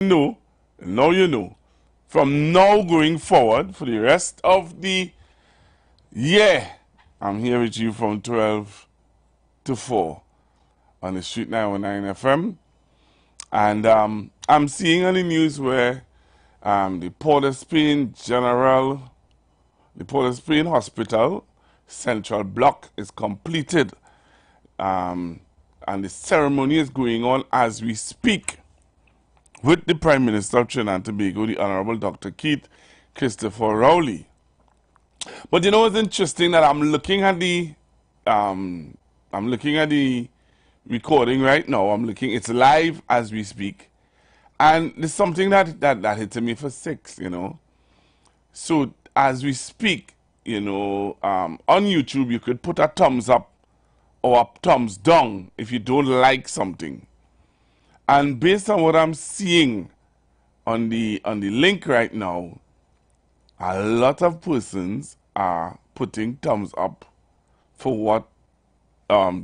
know, now you know. From now going forward, for the rest of the year, I'm here with you from 12 to 4 on the Street 919 FM. And I'm seeing on the news where the Port of Spain Hospital Central Block is completed. And the ceremony is going on as we speak with the Prime Minister of Trinidad and Tobago, the Honorable Dr. Keith Christopher Rowley. But you know what's interesting, that I'm looking at the recording right now. It's live as we speak. And there's something that hit me for 6, you know. So as we speak, you know, on YouTube you could put a thumbs up or a thumbs down if you don't like something. And based on what I'm seeing on the link right now, a lot of persons are putting thumbs up for what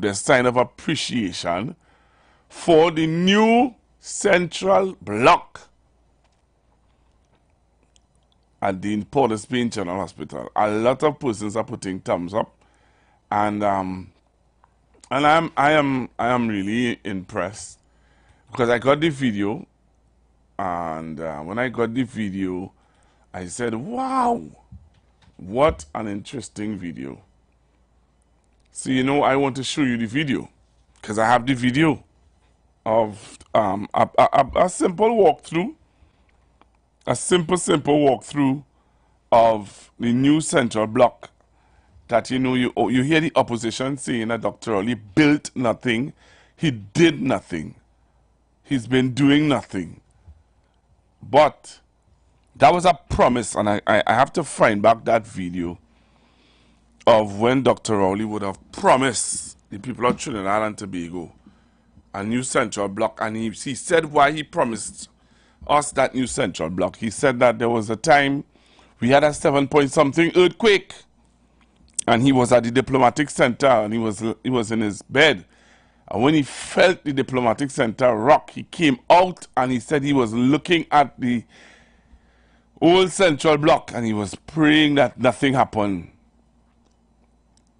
their sign of appreciation for the new central block at the Port of Spain General Hospital. A lot of persons are putting thumbs up, and I am really impressed. Because I got the video, and when I got the video, I said, wow, what an interesting video. So, you know, I want to show you the video, because I have the video of a simple walkthrough, a simple walkthrough of the new central block that, you know, you hear the opposition saying that Dr. Rowley built nothing, he did nothing. He's been doing nothing. But that was a promise, and I have to find back that video of when Dr. Rowley would have promised the people of Trinidad and Tobago a new central block. And he said why he promised us that new central block. He said that there was a time we had a 7-point-something earthquake, and he was at the diplomatic center, and he was in his bed. And when he felt the diplomatic center rock, he came out and he said he was looking at the old central block and he was praying that nothing happened.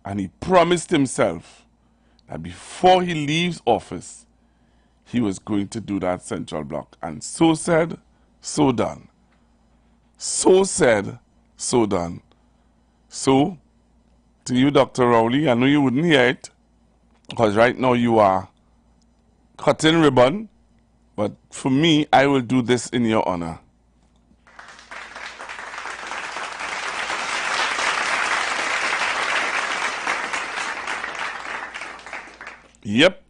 And he promised himself that before he leaves office, he was going to do that central block. And so said, so done. So said, so done. So, to you, Dr. Rowley, I know you wouldn't hear it, because right now you are cutting ribbon, but for me, I will do this in your honor. Yep.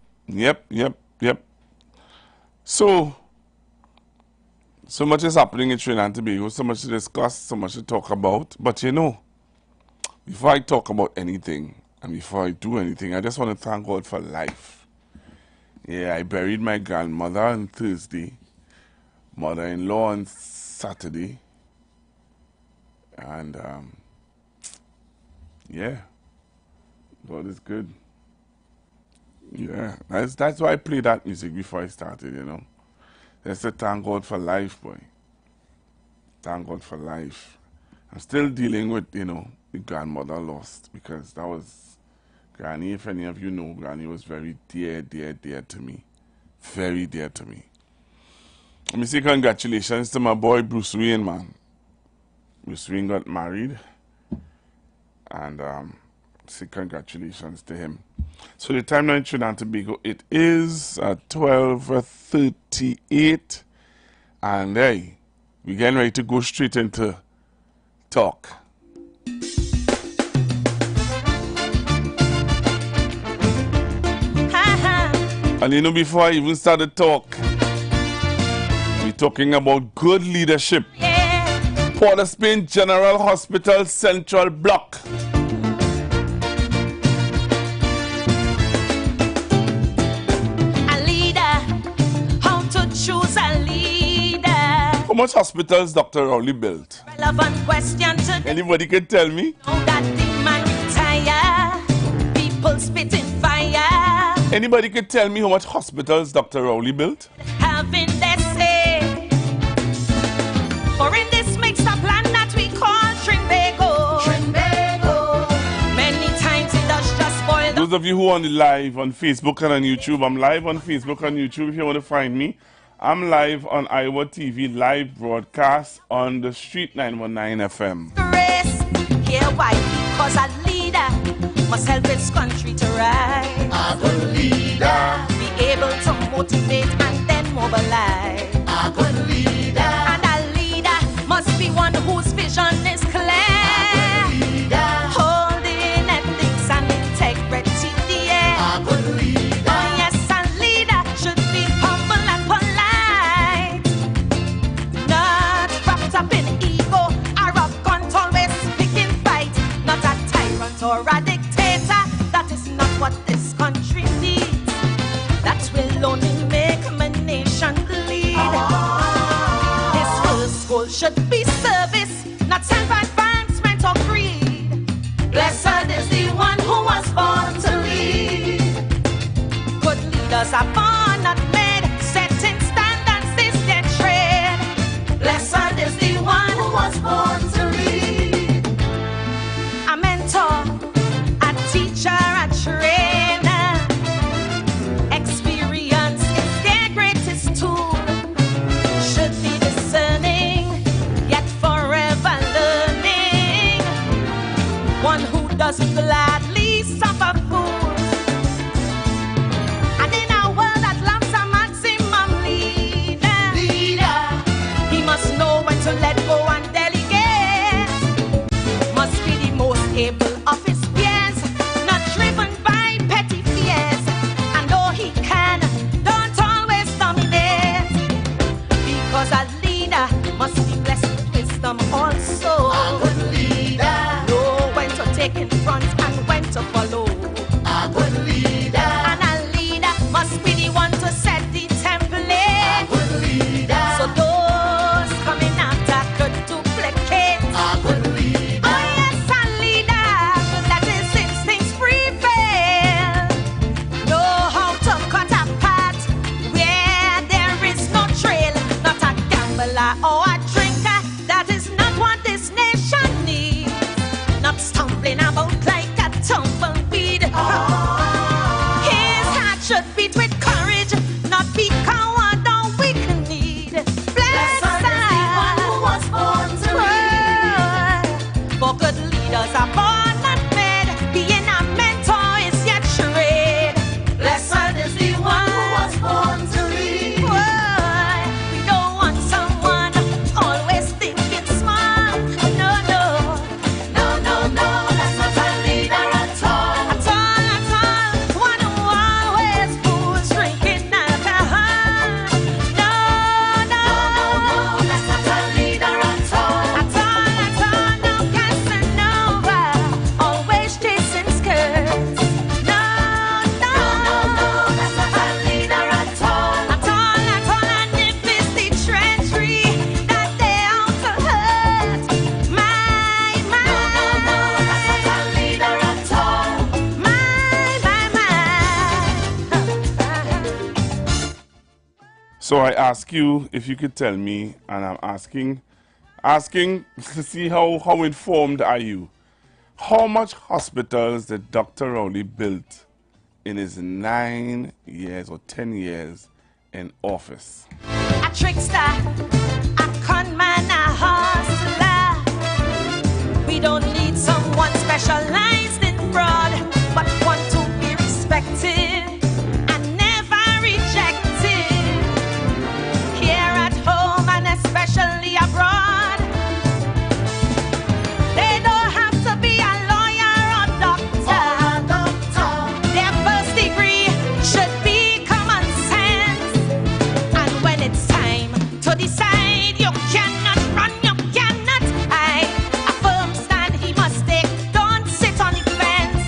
So much is happening in Trinidad and Tobago, so much to discuss, so much to talk about. But you know, before I talk about anything, and before I do anything, I just want to thank God for life. Yeah, I buried my grandmother on Thursday, mother-in-law on Saturday, and yeah, God is good. Yeah, that's why I played that music before I started, you know. Just to thank God for life, boy. Thank God for life. I'm still dealing with, you know, the grandmother lost, because that was Granny. If any of you know, Granny was very dear to me. Very dear to me. Let me say congratulations to my boy Bruce Wayne, man. Bruce Wayne got married. And say congratulations to him. So the time now in Trinidad and Tobago, it is 12:38. And hey, we're getting ready to go straight into talk. And you know, before I even start the talk, we're talking about good leadership. Yeah. Port of Spain General Hospital Central Block. A leader, how to choose a leader. How much hospitals Dr. Rowley built? Relevant question to anybody can tell me? Know that the man retire, people spitting fire. Anybody can tell me how much hospitals Dr. Rowley built? Having their say, those of you who are on the live on Facebook and on YouTube, I'm live on Facebook and YouTube if you want to find me. I'm live on Iwer TV, live broadcast on the Street 919 FM. Here why? Because a leader must help his country to rise. A good leader. Be able to motivate and then mobilize. A good leader. And a leader must be one whose vision is clear. A good leader. Holding ethics and integrity, yeah. A good leader. Oh yes, a leader should be humble and polite. Not wrapped up in ego, arrogant, always picking fight. Not a tyrant or a dictator. That is not what this country needs. That will only make my nation bleed. This first goal should be service, not self-advancement or greed. Blessed is the one who was born to lead. Good leaders are born, not made. Setting standards is their trade. Blessed is the one who was born to lead. A mentor, a teacher, a trainer. Experience is their greatest tool. Should be discerning, yet forever learning. One who doesn't gladly suffer fools. And in a world that loves a maximum leader, he must know when to let go and delegate. Must be the most able of his peers, not driven by petty fears. And though he can, don't always dominate. Because a leader must be blessed with wisdom also. A good leader. Know when to take in front and when to follow. A good leader. And a leader must be the one to set the A template. good leader. So those coming after could duplicate. A good leader. Oh yes, a leader should let his instincts prevail. Know how to cut a path where there is no trail. Not a gambler or a drinker. That is not what this nation needs. Not stumbling about like a tumbleweed. His heart should beat with courage, not be coward or weak-kneed. Blessed is the one who was born to lead. For good leaders are born not made. Being a mentor is your trade. Blessed is the one who was born to lead. We don't want someone always thinking small. No, no, No, no, no, that's not a leader at all. at all, at all. One who always fools drinking alcohol. No, no, No, that's not a leader at all. at all, no Casanova, always chasing skirts. No, no, That's not a leader at all. at all, and if it's the treachery that they out to hurt. That's not a leader at all. So I ask you if you could tell me, and I'm asking to see how informed are you. How much hospitals did Dr. Rowley built in his 9 years or 10 years in office? A trickster, a conman, a hustler. We don't need someone specialized in fraud, but one to be respected and never rejected. Here at home and especially abroad. They don't have to be a lawyer or doctor. Their first degree should be common sense. And when it's time to decide, you cannot run, you cannot hide. A firm stand he must take, don't sit on the fence.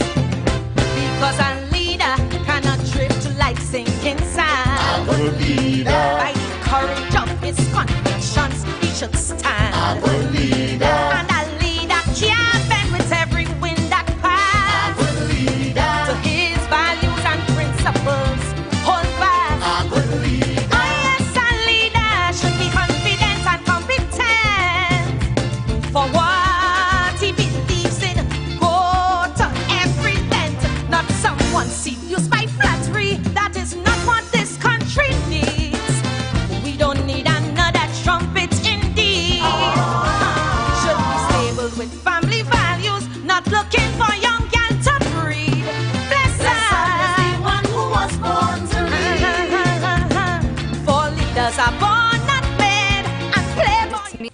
Because a leader cannot drift like sinking sand. Good leader. By the courage of his convictions, he should stand. Good leader. And a leader can't bend with every wind that passes. Good leader. To his values and principles, hold fast. Good leader. Oh yes, a leader should be confident and competent. For what he believes in, go to every length. Not someone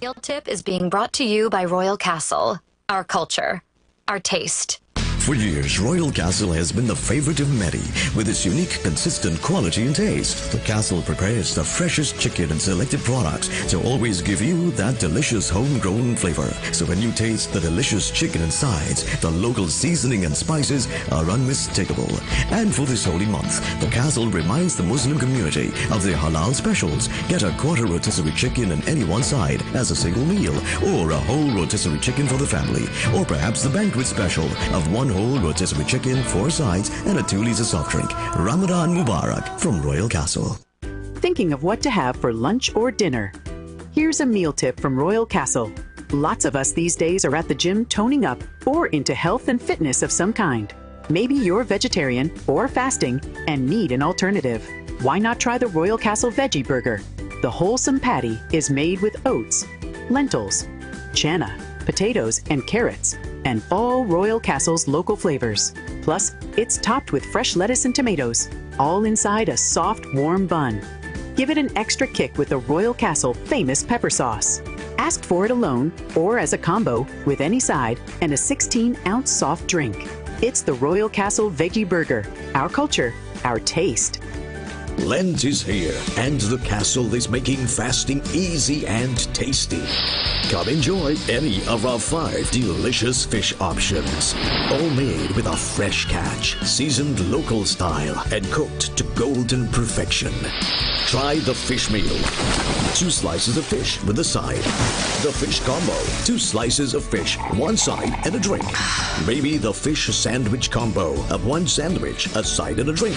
Meal tip is being brought to you by Royal Castle. Our culture, our taste. For years, Royal Castle has been the favorite of many with its unique, consistent quality and taste. The Castle prepares the freshest chicken and selected products to always give you that delicious homegrown flavor. So when you taste the delicious chicken and sides, the local seasoning and spices are unmistakable. And for this holy month, the Castle reminds the Muslim community of their halal specials. Get a quarter rotisserie chicken and any one side as a single meal, or a whole rotisserie chicken for the family, or perhaps the banquet special of one whole rotisserie chicken, 4 sides, and a 2-liter soft drink. Ramadan Mubarak from Royal Castle. Thinking of what to have for lunch or dinner? Here's a meal tip from Royal Castle. Lots of us these days are at the gym toning up or into health and fitness of some kind. Maybe you're vegetarian or fasting and need an alternative. Why not try the Royal Castle Veggie Burger? The wholesome patty is made with oats, lentils, chana, potatoes, and carrots, and all Royal Castle's local flavors. Plus, it's topped with fresh lettuce and tomatoes, all inside a soft, warm bun. Give it an extra kick with the Royal Castle famous pepper sauce. Ask for it alone or as a combo with any side and a 16-ounce soft drink. It's the Royal Castle Veggie Burger. Our culture, our taste. Lent is here, and the Castle is making fasting easy and tasty. Come enjoy any of our 5 delicious fish options, all made with a fresh catch, seasoned local style, and cooked to golden perfection. Try the fish meal. 2 slices of fish with a side. The fish combo. 2 slices of fish, 1 side, and a drink. Maybe the fish sandwich combo of 1 sandwich, a side, and a drink.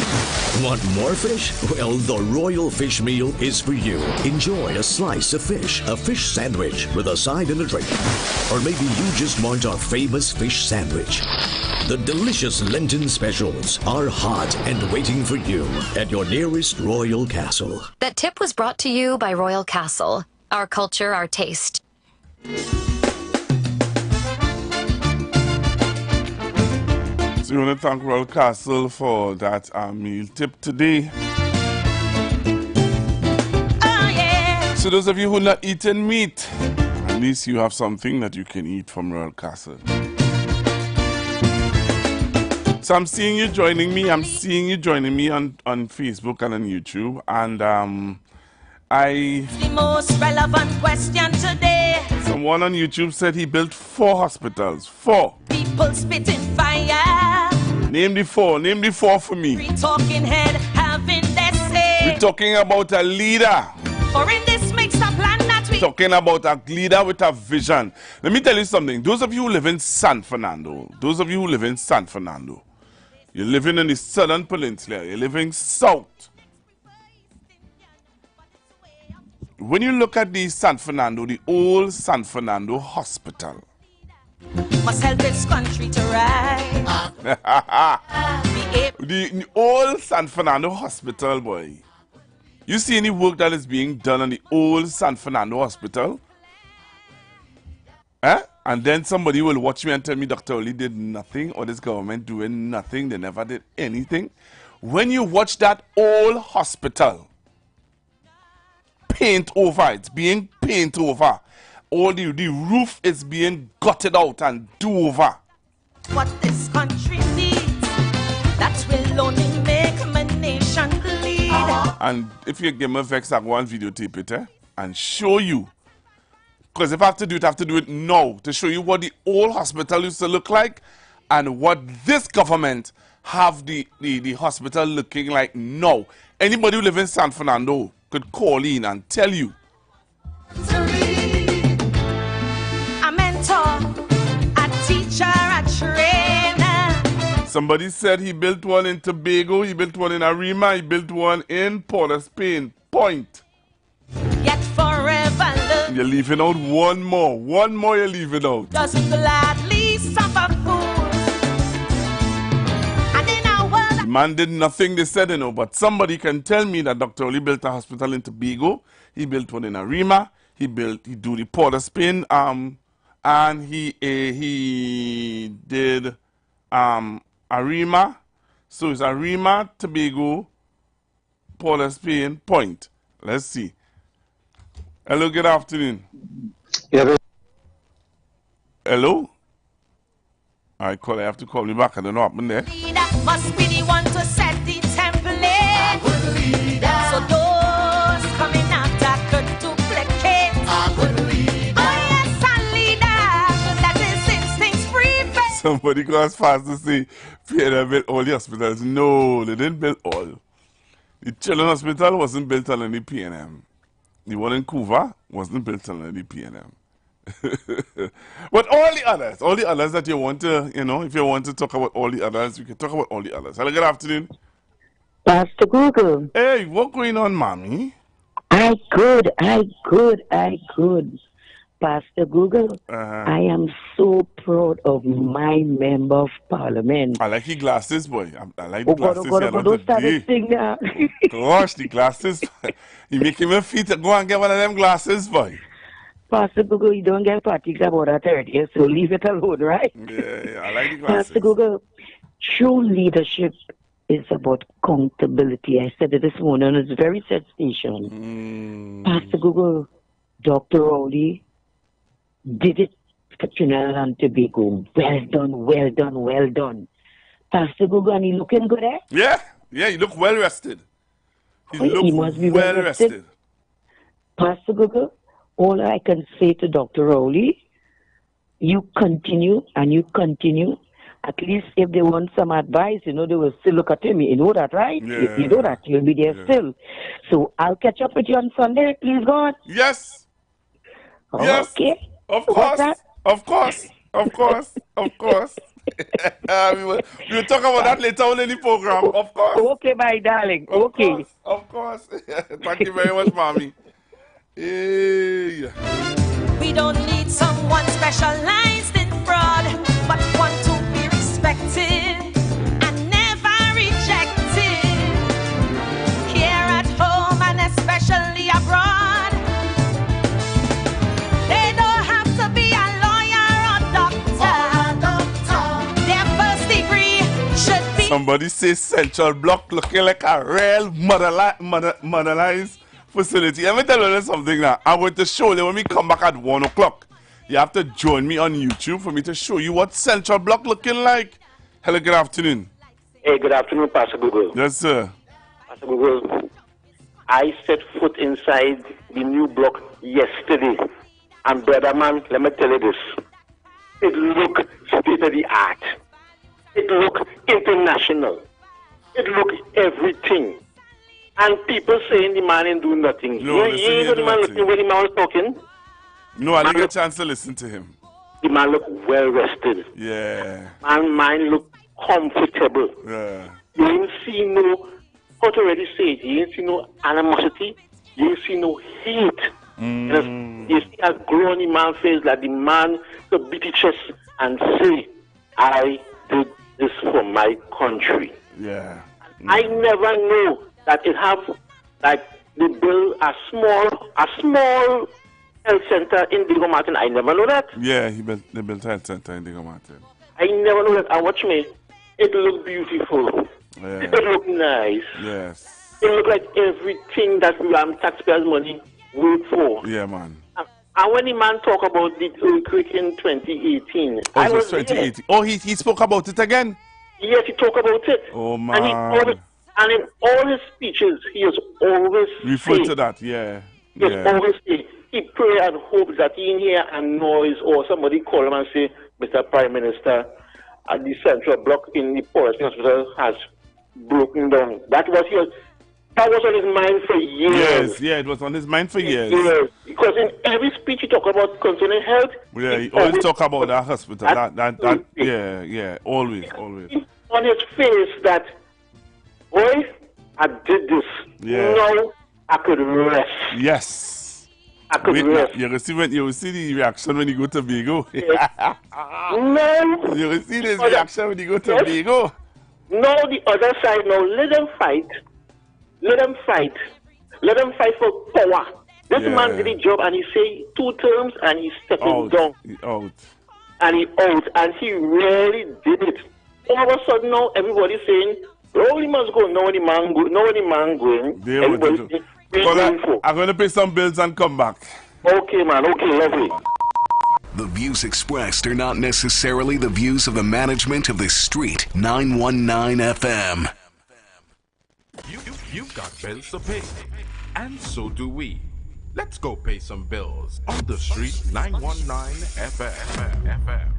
Want more fish? Well, the Royal Fish Meal is for you. Enjoy a slice of fish, a fish sandwich with a side and a drink. Or maybe you just want our famous fish sandwich. The delicious Lenten specials are hot and waiting for you at your nearest Royal Castle. That tip was brought to you by Royal Castle. Our culture, our taste. So we want to thank Royal Castle for that meal tip today. Oh, yeah. So those of you who are not eating meat, at least you have something that you can eat from Royal Castle. So I'm seeing you joining me. I'm seeing you joining me on Facebook and on YouTube. And The most relevant question today. someone on YouTube said he built 4 hospitals. 4. People spitting fire. Name the 4. Name the 4 for me. Free talking head having their say. We're talking about a leader. Or in this mixed up plan that we Talking about a leader with a vision. Let me tell you something. Those of you who live in San Fernando, you're living in the southern peninsula, you're living south. When you look at the San Fernando, the old San Fernando Hospital, must help this country to rise. the old San Fernando Hospital, boy. You see any work that is being done on the old San Fernando Hospital? And then somebody will watch me and tell me Dr. Oli did nothing, or this government doing nothing, they never did anything. When you watch that old hospital paint over, it's being painted over. All the roof is being gutted out and do over. What this country needs, that will only make my nation bleed. And if you give me a vex, I go and videotape it and show you. Because if I have to do it, I have to do it now to show you what the old hospital used to look like and what this government have the hospital looking like now. Anybody who lives in San Fernando could call in and tell you. A mentor, a teacher, a trainer. Somebody said he built one in Tobago, he built one in Arima, he built one in Port of Spain. Point. Yet forever love You're leaving out one more. One more you're leaving out. doesn't gladly suffer fools. And in our world, The man did nothing, they said, but somebody can tell me that Dr. Oli built a hospital in Tobago, he built one in Arima, he do the Port of Spain, and he did Arima. So it's Arima, Tobago, Port of Spain, point. Let's see. Hello, good afternoon. Hello? I have to call me back. I don't know what happened there. Leader must be the one to set the template. So those coming after could duplicate. Oh yes, a leader that is instincts free. Somebody goes fast to say, Pierre built all the hospitals. No, they didn't build all. The Children's Hospital wasn't built on any PNM. The one in Couva wasn't built on any PNM. But all the others that you want to, if you want to talk about all the others, we can talk about all the others. Hello, good afternoon. Pastor Google. Hey, what going on, mommy? I could. Pastor Google, I am so proud of my member of parliament. I like your glasses, boy. I like the glasses. Don't start to sing now. Gosh, the glasses. You making me feet go and get one of them glasses, boy. Pastor Google, you don't get particular about that 30, so leave it alone, right? Yeah, I like the glasses. Pastor Google, true leadership is about accountability. I said it this morning on this very set station. Pastor Google, Dr. Rowley did it for Trinidad and Tobago. Well done. Pastor Google, and he looking good, eh? Yeah, he look well rested. He must be well rested. Pastor Google, all I can say to Dr. Rowley, you continue. At least if they want some advice, they will still look at him. You know that, right? Yeah. You know that. You'll be there still. So I'll catch up with you on Sunday, please, God. Yes. Okay. Of course. We will talk about that later on in the program. Of course. Okay, my darling. Okay. Of course. Thank you very much, mommy. Hey. We don't need someone specialized in fraud, but one to be respected and never rejected. Here at home and especially abroad. They don't have to be a lawyer or doctor. Their first degree should be. Somebody says Central Block looking like a real modernized facility. Let me tell you something now. I'm going to show you when we come back at 1 o'clock. You have to join me on YouTube for me to show you what Central Block looking like. Hello, good afternoon. Hey, good afternoon, Pastor Google. Yes, sir. Pastor Google, I set foot inside the new block yesterday. And brother man, let me tell you this. It looked state of the art. It looked international. It looked everything. And people saying the man ain't doing nothing. No, you know the man looking when the man was talking? No, I didn't get a chance to listen to him. The man looked well rested. Yeah. Man, mine looked comfortable. Yeah. You ain't see no, how to already say it, you ain't see no animosity. You ain't see no hate. You see a grown man face like the man to beat his chest and say, I did this for my country. Yeah. I never knew that it have, like, they build a small health center in Diego Martin. I never know that. Yeah, they built a health center in Diego Martin. I never know that. And watch me. It looked beautiful. Yeah. It looked nice. Yes. It looked like everything that we taxpayers' money work for. Yeah, man. And when the man talk about the earthquake in 2018, Oh, I it was was 2018. Oh, he spoke about it again? Yes, he talk about it. Oh, man. And in all his speeches, he has always refer to that, yeah. He has always say, he pray and hope that he hear a noise or somebody call him and say, Mr. Prime Minister, the Central Block in the Forest Hospital has broken down. That was on his mind for years. Yes, yeah, it was on his mind for years. Yes, because in every speech he talk about concerning health. Yeah, he always talk about that hospital. That yeah, always. On his face that, boy, I did this. Yeah. Now I could rest. Yes. I could rest. You will see the reaction when you go to Vigo. Yes. No. You will see this reaction when you go to Vigo. No, the other side now. Let them fight. Let them fight. Let them fight for power. This man did his job and he say 2 terms and he's stepping down. He out. And he out. And he really did it. All of a sudden now everybody's saying, Rowley must go. No any man going. I'm going to pay some bills and come back. Okay, man. Okay, lovely. The views expressed are not necessarily the views of the management of the Street 919 FM. You've got bills to pay, and so do we. Let's go pay some bills on the Street 919 FM.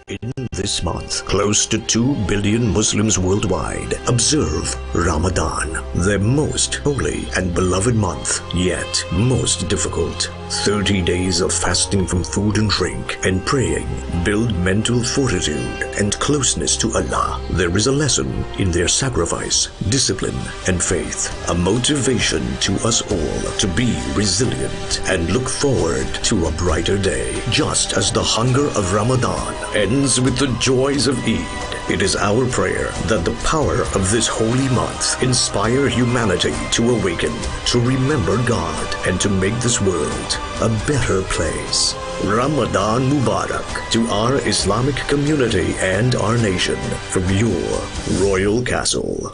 In this month, close to 2 billion Muslims worldwide observe Ramadan, their most holy and beloved month, yet most difficult. 30 days of fasting from food and drink and praying build mental fortitude and closeness to Allah. There is a lesson in their sacrifice, discipline, and faith, a motivation to us all to be resilient and look forward to a brighter day. Just as the hunger of Ramadan ends with the joys of Eid, it is our prayer that the power of this holy month inspire humanity to awaken, to remember God, and to make this world a better place. Ramadan Mubarak to our Islamic community and our nation from your Royal Castle.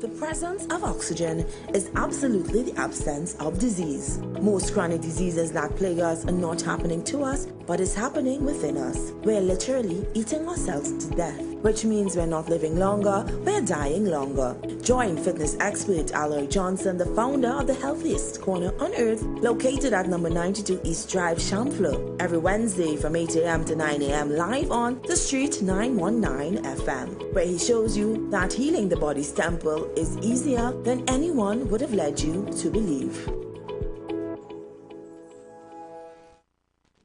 The presence of oxygen is absolutely the absence of disease. Most chronic diseases that plague us are not happening to us, but is happening within us. We're literally eating ourselves to death, which means we're not living longer, we're dying longer. Join fitness expert Alloy Johnson, the founder of the healthiest corner on earth, located at number 92 East Drive, Champlain, every Wednesday from 8 a.m. to 9 a.m. live on the Street 919 FM, where he shows you that healing the body's temple is easier than anyone would have led you to believe.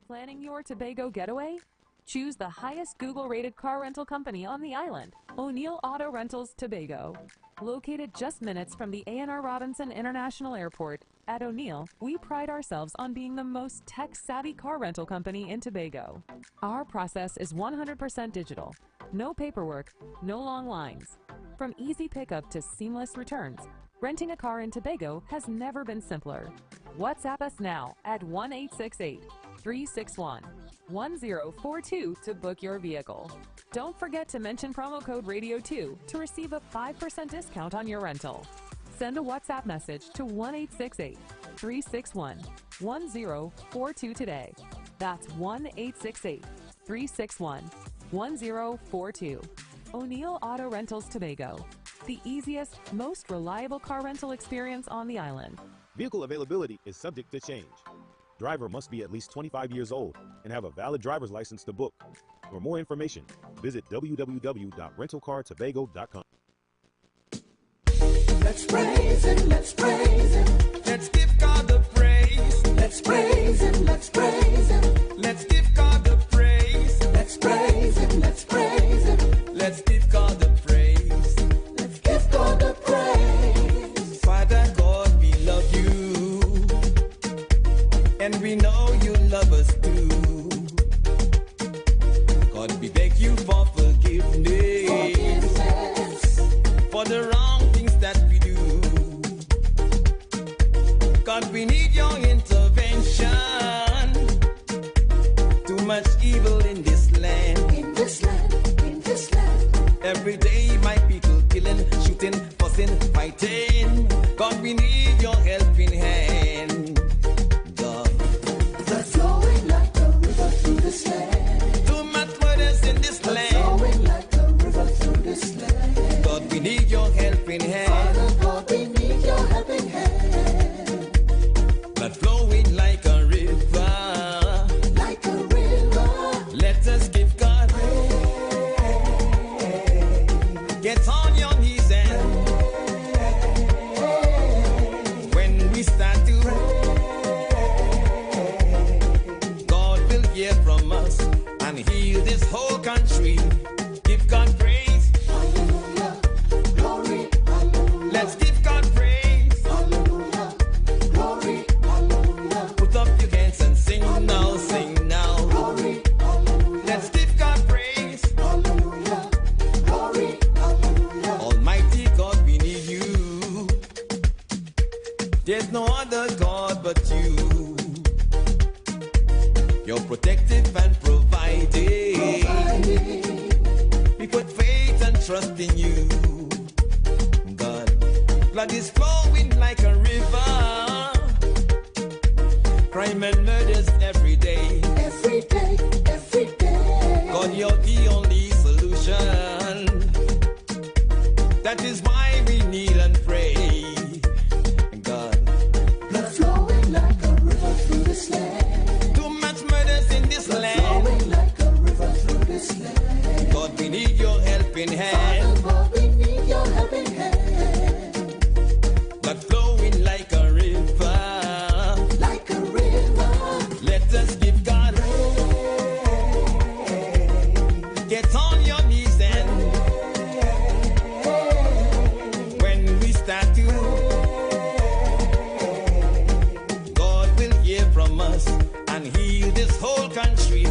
Planning your Tobago getaway? Choose the highest Google-rated car rental company on the island, O'Neill Auto Rentals Tobago. Located just minutes from the A&R Robinson International Airport, at O'Neill, we pride ourselves on being the most tech-savvy car rental company in Tobago. Our process is 100% digital. No paperwork, no long lines. From easy pickup to seamless returns, renting a car in Tobago has never been simpler. WhatsApp us now at 1-868-361-1042 to book your vehicle. Don't forget to mention promo code RADIO2 to receive a 5% discount on your rental. Send a WhatsApp message to 1-868-361-1042 today. That's 1-868-361-1042. O'Neill Auto Rentals Tobago, the easiest, most reliable car rental experience on the island. Vehicle availability is subject to change. Driver must be at least 25 years old and have a valid driver's license to book. For more information, visit www.rentalcartobago.com. Let's praise Him, let's praise Him. Let's give God the praise. Let's praise Him, let's praise Him. Let's give God the praise. Let's praise Him, let's praise Him. Let's give God the praise. Let's give God the praise. Father God, we love you, and we know you love us too. God, we beg you for forgiveness for the wrong things that we do. God, we need your intervention. Too much evil in this land. In this land, in this land. Every day my people killing, shooting, fussing, fighting. God, we need your helping hand. God, that's flowing like a river through this land. Too much murders in this land. Flowing like a river through this land. God, we need your helping hand. Father God, we need your helping hand. But flowing like a river. Like a river. Let us give God praise. Get on your knees and when we start to God will hear from us and heal this whole country. Give God praise. Hallelujah. Glory. Hallelujah. Let's give God praise. Hallelujah. Glory. Hallelujah. Put up your hands and sing now, sing now. Glory. Hallelujah. Let's give God praise. Hallelujah. Glory. Hallelujah. Almighty God, we need you. There's no other God but you. You're protective and providing. We put faith and trust in you. God, Blood is flowing like a river. Crime and murders every day. Every day, every day. God, you're the only solution. That is why we kneel and pray. God, blood flowing like a river through this land. Too much murders in this land. Flowing like a river through this land. God, we need your helping hand. Father, God, we need your helping hand. Blood flowing like a river. Like a river. Let us give God praise. Get on your knees and when we start to, God will hear from us and heal this whole country.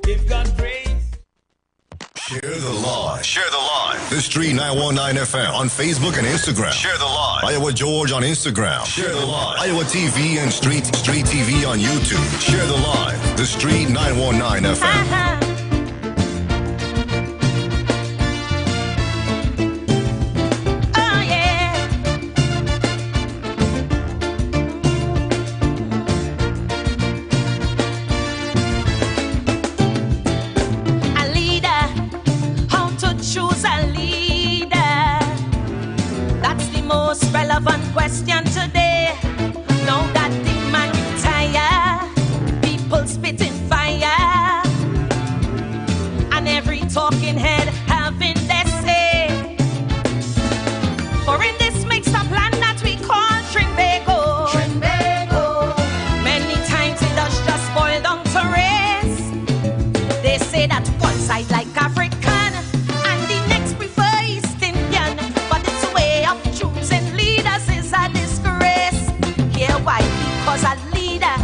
Give God praise. Share the live. Share the live. The Street 919 FM on Facebook and Instagram. Share the live. Iowa George on Instagram. Share the live. Iowa TV and Street TV on YouTube. Share the live. The Street 919 FM. Relevant question today. Now that the man retire, people spitting fire, and every talking head having their say. For in this mixed up land that we call Trinbago, many times it does just boil down to race. They say that one side like African and the next prefer East Indian, but it's a way of choosing leaders is a disgrace. Here why? Because a leader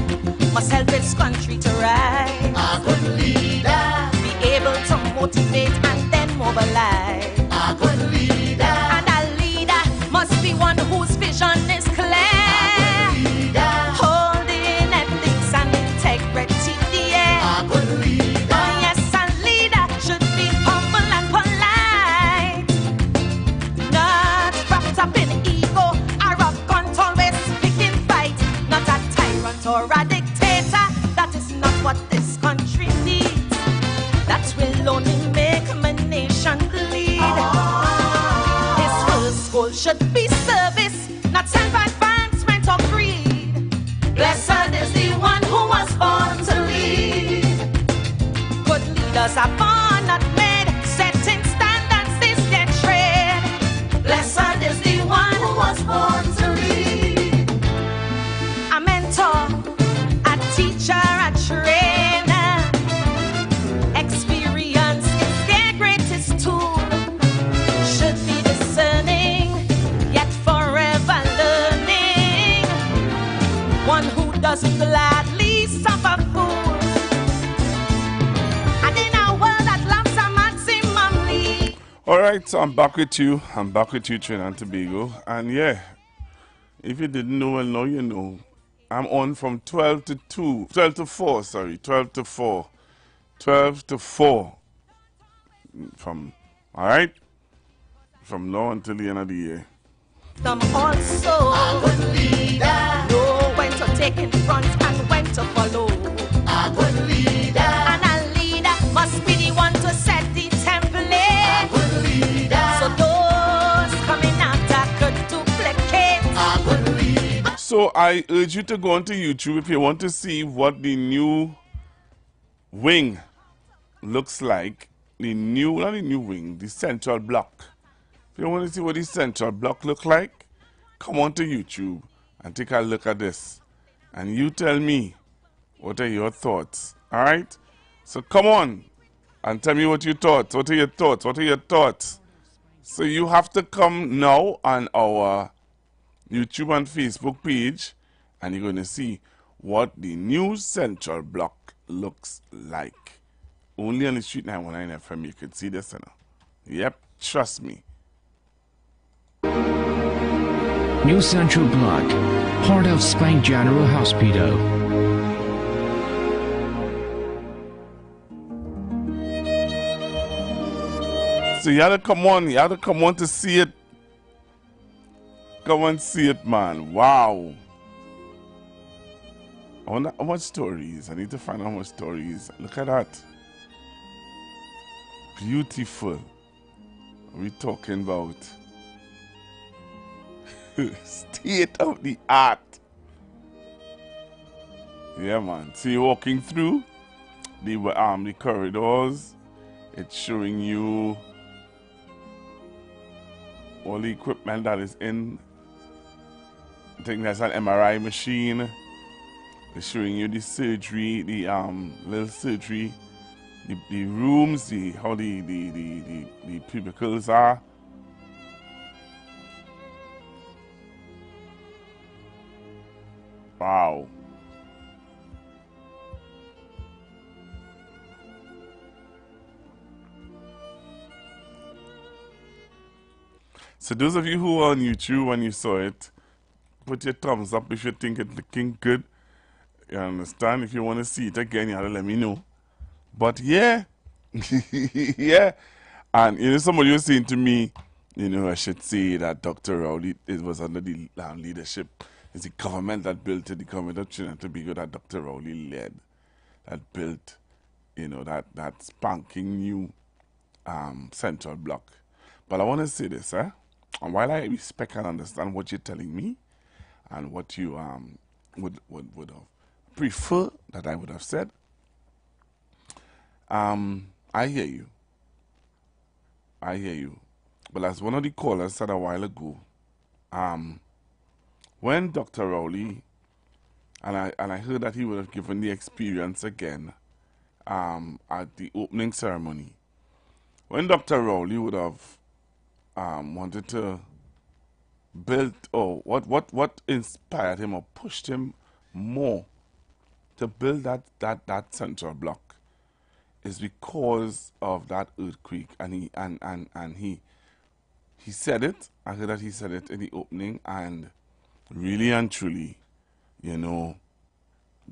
must help his country to rise. A good leader be able to motivate and then mobilize. A good leader, and a leader must be one whose vision is clear. A good leader, holding ethics and integrity. A good leader, oh yes, a leader should be humble and polite, not wrapped up in ego, arrogant, always picking fight, not a tyrant or a dictator. That is not what this country needs. That will only make my nation bleed. His first goal should be service, not self-advancement or greed. Blessed is the one who was born to lead. Good leaders are born, not made, setting standards is their trade. Blessed is the one who was born to lead. A mentor, a teacher, a trainer. Experience is their greatest tool. Should be discerning, yet forever learning. One who doesn't gladly suffer fools. And in a world that loves a maximally. All right, so I'm back with you. Trinidad and Tobago. And yeah, if you didn't know, well, now you know. I'm on from 12 to 4, sorry, 12 to 4. 12 to 4. From, all right? From now until the end of the year. Them also a good leader, know when to take in front and when to follow. A good leader, and a leader must be the one to set the template. A good leader, so those coming after could duplicate. A good leader. So I urge you to go onto YouTube if you want to see what the new wing looks like. The new, not the new wing, the central block. If you want to see what the central block look like, come onto YouTube and take a look at this. And you tell me, what are your thoughts? All right? So come on and tell me what you thought. What are your thoughts? What are your thoughts? So you have to come now on our YouTube and Facebook page, and you're going to see what the new central block looks like. Only on the Street 919 FM you could see this, you know. Yep, trust me. New Central Block, part of Spank General Hospital. So you have to come on to see it. Come and see it, man. Wow. I wonder how much stories. I need to find out how much stories. Look at that. Beautiful. We're talking about state of the art. Yeah, man. So you're walking through the corridors. It's showing you all the equipment that is in. I think there's an MRI machine. It's showing you the surgery, the little surgery, the rooms, how the cubicles are. Wow. So those of you who are on YouTube when you saw it, put your thumbs up if you think it's looking good. You understand? If you want to see it again, you have to let me know. But yeah, yeah. And you know, somebody was saying to me, you know, I should say that Dr. Rowley, it was under the leadership. It's the government that built it, the government of Trinidad and Tobago that Dr. Rowley led, that built, you know, that spanking new central block. But I want to say this, and while I respect and understand what you're telling me and what you would have prefer that I would have said, I hear you. I hear you. But as one of the callers said a while ago, when Dr. Rowley, and I heard that he would have given the experience again at the opening ceremony, when Dr. Rowley would have wanted to build, or what inspired him or pushed him more to build that central block is because of that earthquake, and he said it. I heard that he said it in the opening, and really and truly, you know,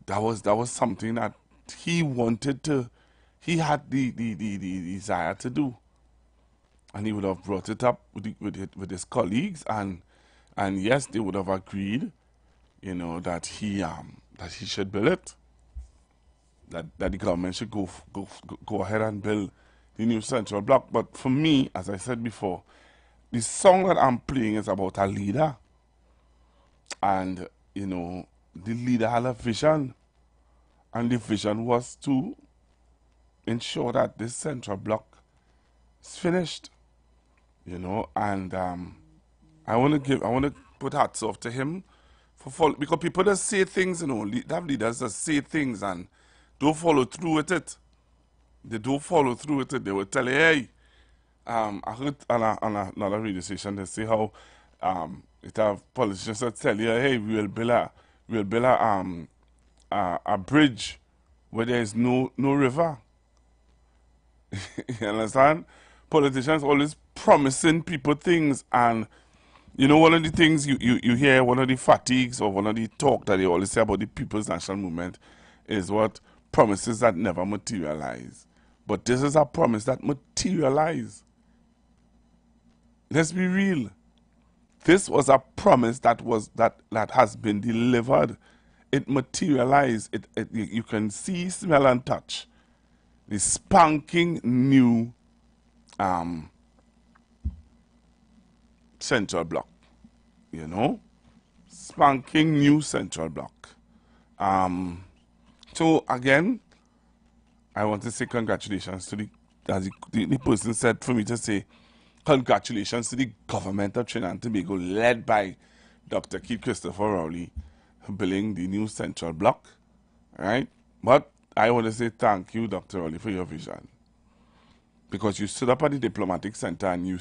that was something that he wanted to, he had the desire to do, and he would have brought it up with his colleagues, and yes, they would have agreed, you know, that he should build it, that the government should go ahead and build the new central block. But for me, as I said before, the song that I'm playing is about a leader, and you know, the leader had a vision, and the vision was to ensure that this central block is finished, you know. And I want to put hats off to him for because people just say things, you know, that leaders just say things and don't follow through with it. They don't follow through with it. They will tell you, hey, I heard on another radio station they say how it have politicians that tell you, hey, we'll build a bridge where there is no river. You understand? Politicians always promising people things, and you know, one of the things you hear, one of the fatigues or one of the talk that they always say about the People's National Movement is what promises that never materialize. But this is a promise that materialized. Let's be real. This was a promise that has been delivered. It materialized. You can see, smell, and touch the spanking new central block. You know, spanking new central block. So again, I want to say congratulations to as the person said for me to say, congratulations to the government of Trinidad and Tobago, led by Dr. Keith Christopher Rowley, building the new central block, right? But I want to say thank you, Dr. Rowley, for your vision, because you stood up at the diplomatic center and you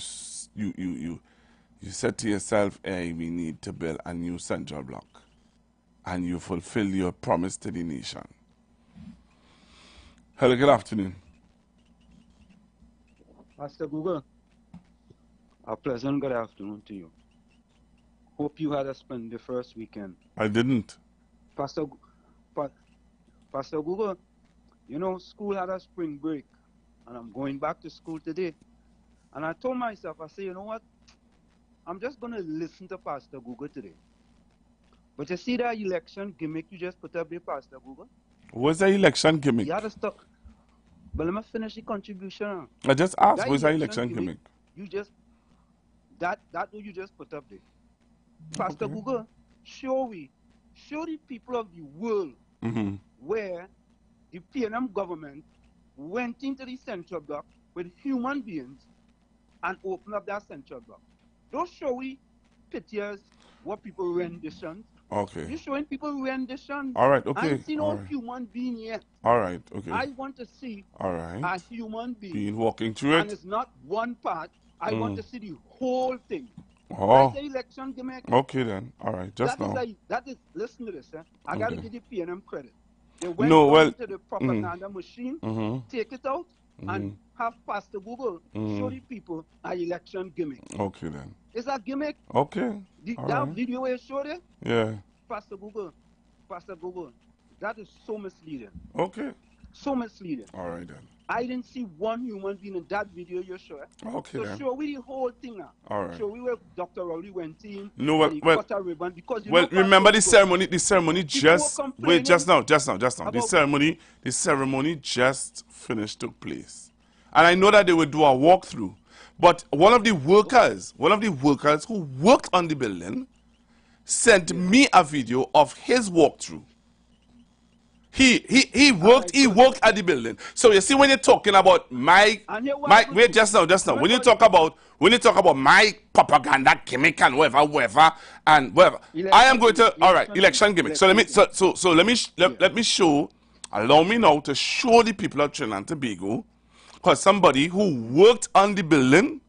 said to yourself, hey, we need to build a new central block, and you fulfill your promise to the nation. Hello, good afternoon. Pastor Google, a pleasant good afternoon to you. Hope you had a splendid first weekend. I didn't. Pastor Google, you know, school had a spring break, and I'm going back to school today. And I told myself, I say, you know what? I'm just gonna listen to Pastor Google today. But you see that election gimmick you just put up there, Pastor Google? What's the election gimmick? You had to stop. But let me finish the contribution. I just asked, That what's the election gimmick? You just that what you just put up there. Pastor Google, show the people of the world where the PNM government went into the central block with human beings and opened up that central block. Don't show we pictures what people renditions. Okay. You're showing people renditions. All right, okay. I ain't seen no human being yet. All right, okay. I want to see a human being walking through it. And it's not one part. I want to see the whole thing. Oh. That's the election gimmick. Okay then. All right, just now. That is, listen to this. I got to give the PNM credit. They went into the propaganda machine, take it out, and have Pastor Google show the people an election gimmick. Okay then. It's a gimmick. Okay. That video where you showed it? Yeah. Pastor Google, that is so misleading. Okay. So misleading. All right then. I didn't see one human being in that video you showed. Okay so then. show we the whole thing now. All right. Show we where Dr. Rowley went in. No, cut a ribbon because remember the ceremony. The ceremony just wait. Just now. The ceremony just finished, took place, and I know that they would do a walkthrough. But one of the workers who worked on the building, sent me a video of his walkthrough. He worked at the building. So you see, when you're talking about wait, just now. When you talk about my propaganda gimmick and whatever, I am going to election gimmick. So let me show. Allow me now to show the people of Trinidad and Tobago, because somebody who worked on the building,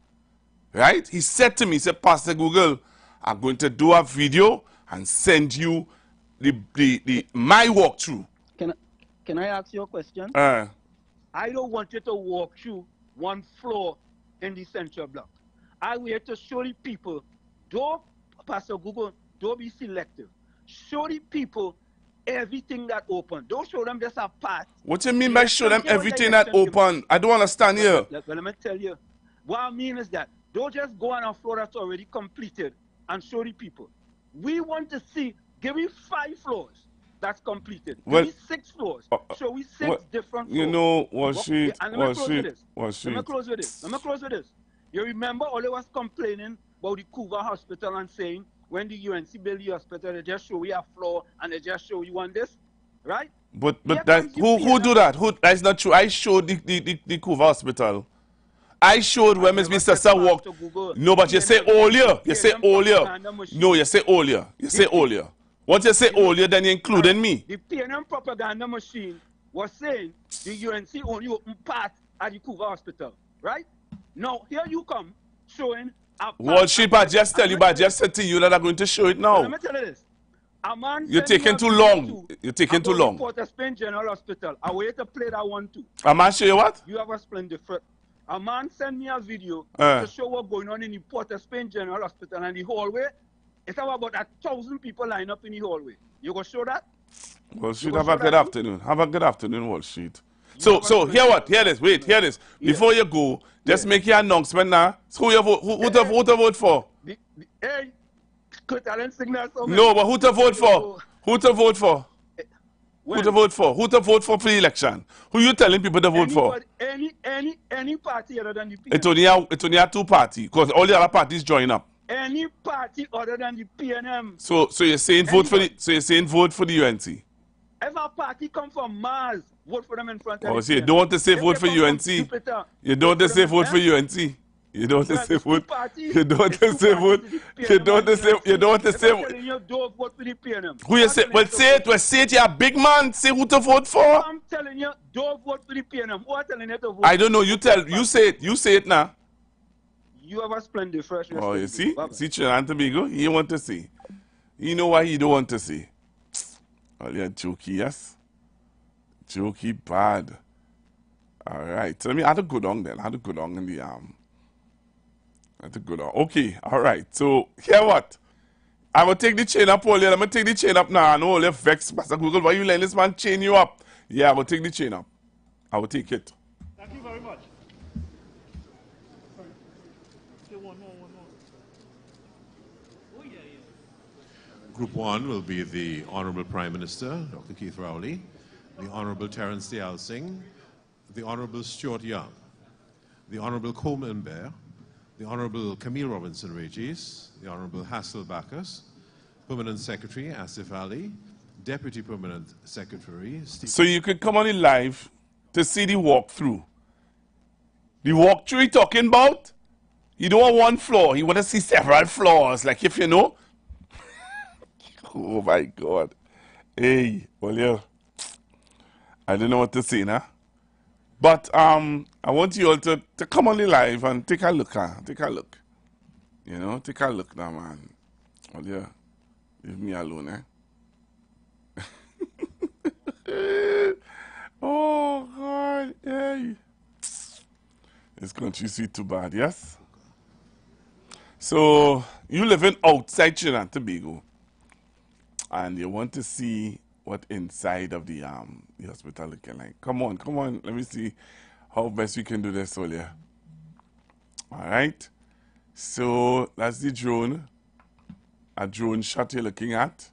right? He said to me, he said, Pastor Google, I'm going to do a video and send you my walkthrough. Can I ask you a question? I don't want you to walk through one floor in the central block. I want you to show the people, don't, Pastor Google, don't be selective. Show the people everything that open. Don't show them just a part. What do you mean by show them everything that open? I don't understand here. Let me tell you. What I mean is that don't just go on a floor that's already completed and show the people. We want to see, give me 5 floors that's completed. Give me 6 floors. Show me 6 different floors. You know, let me close with this. You remember all they was complaining about the Couva Hospital and saying, when the UNC build the hospital, they just show you a floor and they just show you on this, right? But that who do that? That's not true. I showed the Couva Hospital. I showed where Miss Sister walked. No, but you say earlier. You say earlier. No, you say earlier. You say earlier. Once you say earlier, then you included me. The PNM propaganda machine was saying the UNC only open part at the Couva Hospital, right? Now here you come showing. Well, I just tell you, but I just said to you that I'm going to show it now. Let me tell you this. You're taking too long. You're taking too long. Port of Spain General Hospital. I want you to play that one too. A man show you what? You have a splendid friend. A man sent me a video to show what's going on in the Port of Spain General Hospital and the hallway. It's about 1,000 people lined up in the hallway. You gonna show that? Wall Street, have a good afternoon. Have a good afternoon, Wall Street. So hear what? Hear this. Wait, hear this. Before you go, just make your announcement now. Who to vote for? Hey, talent signal. No, but who to vote for? Who to vote for? Who to vote for? Who to vote for the election? Who you telling people to vote for? Any party other than the PNM. It's only a 2 party, because all the other parties join up. Any party other than the PNM. So you're saying vote for the vote for the UNC. If a party come from Mars, vote for them in front of Oh, see, you don't want to say vote for UNC. You don't want to say vote for UNC. You don't want to say vote. You don't want to say vote. You don't want to say. You don't want to say. Don't vote for the PNM. Who you say? Well, say it. Well, say it. You're a big man. Say who to vote for. I'm telling you, don't vote for the PNM. Who are telling you to vote? I don't know. You tell. You say it. You say it now. You have a splendid fresh. Oh, you see? See Trinidad and Tobago? He want to see. You know why he don't want to see? Oh, you're jokey, yes? Jokey bad. All right. So I had to go down then. I had to go down in the I had to go down. Okay. All right. So hear what? I'm going to take the chain up, Paulie. I'm going to take the chain up now. I know all your vex, Pastor Google. Why you letting this man chain you up? Yeah, I will take the chain up. I will take it. Thank you very much. Okay, one more. Group 1 will be the Honorable Prime Minister, Dr. Keith Rowley, the Honorable Terence Dayal Singh, the Honorable Stuart Young, the Honorable Coleman Bear, the Honorable Camille Robinson Regis, the Honorable Hassel Bacchus, Permanent Secretary Asif Ali, Deputy Permanent Secretary Steve. So you could come on in live to see the walkthrough. The walkthrough he talking about, you don't want one floor, you want to see several floors, like if you know. Oh my God. Hey, well, yeah. I don't know what to say now. But I want you all to come on the live and take a look. Take a look. You know, take a look now, man. Well, yeah. Leave me alone, eh? Oh, God. Hey. This country sweet too bad, yes? So, you living outside Trinidad and Tobago, and you want to see what inside of the hospital looking like. Come on, come on. Let me see how best we can do this, Olia. All right. So that's the drone. A drone shot you're looking at.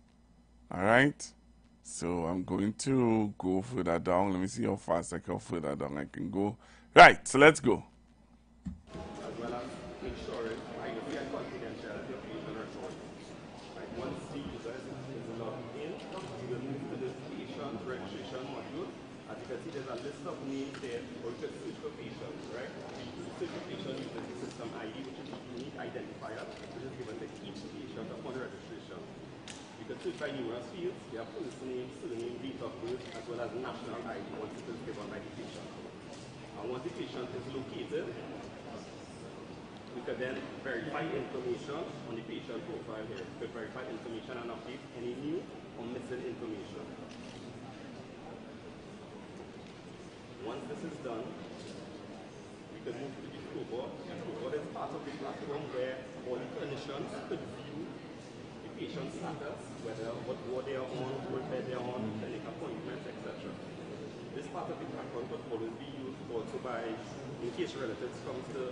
All right. So I'm going to go further down. Let me see how fast I can further down I can go. Right. So let's go. As well as ensuring privacy and confidentiality of patient records. Right. Once the user is logged in, you will move to the patient registration module. As you can see, there's a list of names there, or you can search for patients, right? You search for patient using the system ID, which is a unique identifier, which is given to each patient upon registration. You can search by numerous fields. You have first name, surname, date of birth, as well as national ID once it is given by the patient. And once the patient is located, we can then verify information on the patient profile here. We can verify information and update any new or missing information. Once this is done, we can move to the flow board. The flow board is part of the platform where all the clinicians could view the patient's status, whether what ward they are on, what bed they are on, clinic appointments, etc. This part of the platform could always be used also by, in case relatives come to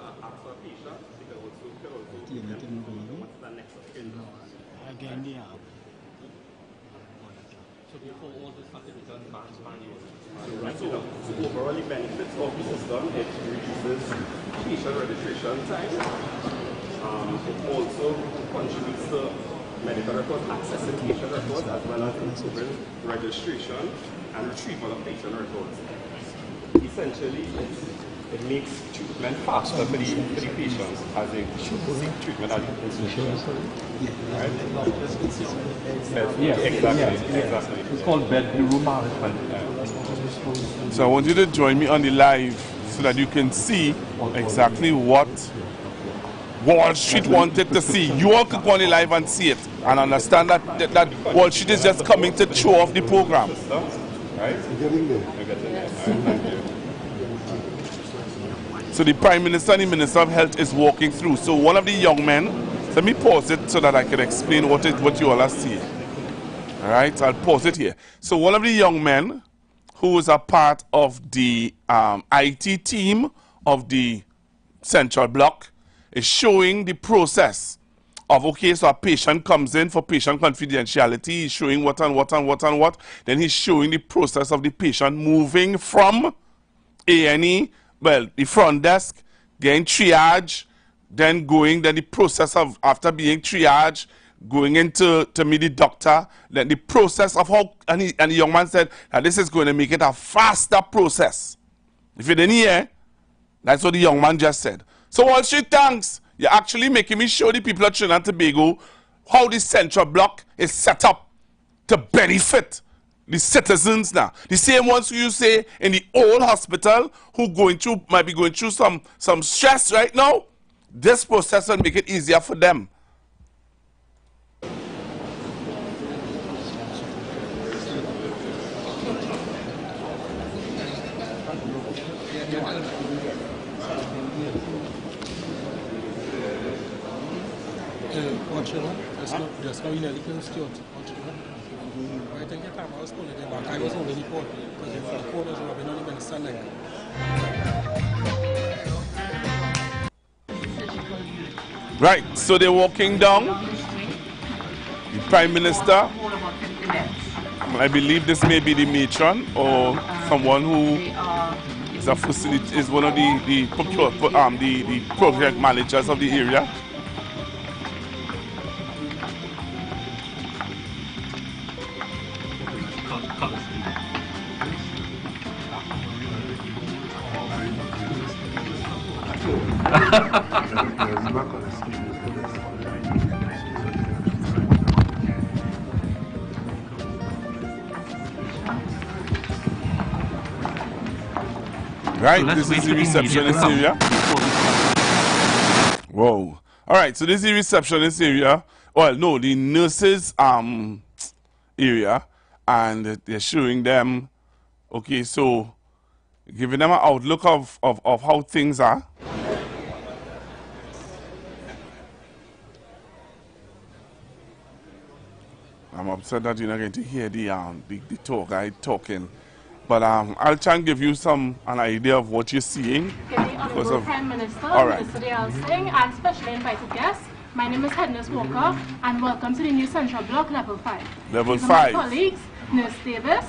ask for a patient, they can also give them what's the next of kin. Again, yeah. So before all this has to be done manually. So overall the benefits of the system, it reduces patient registration time. It also contributes to medical record accessing patient records as well as improving registration and retrieval of patient records. Essentially, it makes treatment faster for the patients as they seek treatment at the institution. Right? Exactly. It's called bed room management. So I want you to join me on the live so that you can see exactly what Wall Street wanted to see. You all could go on the live and see it and understand that Wall Street is just coming to show off the program. Right? So the Prime Minister and the Minister of Health is walking through. So one of the young men, let me pause it so that I can explain what you all are seeing. All right, I'll pause it here. So one of the young men who is a part of the IT team of the Central Block is showing the process of, okay, so a patient comes in for patient confidentiality, he's showing what and what and what and what, then he's showing the process of the patient moving from A&E, well, the front desk, getting triage, then the process of, after being triaged, going into to meet the doctor, then the process of how, and the young man said that this is going to make it a faster process. If you didn't hear, that's what the young man just said. So Wall Street, thanks. You're actually making me show the people of Trinidad and Tobago how the Central Block is set up to benefit the citizens now. The same ones who you say in the old hospital who might be going through some stress right now. This process will make it easier for them. Just now, I think the time I was pulling them back, I was already caught because the corners were rubbing on the minister leg. Right, so they're walking down. the Prime Minister. I believe this may be the matron or someone who is a facility, is one of the project managers of the area. Right, so this is the receptionist area. Whoa. All right, so this is the receptionist area. Well, no, the nurses area, and they're showing them. Okay, so giving them an outlook of how things are. I'm upset that you're not going to hear the talk guy talking. But I'll try and give you an idea of what you're seeing. Good day, Honorable Prime Minister, Minister Singh, and specially invited guests. My name is Hedness Walker, and welcome to the new Central Block Level 5. Level These 5. Are my colleagues, Nurse Davis,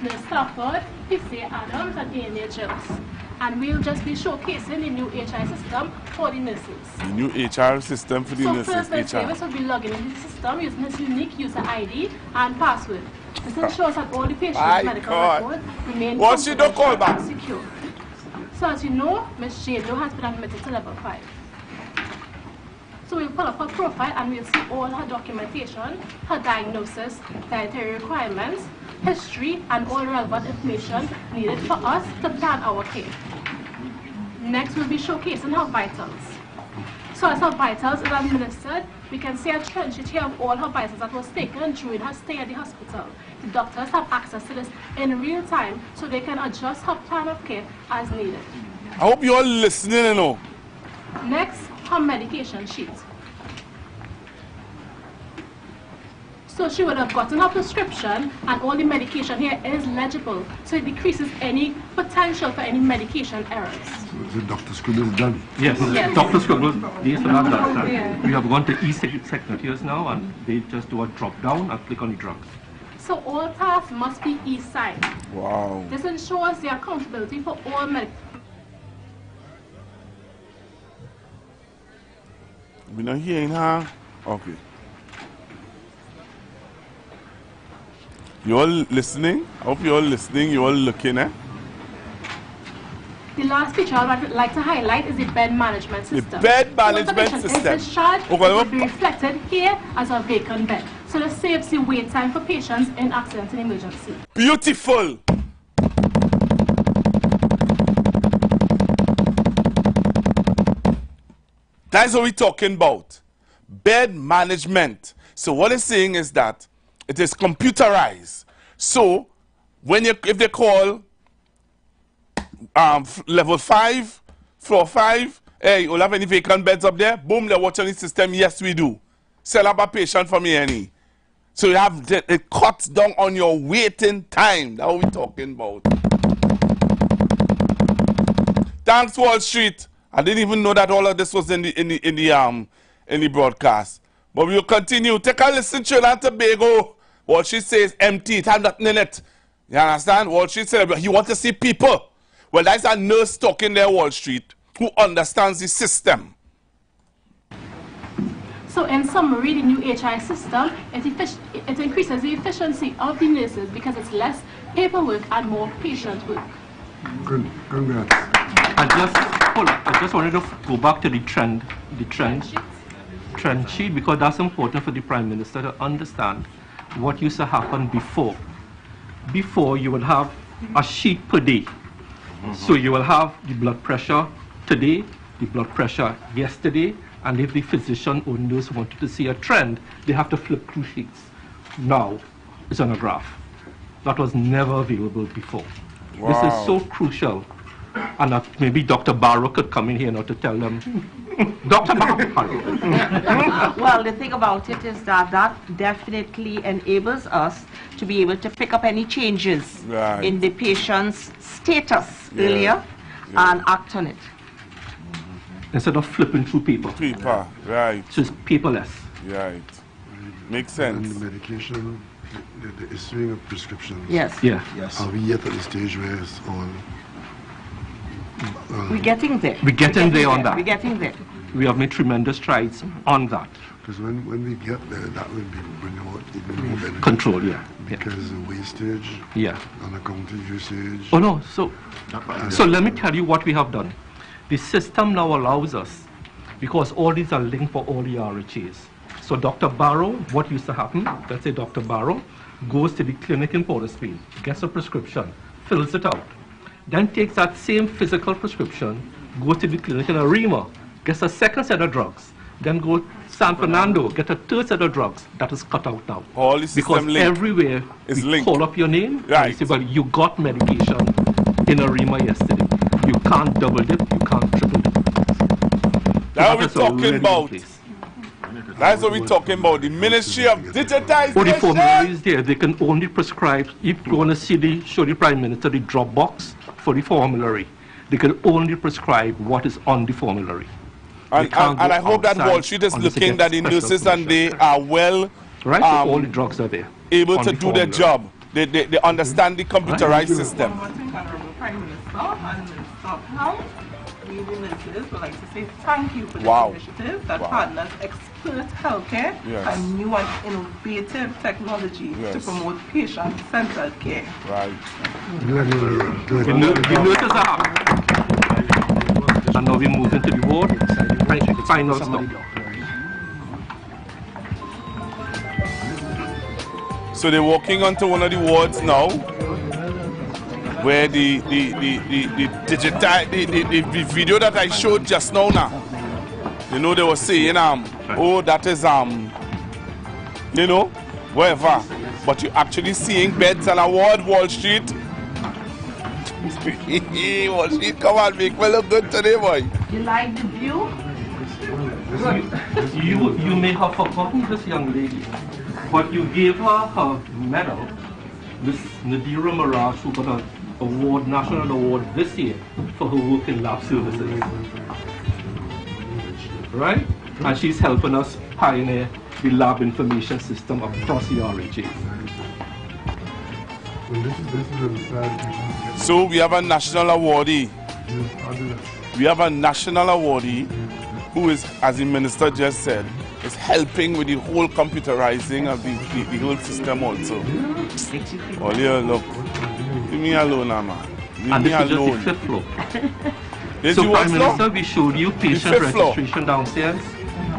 Nurse Stafford, P.C. Adams, and A.N.A. Jills. And we'll just be showcasing the new HI system for the nurses. The new HR system for the nurses. So first, Nurse Davis will be logging into the system using his unique user ID and password. This ensures that all the patient's medical records remain confidential and secure. So as you know, Ms. Jane Doe has been admitted to level 5. So we'll pull up her profile and we'll see all her documentation, her diagnosis, dietary requirements, history, and all relevant information needed for us to plan our care. Next, we'll be showcasing her vitals. So as her vitals is administered, we can see a trend sheet here of all her vitals that was taken during her stay at the hospital. The doctors have access to this in real time so they can adjust her plan of care as needed. I hope you're all listening, you know. Next, her medication sheet. So she would have gotten her prescription and all the medication here is legible. So it decreases any potential for any medication errors. So the Dr. Scribble is done? Yes. Dr. Scribble, these are not done. Yeah. We have gone to e-signatures now and they just do a drop down and click on the drugs. So all tasks must be e-signed. Wow. This ensures the accountability for all medical. We're not hearing her? Okay. You all listening? I hope you're all listening. You're all looking, eh? The last feature I would like to highlight is the bed management system. The bed management system. Is discharged, it will be reflected here as a vacant bed. So this saves the wait time for patients in accident and emergency. Beautiful. That's what we're talking about. Bed management. So what it's saying is that it is computerized. So when if they call level 5, floor 5, hey, you'll have any vacant beds up there? Boom, they're watching the system. Yes, we do. Sell up a patient for me, any. So you have it cuts down on your waiting time. That's what we're talking about. Thanks, Wall Street. I didn't even know that all of this was in the broadcast. But we'll continue. Take a listen to Trinidad and Tobago. Wall Street says empty. It has nothing in it. You understand? Wall Street said you want to see people. Well, that's a nurse talking there, Wall Street, who understands the system. So in summary, the new HI system, it increases the efficiency of the nurses because it's less paperwork and more patient work. Good. Congrats. I just wanted to go back to the trend sheet, because that's important for the Prime Minister to understand what used to happen before. Before, you would have a sheet per day. So you will have the blood pressure today, the blood pressure yesterday, and if the physician or nurse wanted to see a trend, they have to flip through sheets. Now, it's on a graph. That was never available before. Wow. This is so crucial. And maybe Dr. Barrow could come in here now to tell them. Dr. Barrow. Well, the thing about it is that definitely enables us to be able to pick up any changes in the patient's status earlier and act on it. Instead of flipping through paper. Right. So it's paperless. Right. Makes sense. And the medication, the issuing of prescriptions. Yes. Yeah. Yes. Are we yet at the stage where it's all... We're getting there. We're getting there on that. We're getting there. We have made tremendous strides on that. Because when we get there, that will bring about even more benefit. Control, yeah. Because the wastage, Yeah. unaccounted usage. Oh no, so let me tell you what we have done. The system now allows us, because all these are linked for all the RHAs. So Dr. Barrow, what used to happen, let's say Dr. Barrow goes to the clinic in Port of Spain, gets a prescription, fills it out, then takes that same physical prescription, goes to the clinic in Arima, gets a second set of drugs, then go to San Fernando, get a third set of drugs. That is cut out now. All the because system linked. everywhere Is we linked. call up your name, Right. and you say, well, you got medication in Arima yesterday. You can't double dip, you can't triple dip. That's what we're is a talking really about. good place. That's what we're talking about. The Ministry of Digitization. For the formularies there, they can only prescribe, if you want to show the Prime Minister the drop box for the formulary, they can only prescribe what is on the formulary. And I hope that Wall Street is looking that the nurses and they are well Right, so all the drugs are there. able on to the do their formulary. job. They understand the computerized system. Prime Minister and Minister of Health, we would like to say thank you for this Wow. initiative that Wow. partners expert healthcare Yes. and new and innovative technology to Yes. promote patient-centered care. Right. The nurses are happy. And now we move into the ward. Final stop. So they're walking onto one of the wards now, where the video that I showed just now, you know, they were saying oh, that is you know, wherever, but you're actually seeing beds on a ward. Wall Street. Wall Street, come on, make me look good today, boy. You like the view? You may have forgotten this young lady, but you gave her her medal, Miss Nadira Mirage, who got an award, national award this year for her work in lab services. Right? And she's helping us pioneer the lab information system across the RHA. So we have a national awardee. We have a national awardee who is, as the minister just said, is helping with the whole computerizing of the whole system also. Oh, yeah, look. Leave me alone, man. Leave And me this is just alone. the fifth floor. This So is what Prime floor? Minister, we showed you patient fifth floor. registration downstairs.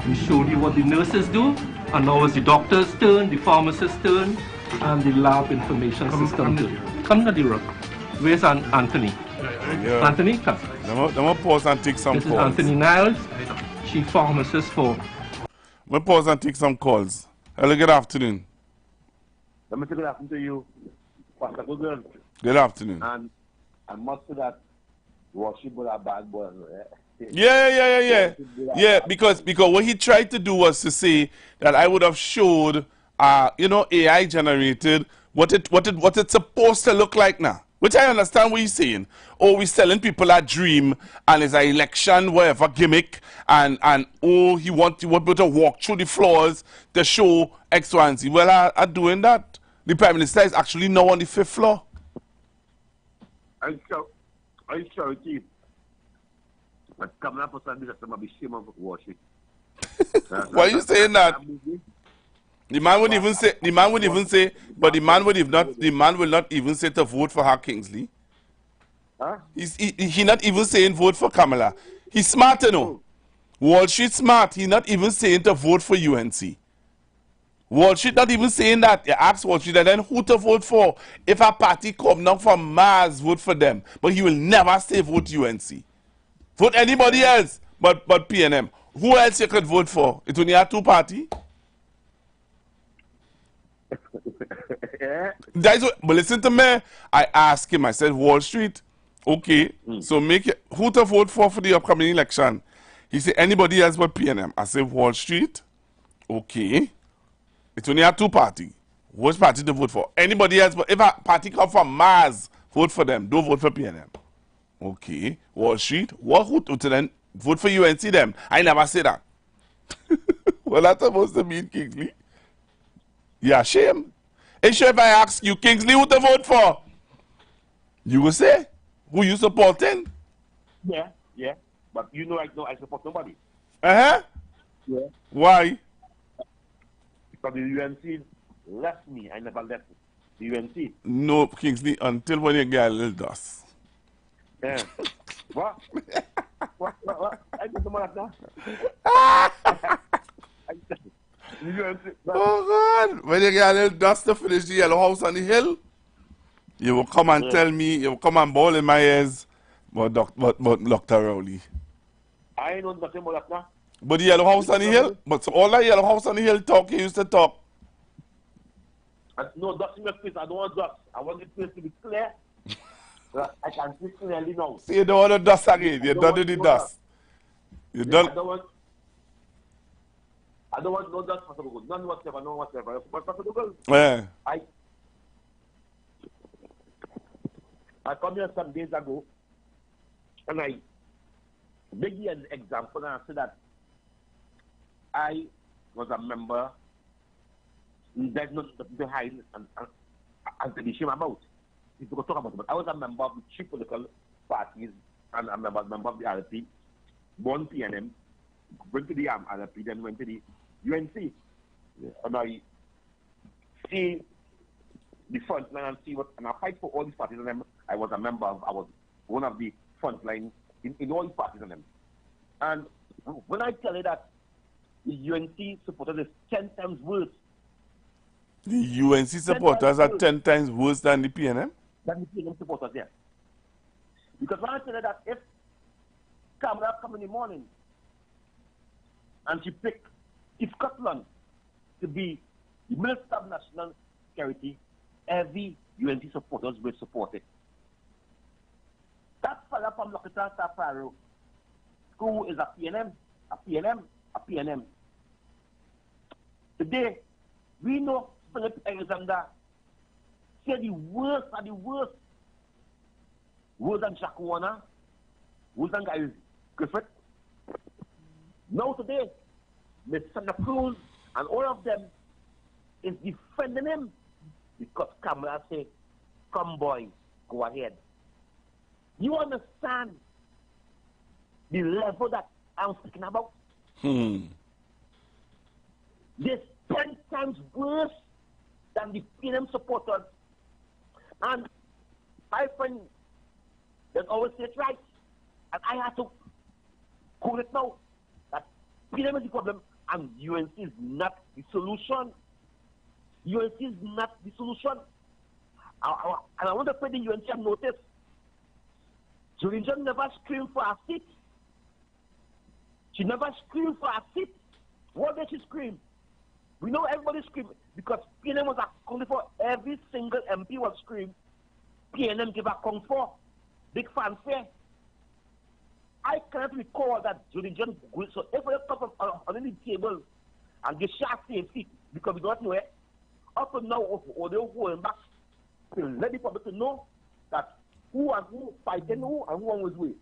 We showed you what the nurses do, and now it's the doctor's turn, the pharmacist's turn, and the lab information system turn. Come, Nadira. Where's Anthony? Yeah. Anthony, come. Let me pause and take some This is calls. Anthony Niles, chief pharmacist for... Let me pause and take some calls. Hello, good afternoon. Let me say good afternoon to you, Pastor Google. Good afternoon. And I must say that worship was a bad boy. Yeah, because what he tried to do was to say that I would have showed, you know, AI generated what it's supposed to look like now. Which I understand what he's saying. Oh, we're selling people a dream and it's an election, whatever gimmick, and oh, he want people to walk through the floors to show X, Y, and Z. Well, are doing that. The Prime Minister is actually now on the 5th floor. I sure Keith. But coming up for Sunday, that's going to be shame of worship. Why are you saying that? The man would even say, but the man will not even say to vote for her Kingsley. Huh? He not even saying vote for Kamala. He's smart, you know. Wall Street smart. He not even saying to vote for UNC. Wall Street not even saying that. You ask Wall Street and then who to vote for. If a party come now from Mars, vote for them. But he will never say vote UNC. Vote anybody else but PNM. Who else you could vote for? It only have two parties. But listen to me. I asked him, I said, Wall Street, okay, so make it, who to vote for the upcoming election? He said, anybody else but PNM. I said, Wall Street, okay. It only have two parties. Which party to vote for? Anybody else, but if a party come from Mars, vote for them. Don't vote for PNM. Okay. Wall Street, who to then vote for UNC them? I never say that. Well, that's supposed to mean, Kingsley. Yeah, shame. And sure, if I ask you, Kingsley, who to vote for? You will say, who you supporting? Yeah, yeah. But you know right now I support nobody. Uh-huh. Yeah. Why? Because the UNC left me. I never left the UNC. No, Kingsley, until when you get a little dust. Yeah. What? What? I get the money now. Oh God! When you get a little dust to finish the yellow house on the hill, you will come and tell me, you will come and bawl in my ears, but Dr. Rowley. I ain't know nothing about that now. But the yellow house on the hill, but so all that yellow house on the hill talk, you used to talk. No, dust in my face. I don't want dust. I want the place to be clear. I can see clearly now. See, you don't want the dust again. You don't do the dust. You don't. I don't want no dust, Pastor Google. None whatsoever, no whatsoever. But Pastor Google, Yeah. I come here some days ago, and I give you an example, and I said that I was a member. There's nothing behind and to be ashamed about. People can talk about it, but I was a member of the three political parties, and a member of the RP, born PNM, went to the RP, then went to the UNC. And I see the front line and see what, and I fight for all these parties, and then I was a member of, I was one of the front line in all these parties and them. And when I tell you that the UNC supporters is 10 times worse. The UNC supporters are 10 times worse than the PNM? Than the PNM supporters, yeah. Because when I tell you that if Kamala come in the morning and she pick Scotland to be the Minister of National Security, every UNC supporters will support it. That fella from Lokitan Safaro school is a PNM. Today, we know Philip Alexander say the worst are the worst. Worse than Jack Warner, worse than Guy Griffith. Now today, Miss Santa Cruz and all of them is defending him because Kamala say, come boy, go ahead. You understand the level that I'm speaking about? This 10 times worse than the PNM supporters. And I find that always say it right. And I have to call it now that PNM is the problem and UNC is not the solution. UNC is not the solution. And I want to put the UNC have noticed. Julian never screamed for a seat. She never screamed for a seat. What did she scream? We know everybody screamed because PNM was accounted for. Every single MP was screamed. PNM gave a kung for. Big fanfare. I cannot recall that Julian good. So if we come on the table and get shot safety because we don't know it, up to now, or they're going back to let the public to know that who and who fighting who and who on was with.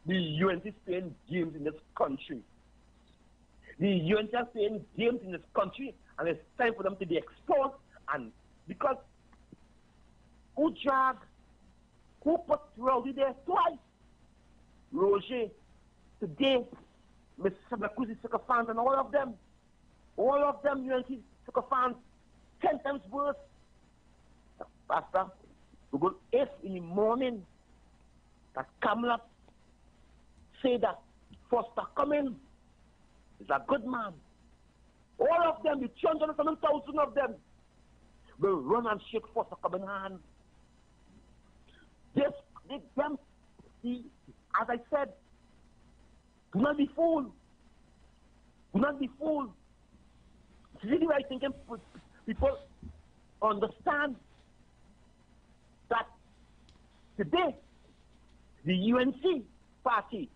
The UNC is playing games in this country. The UNC are playing games in this country, and it's time for them to be exposed. And because who put Rowdy there twice? Roger, today, Mr. Sabakuzi fans and all of them UNC fans, 10 times worse. Pastor, we go if in the morning that Kamala say that Foster Cummings is a good man. All of them, the 200,000 of them, will run and shake Foster Cummings' hand. As I said, do not be fooled. Do not be fooled. It's really right thinking people understand that today, the UNC party,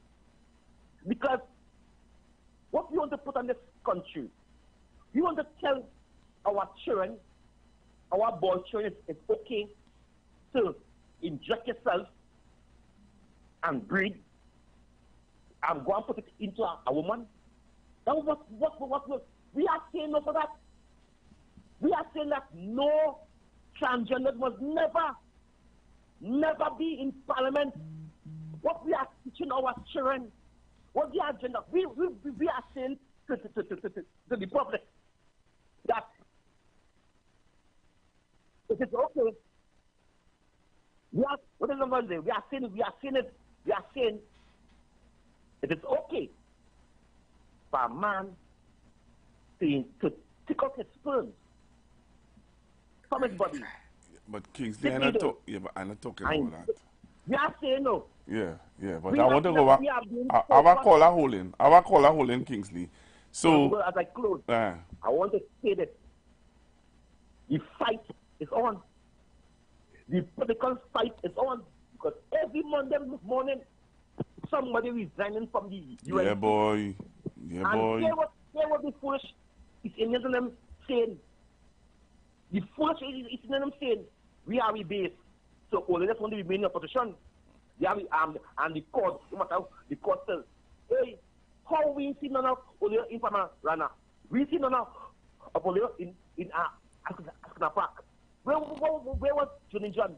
because what we want to put on this country, we want to tell our children, our boy children, it's okay to inject yourself and breed and go and put it into a woman. That was what we are saying no for that. saying that no transgender must never be in parliament. What we are teaching our children, what the agenda, we are saying to the public that it is okay. We are saying it is okay for a man to take out his sperm from his body. But Kingsley, I'm not talking about that. We are saying no. Yeah, but I want to go back. Our caller holding Kingsley. So, as I close, I want to say that the fight is on. The political fight is on. Because every Monday morning, somebody resigning from the UN. Yeah, boy. Hear what the foolish is in them saying. The foolish is in them saying, we are rebased. So all of us want to remain in opposition. And the court, no matter how the court says, hey, how we see now in Rana? We see now in Askana Park. Where was Johnny John?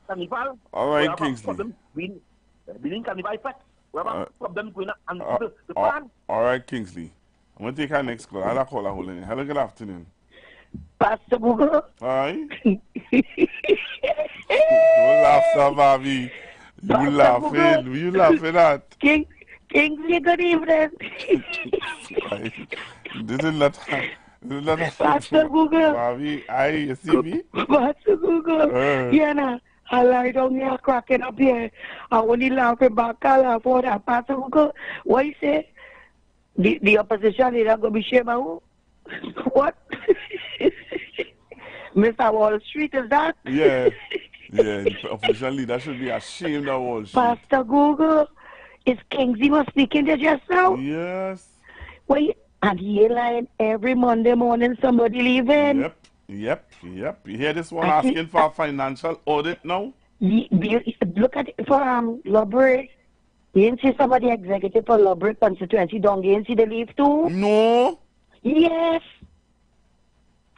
Carnival. All right, Kingsley. Building Carnival effect. Wherever problem going on and the plan. All right, Kingsley. I'm going to take our next call. I'll call her holding. Hello, good afternoon. Pastor Google. Hi. Don't laugh, sir, Bobby. You laughing? You laughing at? Kingsley, good evening. This is not Pastor Google. Bobby, you see me? Pastor Google. Yeah, nah. I lie down here cracking up here. I only laughing back. I laugh for that. Pastor Google, what you say? The opposition leader going to be shamed by who? What? Mr. Wall Street, is that? Yeah, the opposition leader should be ashamed of Wall Street. Pastor Google, is Kingsley was speaking there just now? Yes. Wait, and he lying every Monday morning somebody leaving? Yep. You hear this one asking for a financial audit now? Look at it for Lubbock. You didn't see somebody executive for Lubbock constituency down there and see the leave too? No. Yes.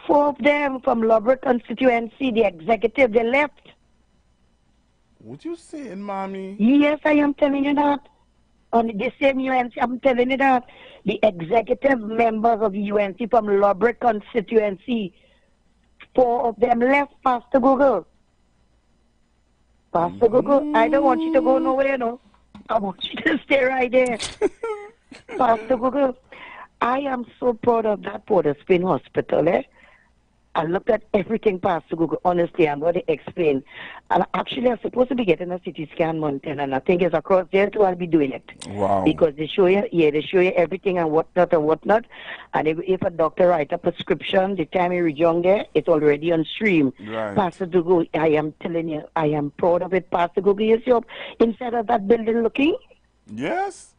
4 of them from Lubbock constituency, the executive, they left. What you saying, mommy? Yes, I am telling you that. On the same UNC, I'm telling you that. The executive members of the UNC from Lubbock constituency, 4 of them left, Pastor Google. Pastor Google, I don't want you to go nowhere, no. I want you to stay right there. Pastor Google, I am so proud of that Port of Spain hospital, I looked at everything, Pastor Google. Honestly, I'm going to explain. And actually, I'm supposed to be getting a CT scan Mountain, and I think it's across there too. I'll be doing it. Wow. Because they show you everything and whatnot. And if a doctor writes a prescription, the time you reach down there, it's already on stream. Right. Pastor Google, I am telling you, I am proud of it, Pastor Google. You see inside of that building looking? Yes.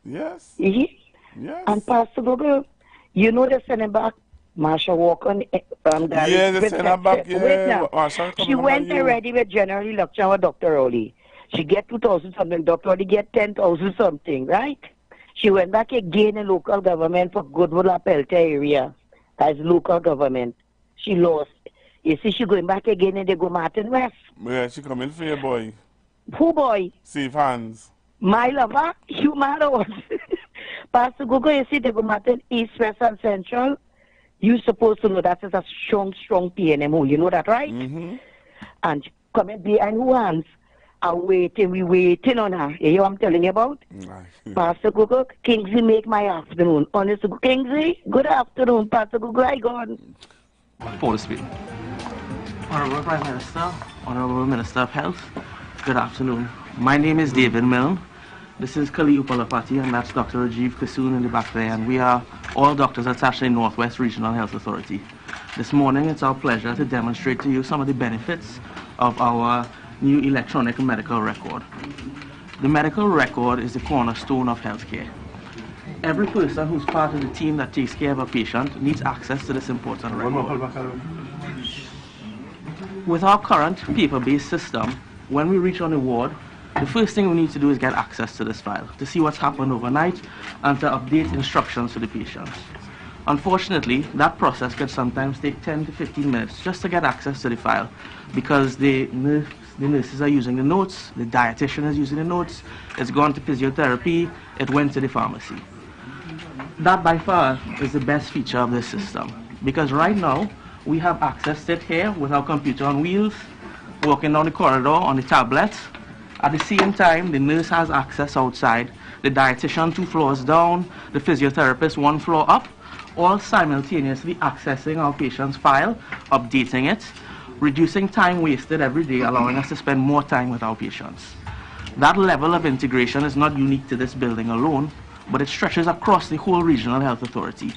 Mm-hmm. Yes. And Pastor Google, you know they're sending back Marsha Walker, they send her back. She went already with General Election with Dr. Rowley. She get 2,000 something. Dr. Rowley get 10,000 something, right? She went back again in local government for Goodwood Pelta area. That's local government. She lost. You see, she going back again and they go Martin West. Yeah, she coming for your boy. Who boy? Safe hands. My lover? You mad or what? Pastor Google, you see, they go Martin East, West and Central. You're supposed to know that is a strong PNMO. You know that, right? Mm-hmm. And coming behind who hands are waiting. We waiting on her. You hear what I'm telling you about? Pastor Google, Kingsley make my afternoon. Honest, Kingsley, good afternoon. Pastor Google, I gone. Port of Spain. Honorable Prime Minister, Honorable Minister of Health, good afternoon. My name is David Milne. This is Kali Upalapati, and that's Dr. Rajiv Kasoon in the back there, and we are all doctors at Sachin Northwest Regional Health Authority. This morning, it's our pleasure to demonstrate to you some of the benefits of our new electronic medical record. The medical record is the cornerstone of healthcare. Every person who's part of the team that takes care of a patient needs access to this important record. With our current paper-based system, when we reach on a ward, the first thing we need to do is get access to this file to see what's happened overnight and to update instructions to the patients. Unfortunately, that process could sometimes take 10 to 15 minutes just to get access to the file, because the nurses are using the notes, the dietitian is using the notes, it's gone to physiotherapy, it went to the pharmacy. That by far is the best feature of this system, because right now we have access to it here with our computer on wheels, walking down the corridor on the tablet. At the same time, the nurse has access outside, the dietitian 2 floors down, the physiotherapist 1 floor up, all simultaneously accessing our patient's file, updating it, reducing time wasted every day, allowing us to spend more time with our patients. That level of integration is not unique to this building alone, but it stretches across the whole regional health authority.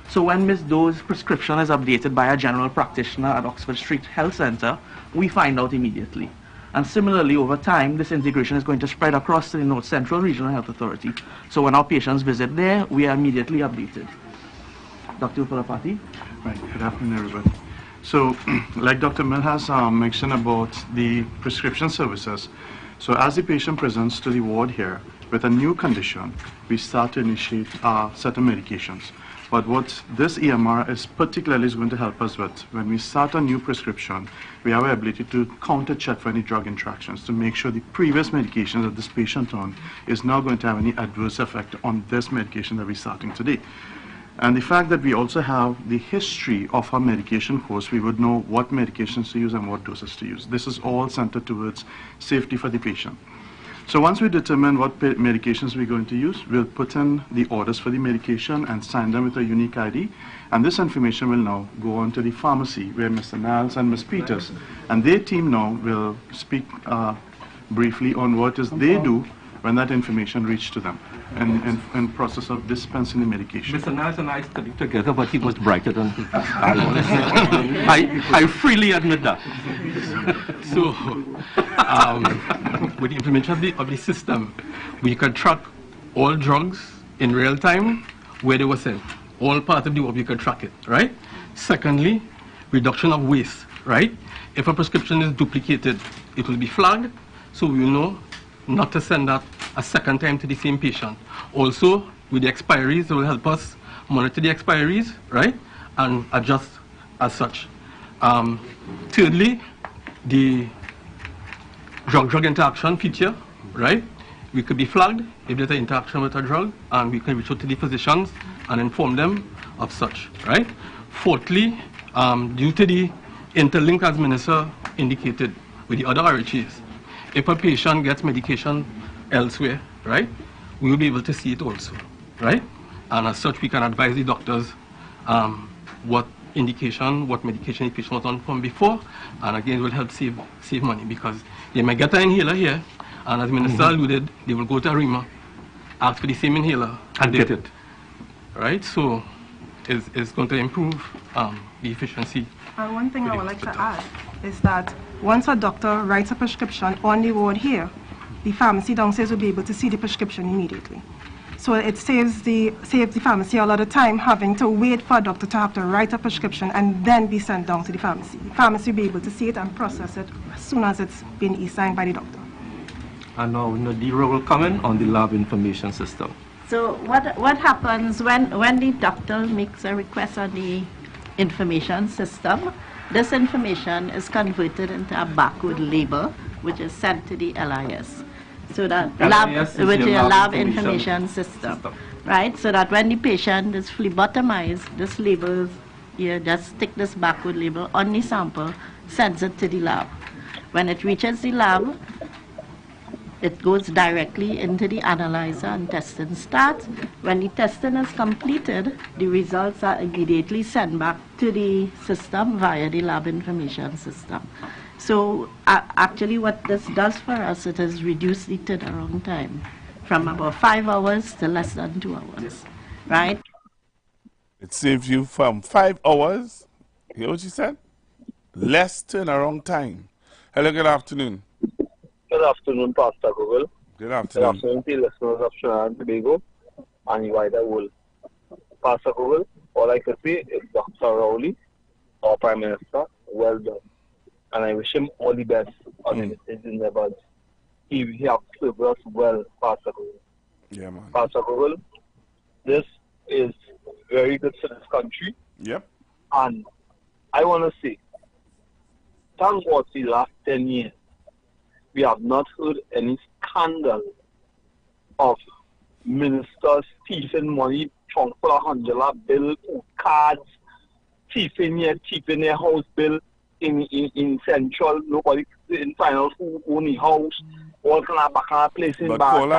So when Ms. Doe's prescription is updated by a general practitioner at Oxford Street Health Centre, we find out immediately. And similarly, over time, this integration is going to spread across to the North Central Regional Health Authority. So when our patients visit there, we are immediately updated. Dr. Upalapati? Right, good afternoon, everybody. So, like Dr. Mill has mentioned about the prescription services, so as the patient presents to the ward here with a new condition, we start to initiate a set of medications. But what this EMR is particularly going to help us with, when we start a new prescription, we have the ability to counter-check for any drug interactions to make sure the previous medication that this patient on is not going to have any adverse effect on this medication that we're starting today. And the fact that we also have the history of our medication course, we would know what medications to use and what doses to use. This is all centered towards safety for the patient. So once we determine what medications we're going to use, we'll put in the orders for the medication and sign them with a unique ID. And this information will now go on to the pharmacy where Mr. Niles and Ms. Peters and their team now will speak briefly on what is they do when that information reaches to them in process of dispensing the medication. Mr. Niles and I studied together, but he was brighter than I freely admit that. So, with the implementation of the system, we can track all drugs in real time where they were sent. All part of the work, we can track it, right? Secondly, reduction of waste, right? If a prescription is duplicated, it will be flagged, so we will know not to send that a second time to the same patient. Also, with the expiries, it will help us monitor the expiries, right? And adjust as such. Thirdly, the drug-drug interaction feature, right? We could be flagged if there's an interaction with a drug, and we can reach out to the physicians and inform them of such, right? Fourthly, due to the interlink as Minister indicated with the other RHAs, if a patient gets medication elsewhere, right, we will be able to see it also, right? And as such, we can advise the doctors what indication, what medication the patient was on from before, and again, it will help save money, because they might get an inhaler here, and as Minister alluded, they will go to ARIMA, ask for the same inhaler, and get it, right? So it's going to improve the efficiency. And one thing I would like to add is that once a doctor writes a prescription on the ward here, the pharmacy downstairs will be able to see the prescription immediately. So it saves the pharmacy a lot of time having to wait for a doctor to have to write a prescription and then be sent down to the pharmacy. The pharmacy will be able to see it and process it as soon as it's been e-signed by the doctor. And now Nadira will comment on the lab information system. So what happens when the doctor makes a request on the information system? This information is converted into a barcode label, which is sent to the LIS. So that which is a lab information system, right? So that when the patient is phlebotomized, this label, you just stick this barcode label on the sample, sends it to the lab. When it reaches the lab, it goes directly into the analyzer and testing starts. When the testing is completed, the results are immediately sent back to the system via the lab information system. So actually what this does for us, it has reduced the turnaround time from about 5 hours to less than 2 hours, right? It saves you from 5 hours, hear what you said? Less turnaround time. Hello, good afternoon. Good afternoon, Pastor Google. Good afternoon. Good afternoon to the listeners of Trinidad and Tobago and the wider world. Pastor Google, all I can say is Dr. Rowley, our Prime Minister, well done. And I wish him all the best on his endeavors. He has served us well, Pastor Google. Yeah, man. Pastor Google, this is very good for this country. Yep. And I want to say, thank God, the last 10 years, we have not heard any scandal of ministers thieving money, trunk full of $100 bill, cards, thieving their house bill in Central. Nobody in final who own the house. All kind of back place in But on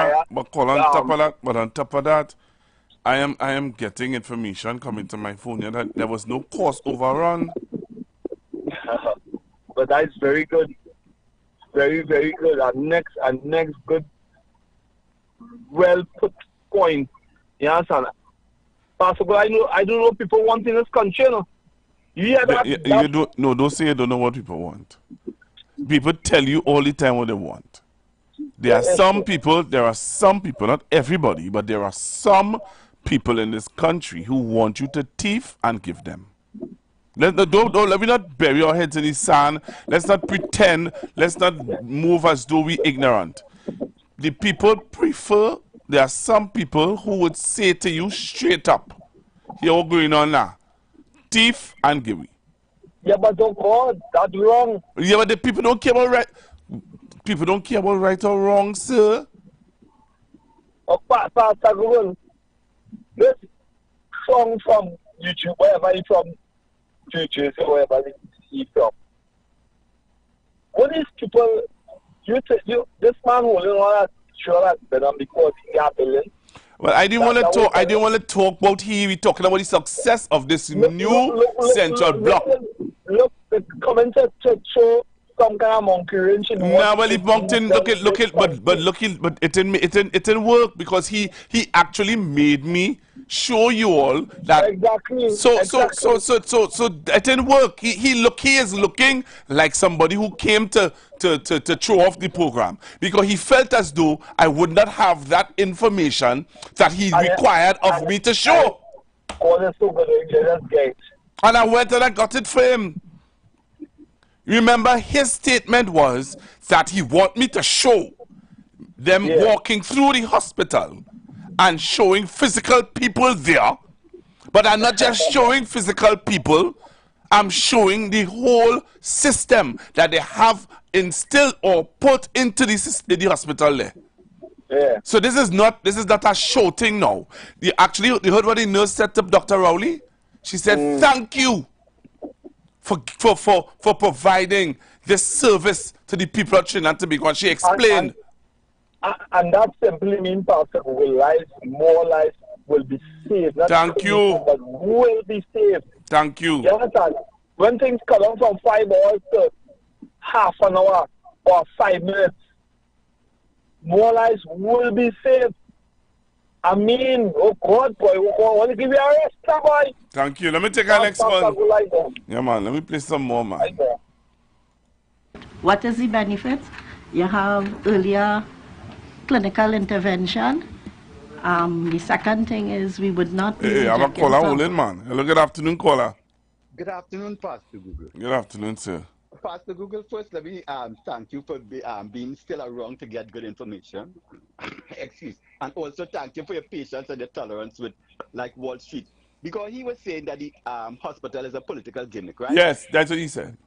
top of that, I am getting information coming to my phone here that there was no cost overrun. But that's very good. Very, very good. And next good, well put point. You understand? Possible. I don't know what people want in this country. No? You hear that? Don't say you don't know what people want. People tell you all the time what they want. There are some people, not everybody, but there are some people in this country who want you to thief and give them. Let me not bury our heads in the sand. Let's not pretend. Let's not move as though we're ignorant. The people prefer, there are some people who would say to you straight up, here what's going on now. Thief and give me. Yeah, but oh God, that's wrong. Yeah, but the people don't care about right. People don't care about right or wrong, sir. Oh, Pastor Google, this song from YouTube, wherever you from, churches, wherever you from. What is people, this man holding all that, sure that's better because he got billion. Well, I didn't want to talk about here. We're talking about the success of this new central block. Look, the commenter show some kind of monkey wrench in well, if mountain, but it didn't work because he actually made me show you all that exactly. So it didn't work. He is looking like somebody who came to throw off the program because he felt as though I would not have that information that he required of me to show. And I went and I got it for him. Remember, his statement was that he want me to show them walking through the hospital and showing physical people there. But I'm not just showing physical people, I'm showing the whole system that they have instilled or put into the hospital there. Yeah. So this is not a show thing now. You heard what the nurse said to Dr. Rowley? She said, thank you for providing this service to the people of Trinidad and Tobago. And she explained. And that simply means, Pastor, more lives will be saved. Thank you. But will be saved. Thank you. You understand? When things cut down from 5 hours to half an hour or 5 minutes, more lives will be saved. I mean, oh God, boy, I want to give you a rest, boy. Thank you. Let me take our next one. Yeah, man. Let me play some more, man. What is the benefit? You have earlier clinical intervention. The second thing is we would not be Hey, I'm a caller holding, man. Hello, good afternoon, caller. Good afternoon, Pastor Google. Good afternoon, sir. Pastor Google, first let me thank you for being still around to get good information. Excuse. And also thank you for your patience and your tolerance with like Wall Street. Because he was saying that the hospital is a political gimmick, right? Yes, that's what he said.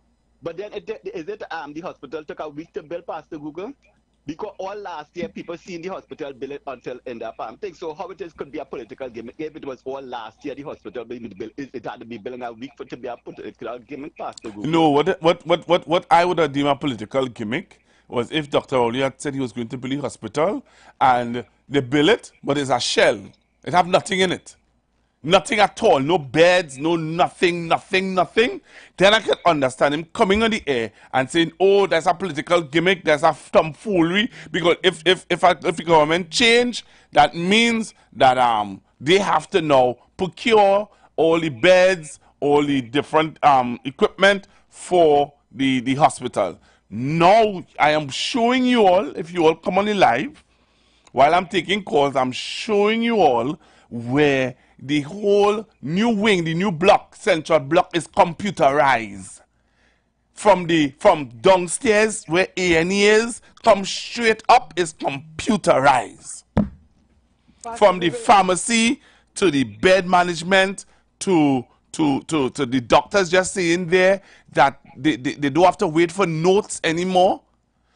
But then is it the hospital took a week to build, Pastor Google? Because all last year people seen the hospital build it until end up thing. So how it is could be a political gimmick if it was all last year the hospital being built, it had to be building a week for it to be a political gimmick, Pastor Google. No, what I would have deemed a political gimmick was if Dr. Rowley had said he was going to build a hospital and they build it, but it's a shell. It have nothing in it. Nothing at all. No beds, no nothing. Then I can understand him coming on the air and saying, oh, there's a political gimmick, there's a tomfoolery. Because if the government change, that means that they have to now procure all the beds, all the different equipment for the hospital. Now, I am showing you all, if you all come on the live, while I'm taking calls, I'm showing you all where the whole new wing, the new block, central block, is computerized. From downstairs where A&E is, come straight up is computerized. From the pharmacy to the bed management, to the doctors just saying there that they don't have to wait for notes anymore.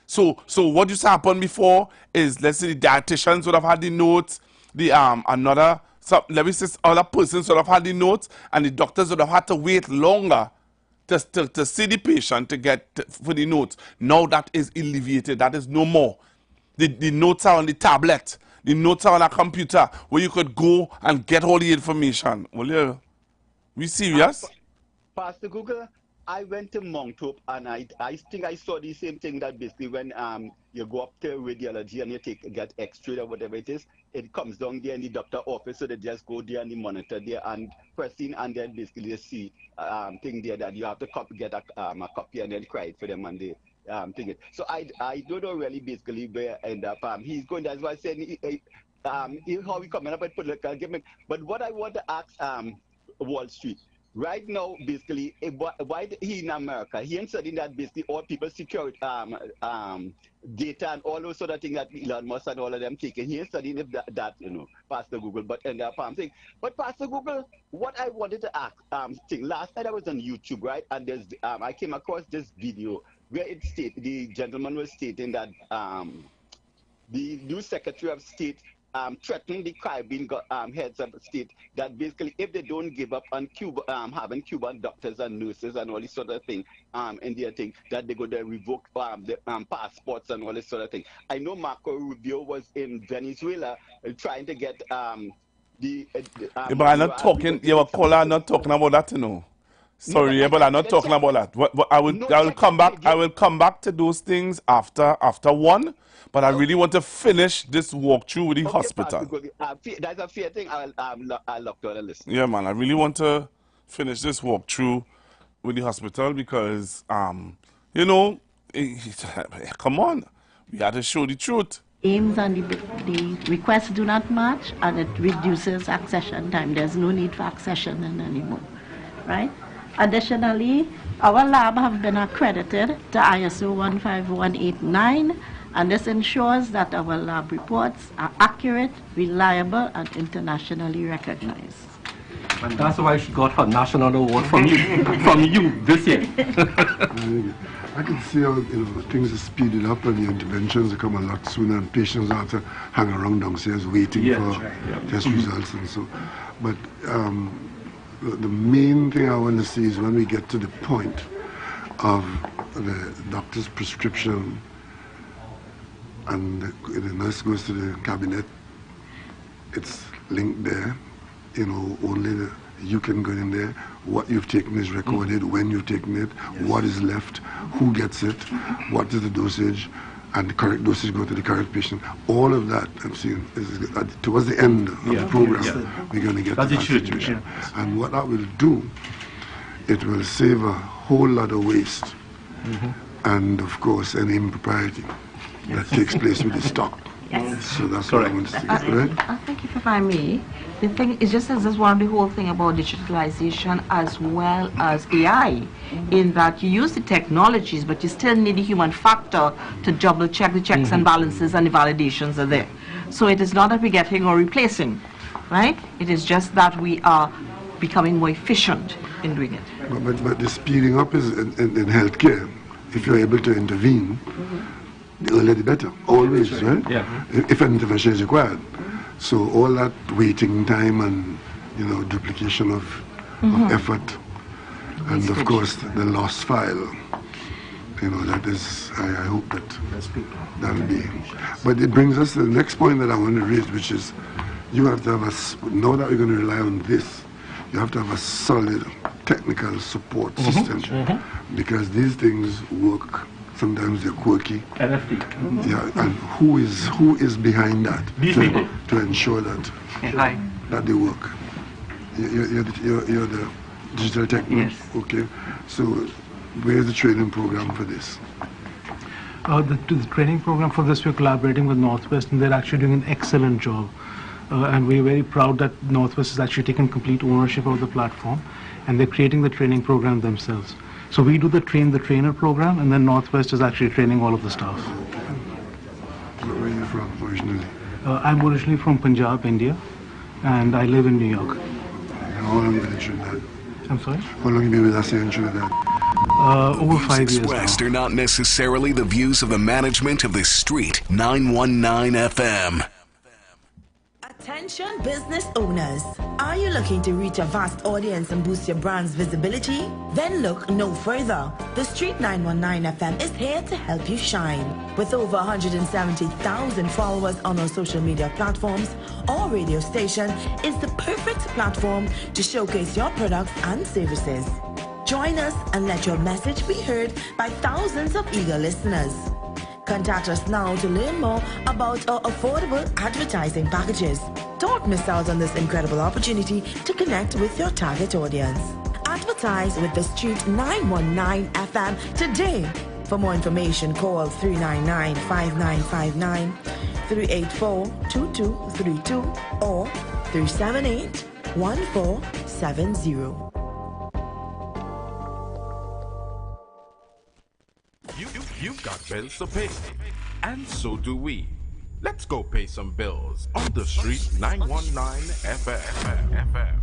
So what used to happen before is, let's say the dietitians would have had the notes, the other persons would have had the notes, and the doctors would have had to wait longer to see the patient for the notes. Now that is alleviated. That is no more. The notes are on the tablet. The notes are on a computer where you could go and get all the information. Well, we serious? Pastor Google, I went to Mount Hope, and I think I saw the same thing, that basically when you go up to radiology and you get x-ray or whatever it is, it comes down there in the doctor office, so they just go there and they monitor there and press in, and then basically they see thing there that you have to get a copy and then cry it for them, and they thing it. So I don't know really basically where end up. He's going, that's why I said how we coming up with political argument. But what I want to ask Wall Street, right now, basically, why he in America? He ain't studying that basically all people's security data and all those sort of things that Elon Musk and all of them taking. He ain't studying if that Pastor Google, but end up thing. But Pastor Google, what I wanted to ask, last night I was on YouTube, right? And there's I came across this video where the gentleman was stating that the new Secretary of State threatening the Caribbean heads of state that basically if they don't give up on Cuba, having Cuban doctors and nurses and all this sort of thing in their thing, that they're going to revoke the passports and all this sort of thing. I know Marco Rubio was in Venezuela trying to get but I'm not talking, I'm not talking about that, Sorry, but I'm not talking about that. I will come back. I will come back to those things after one. But I really want to finish this walkthrough with the hospital. That's a fair thing. I'll look to the list. Yeah, man. I really want to finish this walkthrough with the hospital because, come on, we had to show the truth. Aims and the requests do not match, and it reduces accession time. There's no need for accession anymore, right? Additionally, our lab have been accredited to ISO 15189, and this ensures that our lab reports are accurate, reliable, and internationally recognized. And that's why she got her national award from you this year. I can see how things are speeded up and the interventions come a lot sooner, and patients don't have to hang around downstairs waiting for test results and so. But the main thing I want to see is when we get to the point of the doctor's prescription and the nurse goes to the cabinet, it's linked there, only you can go in there, what you've taken is recorded, when you've taken it, what is left, who gets it, what is the dosage, and the correct dosage go to the correct patient. All of that, I'm seeing, towards the end of the program, we're going to get to that situation. And what that will do, it will save a whole lot of waste, and of course, any impropriety that takes place with the stock. So that's what I want to say, right? I think if I may, the thing is just as one of the whole thing about digitalization as well as AI, in that you use the technologies, but you still need the human factor to double check the checks and balances, and the validations are there. So it is not that we're getting or replacing, right? It is just that we are becoming more efficient in doing it. But the speeding up is in healthcare. If you're able to intervene, the earlier the better, always, right? Yeah. If an intervention is required. So all that waiting time and, duplication of effort, and of course the lost file, that is, I hope that will be. But it brings us to the next point that I want to raise, which is you have to have now that we're going to rely on this, you have to have a solid technical support system, because these things work. Sometimes they're quirky. NFT. Yeah, and who is behind that to ensure that that they work? You're the digital technique. Yes. Okay. So where's the training program for this? The training program for this, we're collaborating with Northwest, and they're actually doing an excellent job. And we're very proud that Northwest has actually taken complete ownership of the platform, and they're creating the training program themselves. So we do the trainer program, and then Northwest is actually training all of the staff. Where are you from originally? I'm originally from Punjab, India, and I live in New York. How long have you been in Trinidad? I'm sorry? How long have you been with us here in Trinidad? Over 5 years now. Expressed are not necessarily the views of the management of the Street 919 FM. Attention business owners. Are you looking to reach a vast audience and boost your brand's visibility? Then look no further. The Street 919 FM is here to help you shine. With over 170,000 followers on our social media platforms, our radio station is the perfect platform to showcase your products and services. Join us and let your message be heard by thousands of eager listeners. Contact us now to learn more about our affordable advertising packages. Don't miss out on this incredible opportunity to connect with your target audience. Advertise with the Street 919 FM today. For more information, call 399-5959, 384-2232, or 378-1470. You've got bills to pay, and so do we. Let's go pay some bills on the Street 919 FM.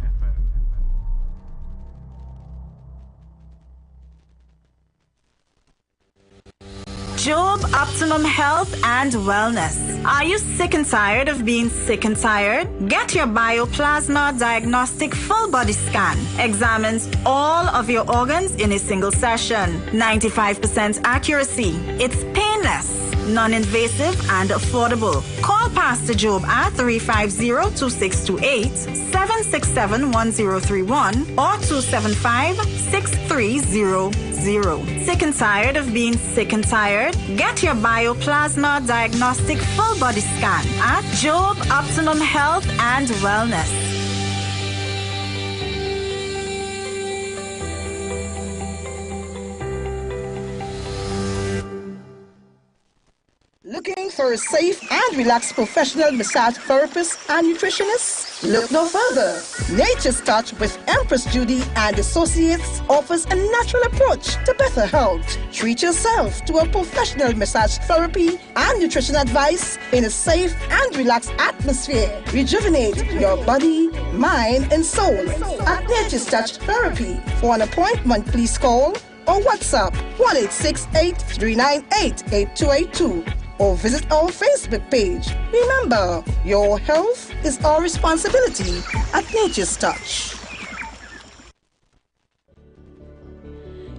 Job Optimum Health and Wellness. Are you sick and tired of being sick and tired? Get your Bioplasma Diagnostic Full Body Scan. Examines all of your organs in a single session. 95% accuracy. It's painless, non-invasive and affordable. Call Pastor Job at 350-2628, 767-1031 or 275-6300. Sick and tired of being sick and tired? Get your Bioplasma Diagnostic Full Body Scan at Job Optimum Health and Wellness. Looking for a safe and relaxed professional massage therapist and nutritionist? Look no further. Nature's Touch with Empress Judy and Associates offers a natural approach to better health. Treat yourself to a professional massage therapy and nutrition advice in a safe and relaxed atmosphere. Rejuvenate your body, mind, and soul at Nature's Touch Therapy. For an appointment, please call or WhatsApp 1-868-398-8282. Or visit our Facebook page. Remember, your health is our responsibility at Nature's Touch.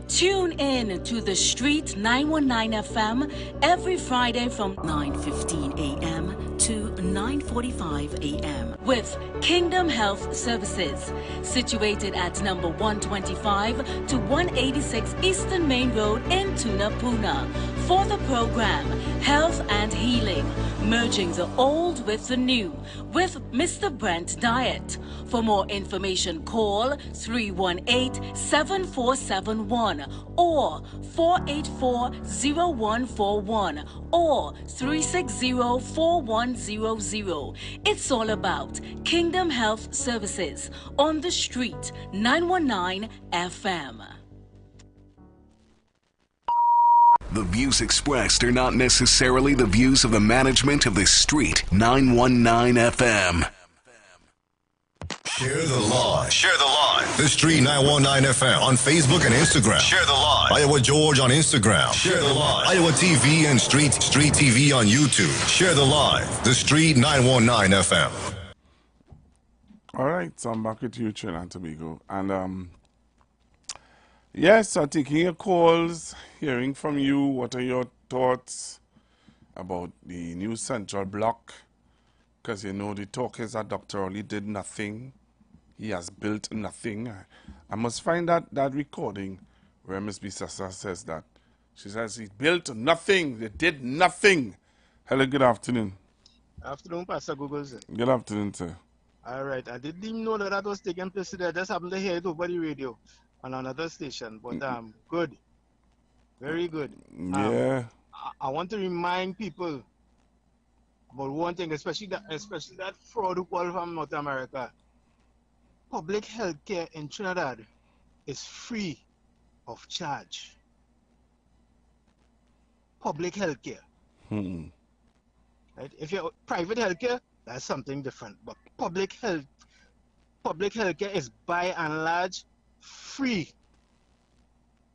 Tune in to the Street 919 FM every Friday from 9:15 a.m. to 9:45 a.m. with Kingdom Health Services, situated at number 125 to 186 Eastern Main Road in Tunapuna. For the program, Health and Healing, merging the old with the new, with Mr. Brent Diet. For more information, call 318-7471 or 484-0141 or 360-4100. It's all about Kingdom Health Services on the Street 919 FM. The views expressed are not necessarily the views of the management of the Street 919 FM. Share the live. Share the live. The Street 919 FM on Facebook and Instagram. Share the live. Iowa George on Instagram. Share the live. Iowa TV and Street TV on YouTube. Share the live. The Street 919 FM. All right, so I'm back with you, Trinidad and Tobago. And yes, I'm taking your calls, hearing from you. What are your thoughts about the new Central Block? Because you know the talk is that Dr. Oli did nothing. He has built nothing. I must find that recording where Miss Bisasa says that. She says he built nothing. They did nothing. Hello, good afternoon. Afternoon, Pastor Googles. Good afternoon, sir. All right. I didn't even know that was taking place today. I just happened to hear it over the radio on another station. But good. Very good. Yeah. I want to remind people about one thing, especially that fraud who call from North America. Public health care in Trinidad is free of charge. Public health care. Right? If you're private health care, That's something different. But public health care is by and large free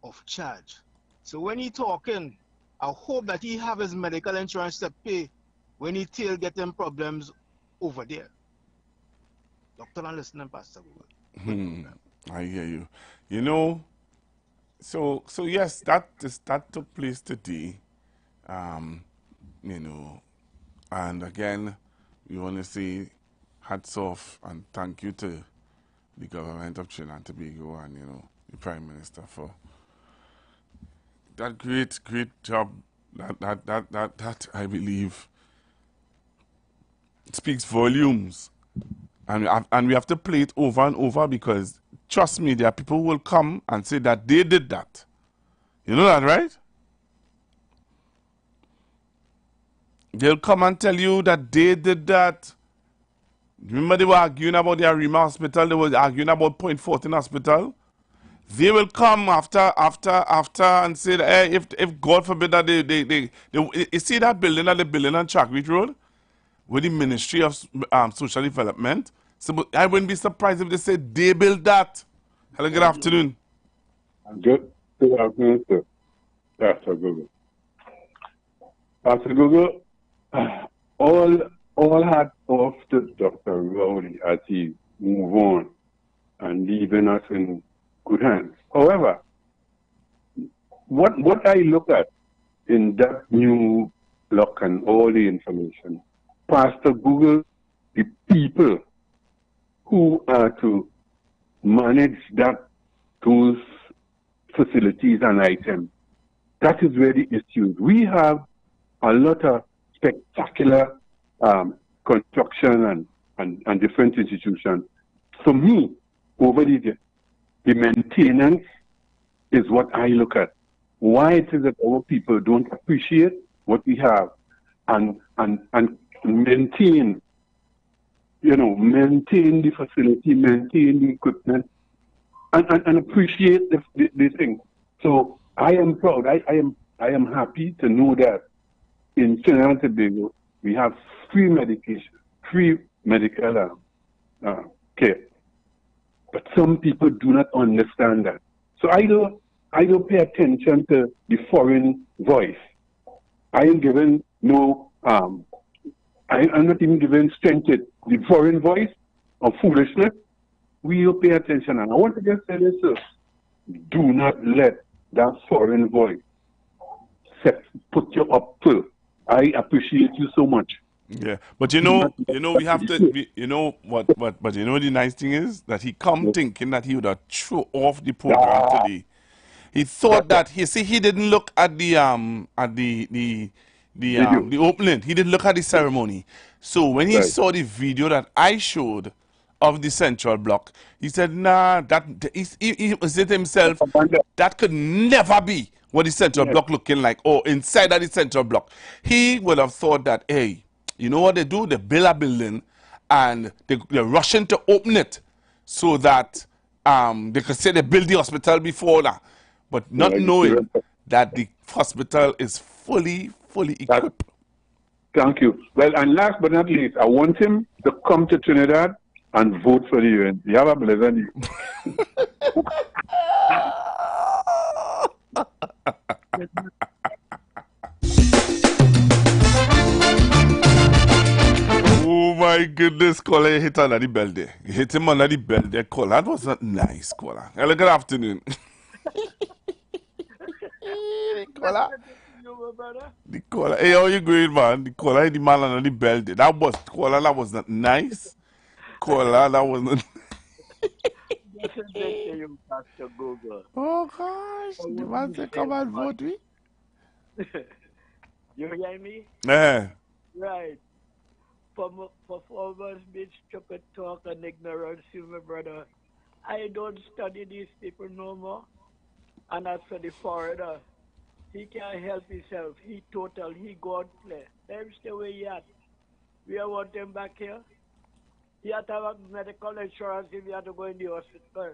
of charge. So when he talking, I hope that he have his medical insurance to pay when he still getting problems over there. Doctor and listening, Pastor. I hear you. You know, so yes, that took place today. You know, and again, we want to say hats off and thank you to the government of Trinidad and Tobago and, you know, the Prime Minister for that great job that I believe speaks volumes. And we have to play it over and over because, trust me, there are people who will come and say that they did that. You know that, right? They'll come and tell you that they did that. Remember they were arguing about the Arima Hospital, they were arguing about Point Fortin Hospital. They will come after and say that, hey, if God forbid that they you see that building at the building on Chagrit Road with the Ministry of Social Development. So I wouldn't be surprised if they say they built that. Hello, good afternoon. Good afternoon, sir. Pastor Google. Pastor Google, all hats off to Dr. Rowley as he move on and leaving us in good hands. However, what I look at in that new block and all the information, Pastor Google, the people who are to manage those facilities and items, that is where the issue is. We have a lot of spectacular construction and different institutions. For me, over the maintenance is what I look at. Why it is that our people don't appreciate what we have and maintain, maintain the facility, maintain the equipment, and appreciate the thing. So I am proud. I am happy to know that in Trinidad and Tobago we have free medication, free medical care. But some people do not understand that. So I don't pay attention to the foreign voice. I am given no I'm not even giving strength to the foreign voice of foolishness. We will pay attention. And I want to just say this, sir. Do not let that foreign voice put you up to. I appreciate you so much. Yeah, but we have to, but you know the nice thing is that he come thinking that he would have throw off the program today. He thought that he didn't look at the opening. He didn't look at the ceremony. So when he saw the video that I showed of the central block, he said, "Nah, he said to himself, that could never be what the central block looking like, or inside of the central block." He would have thought that, hey, you know what they do? They build a building and they're rushing to open it so that they could say they built the hospital before that. But not knowing that the hospital is fully equipped. Thank you. Well, and last but not least, I want him to come to Trinidad and vote for the UN. You have a blessing. Oh my goodness, Kola hit under the bell there. You hit him under the bell there, Kola. That was not nice, Kola. Hello, good afternoon. The Kola. Hey, how you going, man? The Kola hit the man under the bell there. That was not nice. Kola, that was not Oh gosh, the man said come and vote me. You hear me? Yeah. Right. Performance means stupid talk and ignorance, my brother. I don't study these people no more. And as for the foreigner, he can't help himself. He go out play. Let him stay where he at. We want him back here. He has to have medical insurance if you have to go in the hospital.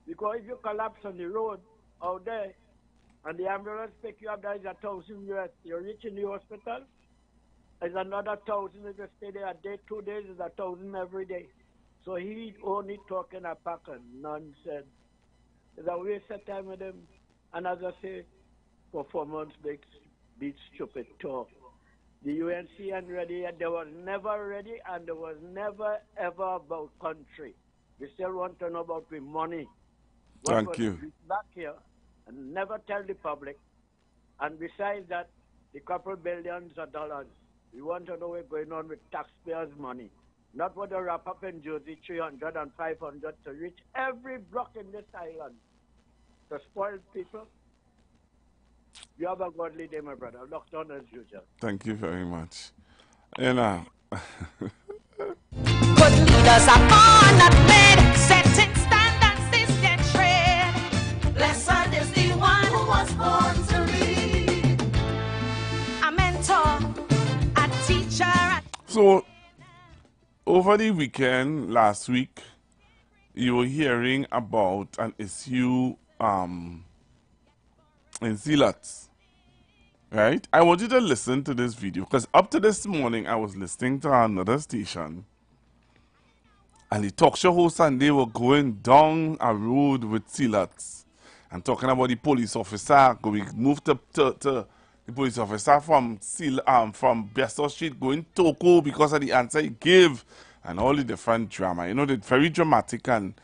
Because if you collapse on the road out there, and the ambulance pick you up, that is $1,000 US. You reach in the hospital, It's another 1,000 if you stay there a day, 2 days is 1,000 every day. So he only talking a pack of nonsense. It's a waste of time with him. And as I say, performance beats stupid talk. The UNC ain't ready, and they was never ready, and there was never ever about country. We still want to know about the money. Thank you. Back here and never tell the public. And besides that, the couple billions of dollars. We want to know what's going on with taxpayers' money. Not what they wrap up in Jersey, 300 and 500 to reach every block in this island. To spoil people. You have a godly day, my brother. Locked on as usual. Thank you very much. You know. Good leaders are born not made, setting standards is their trade. Blessed is the one who was born to lead. A mentor, a teacher. So, over the weekend, last week, you were hearing about an issue in Zealots, right? I want you to listen to this video because up to this morning, I was listening to another station and the talk show host and they were going down a road with Zealots and talking about the police officer. We moved to the police officer from Bester Street going Toko because of the answer he gave and all the different drama. You know, they're very dramatic and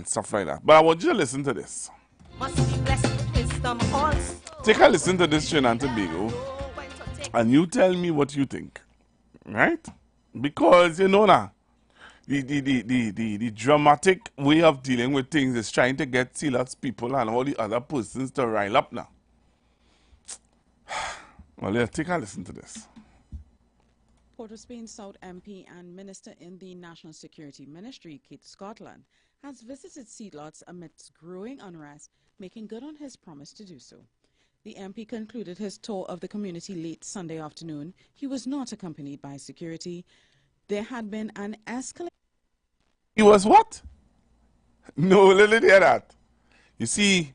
stuff like that. But I want you to listen to this. Must be blessed with wisdom also. Take a listen to this Trinidad and Tobago and you tell me what you think, right? Because, you know now, the dramatic way of dealing with things is trying to get Zealots people and all the other persons to rile up now. Well, let's take a listen to this. Port of Spain South MP and Minister in the National Security Ministry, Keith Scotland, has visited Zealots amidst growing unrest, making good on his promise to do so. The MP concluded his tour of the community late Sunday afternoon. He was not accompanied by security. There had been an escalation. He was what? No, let me hear that. You see,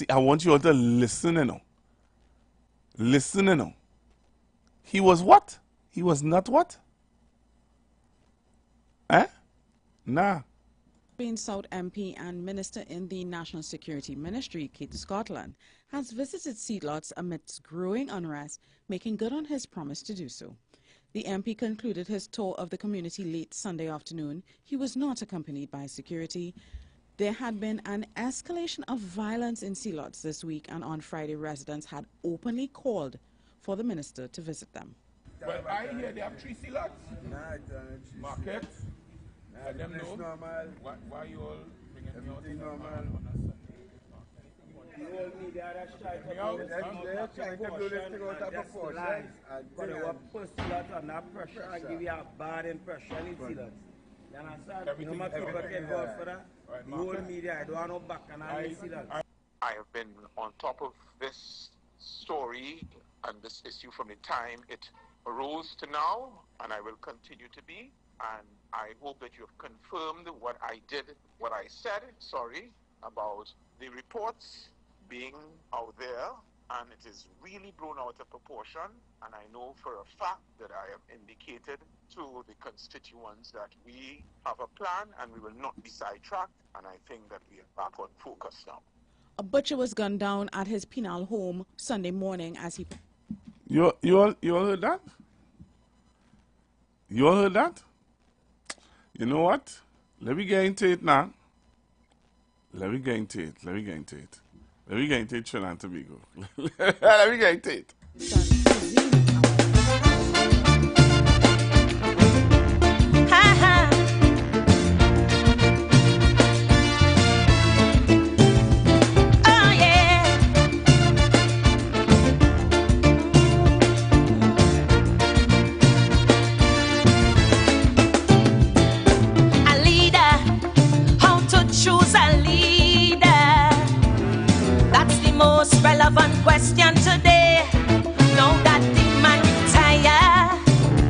I want you all to listen, you know. Listen, you know. He was what? He was not what? Nah. Spain South MP and Minister in the National Security Ministry, Keith Scotland, has visited Zealots amidst growing unrest, making good on his promise to do so. The MP concluded his tour of the community late Sunday afternoon. He was not accompanied by security. There had been an escalation of violence in Zealots this week, and on Friday residents had openly called for the minister to visit them. Well, I hear they have 3 Zealots. Market. Let them know. Why you all bringing me out? Everything normal. The whole media are trying to blow this thing out of proportion. But they will put Zealots under pressure and give you a bad impression in Zealots. You understand? No matter people get called for that. The whole media, I don't want no back and I see that. I have been on top of this story and this issue from the time it arose to now, and I will continue to be. And I hope that you have confirmed what I did, what I said, about the reports being out there, and it is really blown out of proportion. And I know for a fact that I have indicated to the constituents that we have a plan and we will not be sidetracked, and I think that we are back on focus now. A butcher was gunned down at his penal home Sunday morning as he... You all heard that? You all heard that? You know what? Let me get into it now. Let me get into it. Trinidad and Tobago. Let me get into it. Relevant question today. Now that the man retire,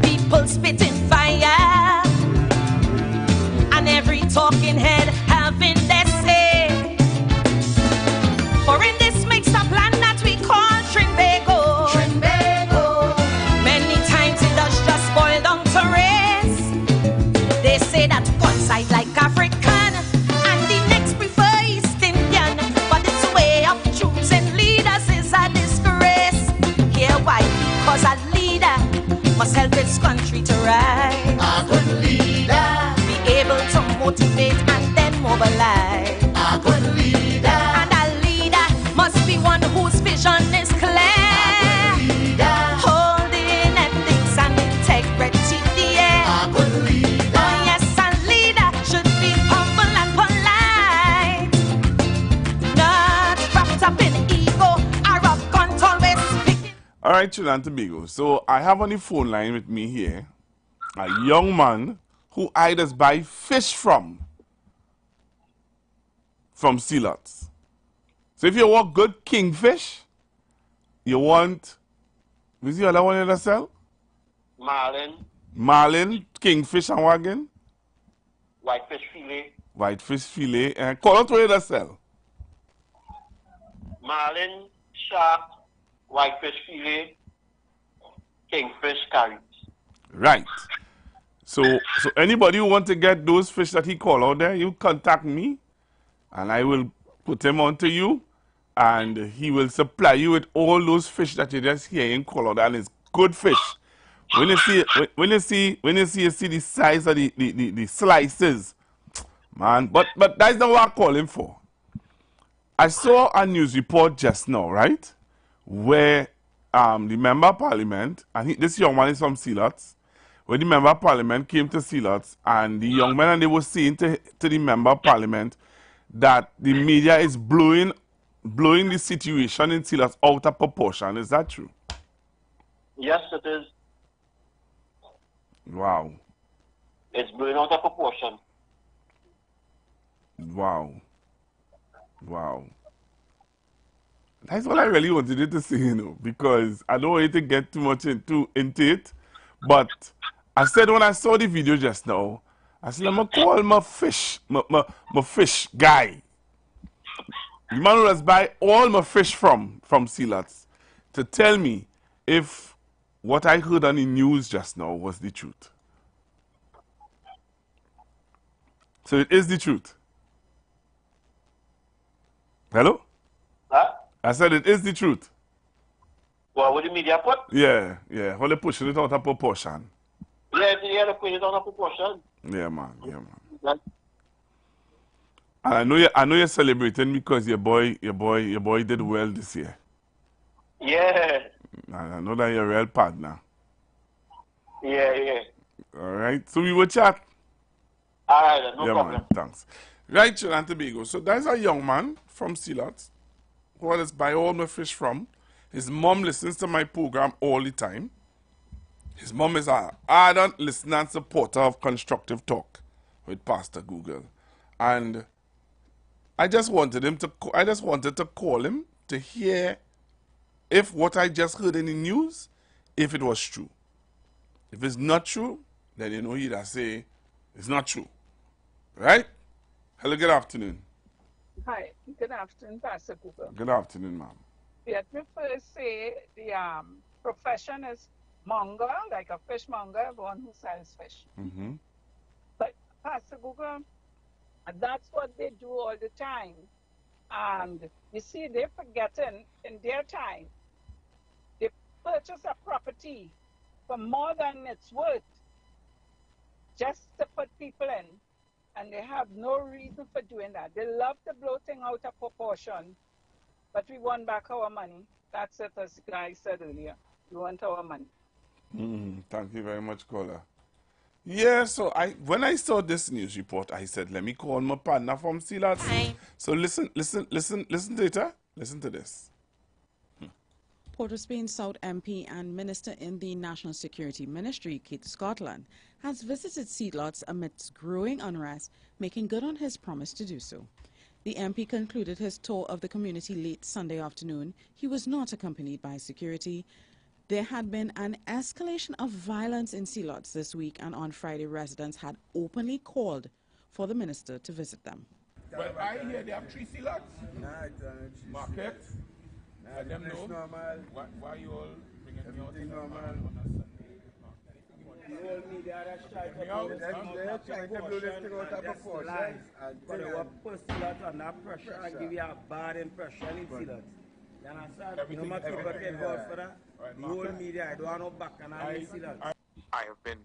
people spitting fire, and every talking head having their say. For in this mixed up land that we call Trinbago, many this country to rise. A good leader. Be able to motivate and then mobilize. A good leader. And a leader must be one whose vision is clear. A good leader. Holding ethics and integrity dear. A good leader. Oh yes, a leader should be humble and polite. Not wrapped up in ego, arrogant, always speaking. All right, Trinidad and Tobago. So I have on the phone line with me here a young man who I just buy fish from sea lots. So if you want good kingfish, you want, what's the other one you just sell? Marlin, kingfish and what again? Whitefish fillet. Whitefish fillet. And call out what you just sell. Marlin, shark, whitefish fillet, kingfish curry. Right. So anybody who want to get those fish that he call out there, you contact me and I will put him on to you and he will supply you with all those fish that you just hear him call out, and it's good fish. When you see the size of the slices, man, but that's not what I call him for. I saw a news report just now, right? Where the member of parliament, and this young man is from Sealots, where the member of parliament came to Sealots, and the young man, and they were saying to the member of parliament that the media is blowing the situation in Sealots out of proportion. Is that true? Yes, it is. Wow. It's blown out of proportion. Wow. That's what I really wanted you to say, you know, because I don't want you to get too much into it. But I said when I saw the video just now, I said, I'm going to call my fish guy. The man who does buy all my fish from Sealots to tell me if what I heard on the news just now was the truth. So it is the truth. Hello? Huh? I said it is the truth. What would the media put? Yeah. Well, they're pushing it out of proportion. Yeah, they're pushing it out of proportion. Yeah, man. And I know you're celebrating because your boy did well this year. Yeah. I know that you're a real partner. Yeah. All right. So we will chat. All right, no problem. Man, thanks. Right, Trinidad and Tobago. So there's a young man from Sealots who I just buy all my fish from. His mom listens to my program all the time. His mom is an ardent listener and supporter of Constructive Talk with Pastor Google. And I just wanted to call him to hear if what I just heard in the news, if it was true. If it's not true, then you know he'd say it's not true. Right? Hello, good afternoon. Hi, good afternoon, Pastor Cooper. Good afternoon, ma'am. Let me first say the profession is monger, like a fishmonger, one who sells fish. Mm-hmm. But Pastor Cooper, that's what they do all the time. And you see, they're forgetting in their time, they purchase a property for more than it's worth just to put people in. And they have no reason for doing that. They love to blow things out of proportion, but we want back our money. That's it, as the guy said earlier. We want our money. Thank you very much, caller. Yeah, so when I saw this news report, I said, let me call my partner from Sealots. So listen to it, huh? Listen to this. Port of Spain South MP and Minister in the National Security Ministry, Keith Scotland, has visited Sealots amidst growing unrest, making good on his promise to do so. The MP concluded his tour of the community late Sunday afternoon. He was not accompanied by security. There had been an escalation of violence in Sealots this week, and on Friday residents had openly called for the minister to visit them. Well, I hear they have 3 Sealots. Market. Let them know why you all bringing me out in normal on a Sunday. The whole media are trying to blow this thing out of proportion. But they will put Sealots under pressure and give you a bad impression in Sealots. You understand? No matter what they go for that, the whole media, I don't want no back and I in Sealots. I have been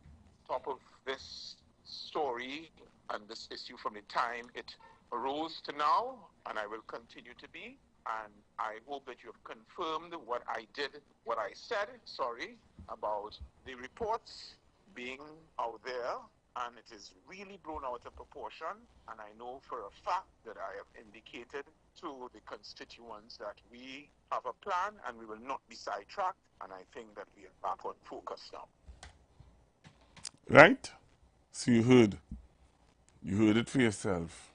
top of this story and this issue from the time it arose to now, and I will continue to be. And I hope that you have confirmed what I said, about the reports being out there, and it is really blown out of proportion. And I know for a fact that I have indicated to the constituents that we have a plan and we will not be sidetracked, and I think that we are back on focus now. Right? So you heard it for yourself.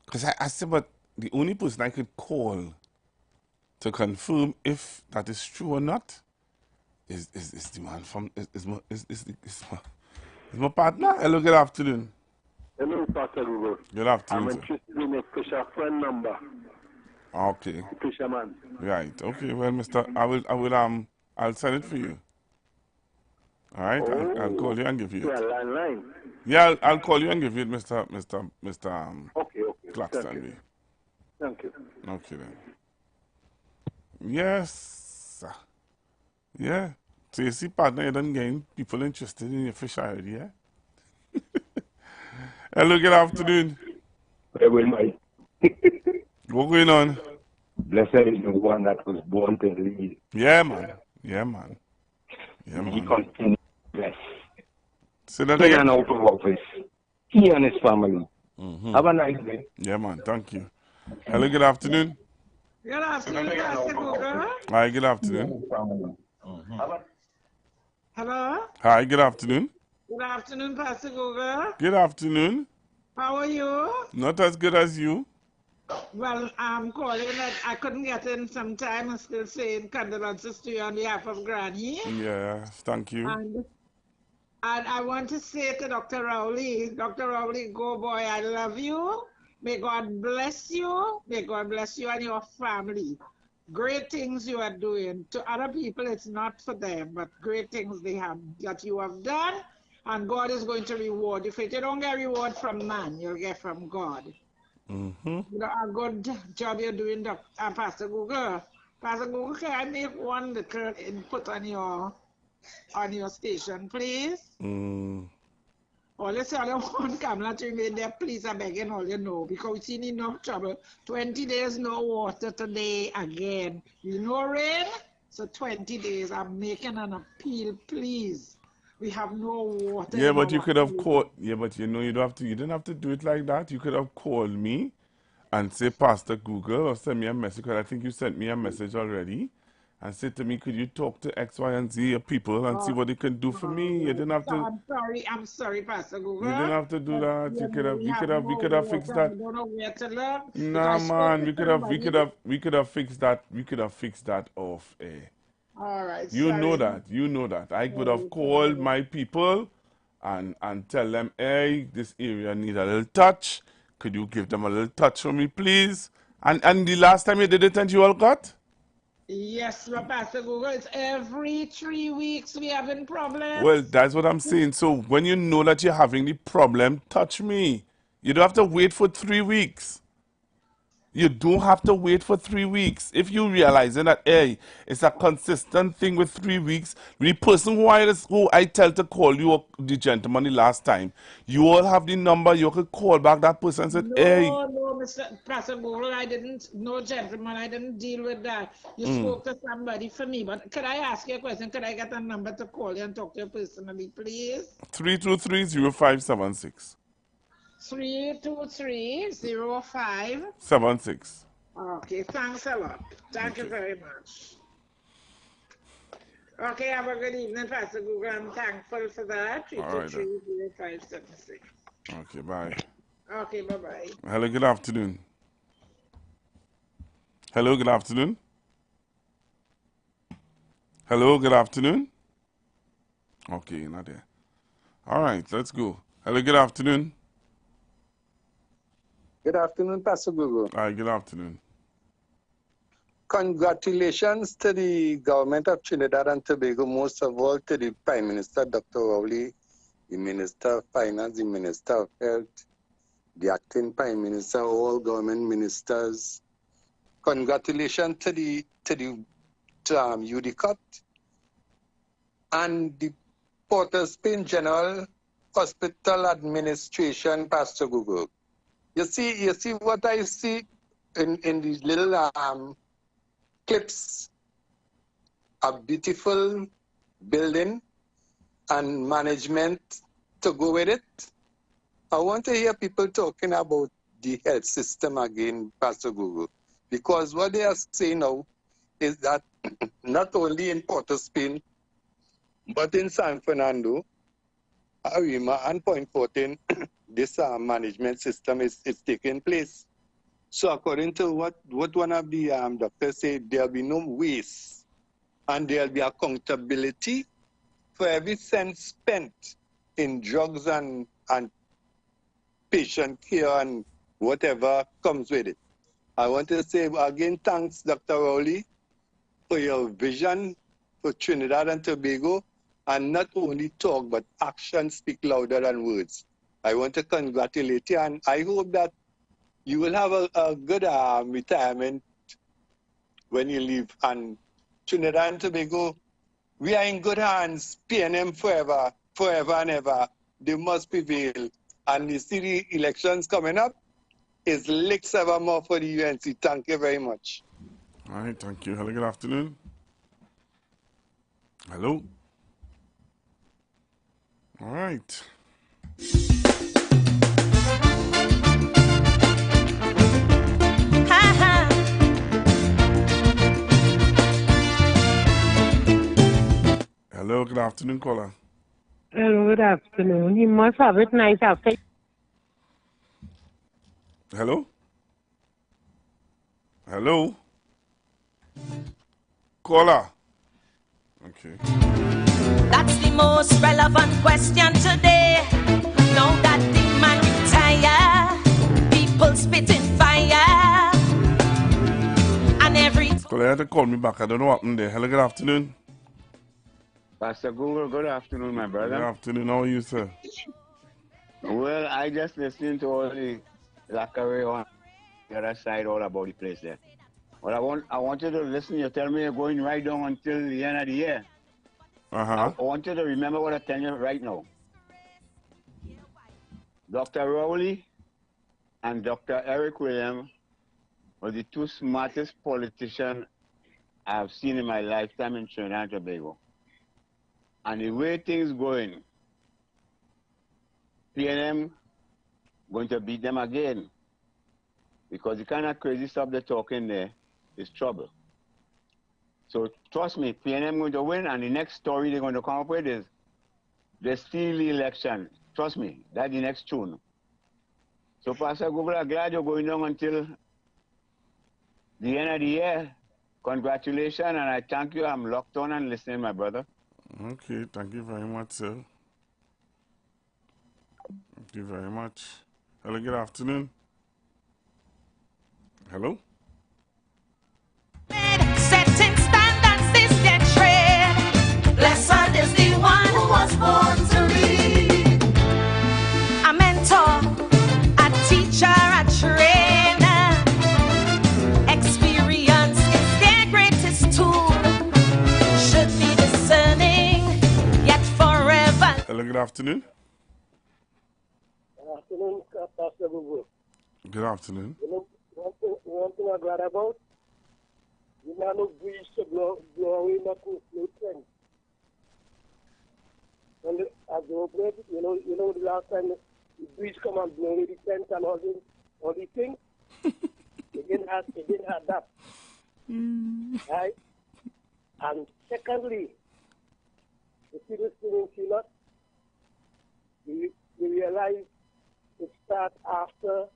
Because I said, but the only person I could call to confirm if that is true or not is the man from is my partner. Hello, good afternoon. Hello, Pastor Google. Good afternoon, I'm sir. interested in a Fisher friend number. Okay. Fisherman. Right. Okay. Well, Mister, I'll send it for you. All right. I'll call you and give you it. Line. Yeah, I'll call you and give you it, Mister. Okay. Claxton. Thank you. Okay then. Yes. Yeah. So you see, partner, you done getting people interested in your fish already, yeah? Hello, good afternoon. What's going on? Blessed is the one that was born to lead. Yeah, man. He continues to bless. So that in and out of office. He and his family. Have a nice day. Yeah, man. Thank you. Hello, good afternoon. Good afternoon, Pastor Google. Hi, good afternoon. Hello? Hi, good afternoon. Good afternoon, Pastor Google. Good afternoon. How are you? Not as good as you. Well, I'm calling that I couldn't get in sometime. I'm still saying condolences to you on behalf of Granny. Yeah, thank you. And I want to say to Dr. Rowley, go boy, I love you. May God bless you. May God bless you and your family. Great things you are doing. To other people, it's not for them, but great things that you have done. And God is going to reward you. If you don't get reward from man, you'll get from God. You know, a good job you're doing, Pastor Google. Pastor Google, can I make one little input on your station, please? All you say, I don't want Kamala to remain there, please, I'm begging all you know, because we've seen enough trouble. 20 days, no water today again. No rain, so 20 days. I'm making an appeal, please. We have no water. Yeah, but you could have called. Yeah, but you know, you didn't have to do it like that. You could have called me and say, Pastor Google, or send me a message, because I think you sent me a message already, and say to me, could you talk to X, Y, and Z people and see what they can do for me? You didn't have to. I'm sorry, Pastor Google. You didn't have to do that. You could have. We could have fixed that. I don't know where to look. Nah, man, we could have fixed that. We could have fixed that off air. All right. You know that. I would have called my people and tell them, hey, this area need a little touch. Could you give them a little touch for me, please? And the last time you did it and you all got? Yes, Pastor Google, it's every 3 weeks we having problems. Well, that's what I'm saying. So when you know that you're having the problem, touch me. You don't have to wait for 3 weeks. You don't have to wait for 3 weeks. If you realizing that, hey, it's a consistent thing with 3 weeks, the person who I tell to call you, the gentleman the last time, you all have the number, you could call back that person and say, hey. No, Mr. Pastor Google, no gentleman, I didn't deal with that. You spoke to somebody for me, but could I ask you a question? Could I get a number to call you and talk to you personally, please? 323-0576. 323-0576. Okay, thanks a lot. Thank you very much. Okay, have a good evening, Pastor Google. I'm thankful for that. 323-0576. Okay, bye. Okay, bye-bye. Hello, good afternoon. Hello, good afternoon. Hello, good afternoon. Okay, you're not there. All right, let's go. Hello, good afternoon. Good afternoon, Pastor Google. Hi, good afternoon. Congratulations to the government of Trinidad and Tobago, most of all to the Prime Minister, Dr. Rowley, the Minister of Finance, the Minister of Health, the acting Prime Minister, all government ministers. Congratulations to the UDCOT and the Port of Spain General Hospital Administration, Pastor Google. You see what I see in these little clips, a beautiful building and management to go with it. I want to hear people talking about the health system again, Pastor Google, because what they are saying now is that not only in Port of Spain, but in San Fernando, Arima, and Point Fortin, this management system is taking place. So according to what one of the doctors said, there'll be no waste and there'll be accountability for every cent spent in drugs and patient care and whatever comes with it. I want to say again, thanks, Dr. Rowley, for your vision for Trinidad and Tobago, and not only talk, but action speak louder than words. I want to congratulate you, and I hope that you will have a good retirement when you leave. And Trinidad and Tobago, we are in good hands, PNM forever, forever and ever. They must prevail. And you see the elections coming up, is licks evermore for the UNC. Thank you very much. All right, thank you. Hello, good afternoon. Hello. All right. Hello, good afternoon, caller. Hello, good afternoon. You must have it nice after. Hello? Hello? Caller. Okay. That's the most relevant question today. Now that the man retire, people spitting fire. And every Caller, you had to call me back. I don't know what happened there. Hello, good afternoon. Pastor Google, good afternoon, my brother. Good afternoon. How are you, sir? Well, I just listened to all the lacquery on the other side, all about the place there. Well, I want you to listen. You tell me you're going right down until the end of the year. Uh-huh. I want you to remember what I tell you right now. Dr. Rowley and Dr. Eric Williams were the two smartest politicians I've seen in my lifetime in Trinidad and Tobago. And the way things going, PNM going to beat them again. Because the kind of crazy stuff they're talking there is trouble. So trust me, PNM going to win, and the next story they're going to come up with is they steal the election. Trust me, that's the next tune. So Pastor Google, I'm glad you're going on until the end of the year. Congratulations, and I thank you. I'm locked on and listening, my brother. Okay, thank you very much, sir. Thank you very much. Hello, good afternoon. Hello? setting standards is their trade. Blessed is the one who was born to lead. A mentor, a teacher, a trainer. Experience is their greatest tool. Should be discerning, yet forever. Hello, good afternoon. Good afternoon, Pastor Bubu. Good afternoon. You know, one thing I'm glad about, you know, no breeze to blow away my no trend. And as the opening, you know, the last time the breeze come and blow away the tent and all these things, it didn't have that. Right? And secondly, the see this thing in Chile, we realize it starts after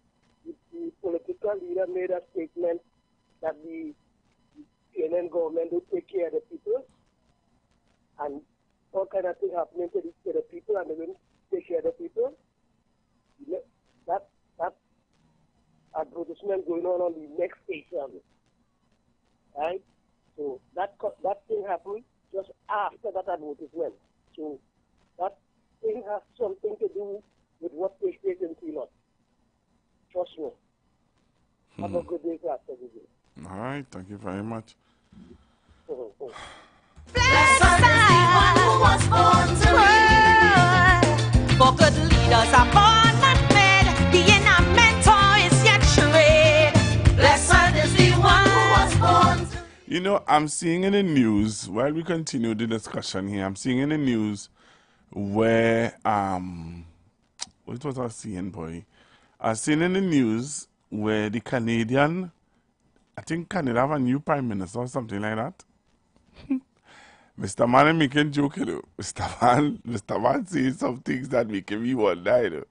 the political leader made a statement that the Kenyan government will take care of the people, and all kind of things happening to the people, and they will take care of the people. That advertisement going on the next station, right? So that thing happened just after that advertisement. So that thing has something to do with what takes place in Ceylon. Trust me. Have a good day, Pastor. All right, thank you very much. Blessed is the one who was born to lead. For good leaders are born not made. Being a mentor is yet charade. Blessed is the one who was born. You know, I'm seeing in the news, while we continue the discussion here, I'm seeing in the news where, what was I seeing, boy? I seen in the news where the Canadian, I think Canada have a new prime minister or something like that. Mr. Man is making joke, you know. Mr. Man saying some things that make me wonder, you know.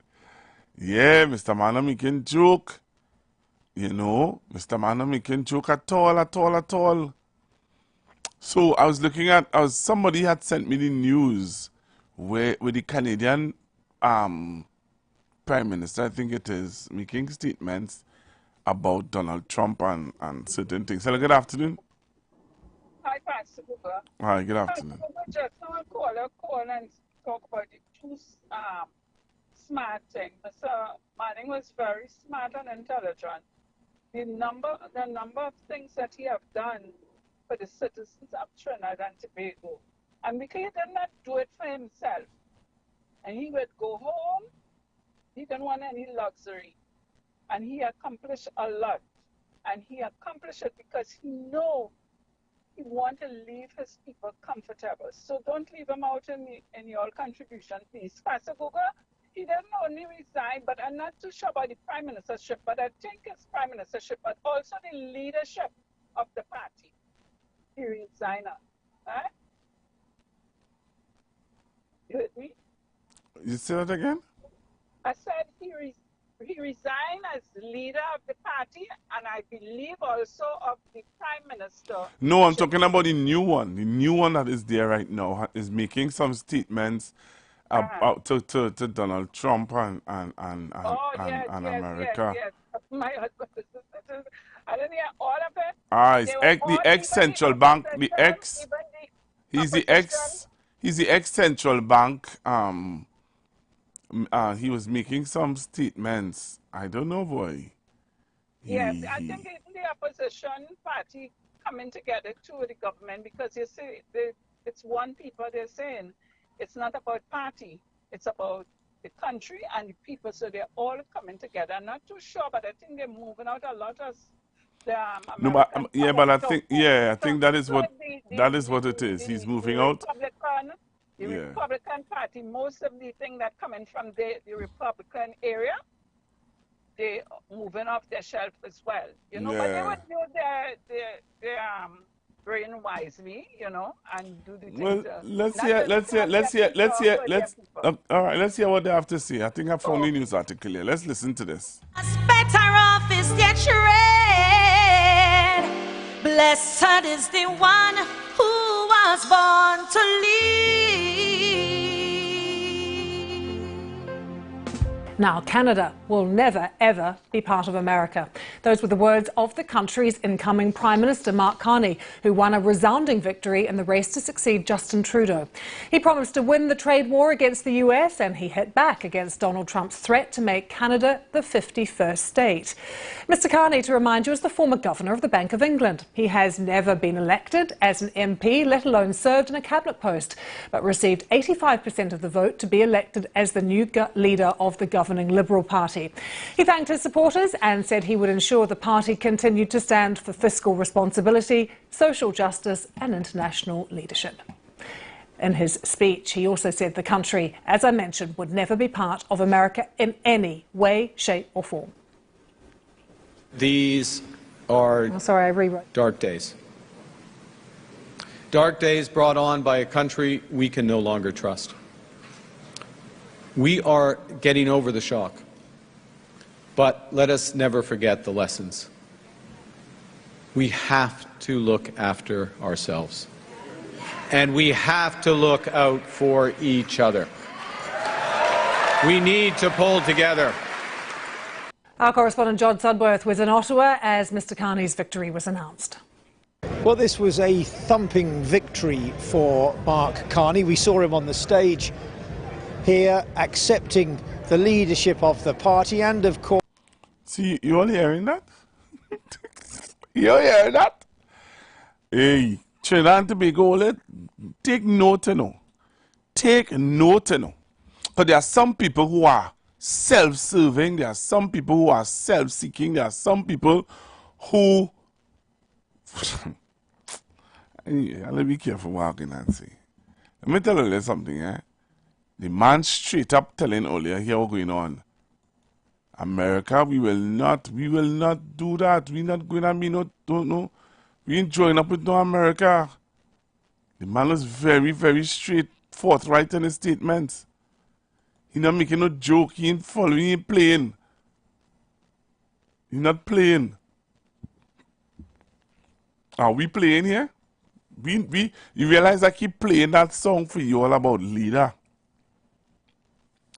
Yeah, Mr. Man is making joke. You know, Mr. Man is making joke at all. So I was looking at, somebody had sent me the news where the Canadian Prime Minister, I think it is, making statements about Donald Trump and certain things. Hello, good afternoon. Hi, Pastor Cooper. Hi, good afternoon. Just now I call and talk about the two smart thing. Mr. Manning was very smart and intelligent. The number of things that he have done for the citizens of Trinidad and Tobago. And because he did not do it for himself, and he would go home, he didn't want any luxury. And he accomplished a lot. And he accomplished it because he knew he wanted to leave his people comfortable. So don't leave him out in your contribution, please. Pastor Google, he didn't only resign, but I'm not too sure about the prime ministership, but I think it's prime ministership, but also the leadership of the party. He resigned. Right? You heard me? You say that again? I said he resigned as leader of the party, and I believe also of the prime minister. No, I'm talking about the new one. The new one that is there right now is making some statements about to Donald Trump and America. Yes. My husband, I didn't hear all of it. The ex-central bank, he's the ex-central bank. He was making some statements. I don't know, boy. Yes, I think even the opposition party coming together to the government, because you see, it's one people. They're saying it's not about party, it's about the country and the people. So they're all coming together. I'm not too sure, but I think they're moving out a lot of the I think that is what it is. He's moving out. The Republican Party, most of the things that coming from the Republican area, they moving off their shelf as well, you know. But they would do their brain wisely, you know, and do the things. Well, let's hear what they have to say. I think I found the news article here. Let's listen to this. Better off is yet charade. Blessed is the one who was born to lead. Now, Canada will never, ever be part of America. Those were the words of the country's incoming Prime Minister, Mark Carney, who won a resounding victory in the race to succeed Justin Trudeau. He promised to win the trade war against the US, and he hit back against Donald Trump's threat to make Canada the 51st state. Mr. Carney, to remind you, is the former governor of the Bank of England. He has never been elected as an MP, let alone served in a cabinet post, but received 85% of the vote to be elected as the new leader of the governing Liberal Party. He thanked his supporters and said he would ensure the party continued to stand for fiscal responsibility, social justice and international leadership. In his speech, he also said the country, as I mentioned, would never be part of America in any way, shape or form. These are dark days. Dark days brought on by a country we can no longer trust. We are getting over the shock, but let us never forget the lessons. We have to look after ourselves, and we have to look out for each other. We need to pull together. Our correspondent John Sudworth was in Ottawa as Mr. Carney's victory was announced. Well, this was a thumping victory for Mark Carney. We saw him on the stage here accepting the leadership of the party, and of course... See, you all hearing that? You all hearing that? Hey, Trinidad and Tobago, take note, you know. Take note, you know. But there are some people who are self-serving. There are some people who are self-seeking. There are some people who... Yeah, let me be careful what I can say. Let me tell you something, eh? The man straight up telling earlier here what's going on. America, we will not do that. We're not going to be no. We ain't joining up with no America. The man was very, very straight, forthright in his statements. He not making no joke. He ain't following, he ain't playing. He not playing. Are we playing here? You realize I keep playing that song for you all about leader.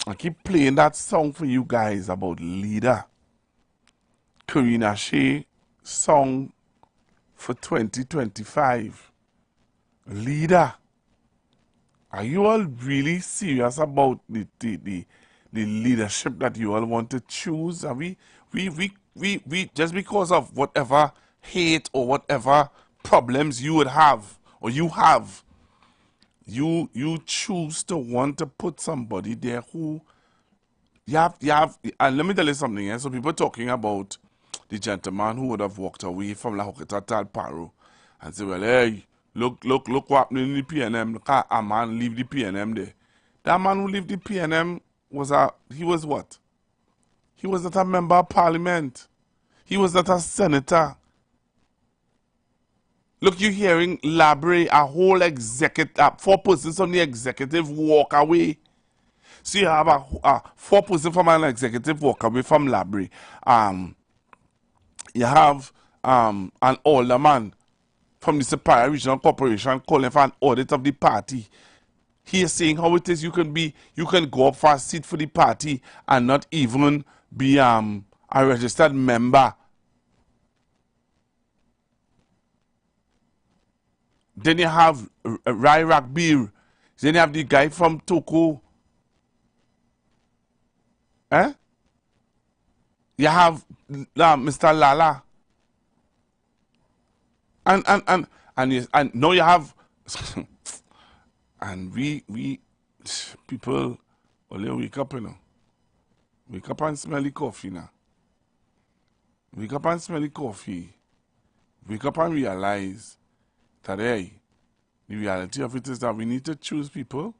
I keep playing that song for you guys about leader. Karina Shea song for 2025. Leader. Are you all really serious about the leadership that you all want to choose? Are we just because of whatever hate or whatever problems you would have or you have, you choose to want to put somebody there who you have and let me tell you something, eh? So people talking about the gentleman who would have walked away from La Hoqueta Tal Paro and say, well, hey, look what happened in the PNM. Look how a man leave the PNM there. That man who left the PNM he was what? He was not a member of parliament. He was not a senator. Look, you're hearing Labre, a whole executive, 4 persons from the executive walk away. So you have a 4 persons from an executive walk away from Labre. You have an alderman from the Superior Regional Corporation calling for an audit of the party. He is saying how it is you can go up for a seat for the party and not even be a registered member. Then you have Rai Rakbir. Then you have the guy from Toko. Eh? You have Mr. Lala. And now you have and we people only wake up, you know. Wake up and smell the coffee now. Wake up and smell the coffee. Wake up and realize that, hey, the reality of it is that we need to choose people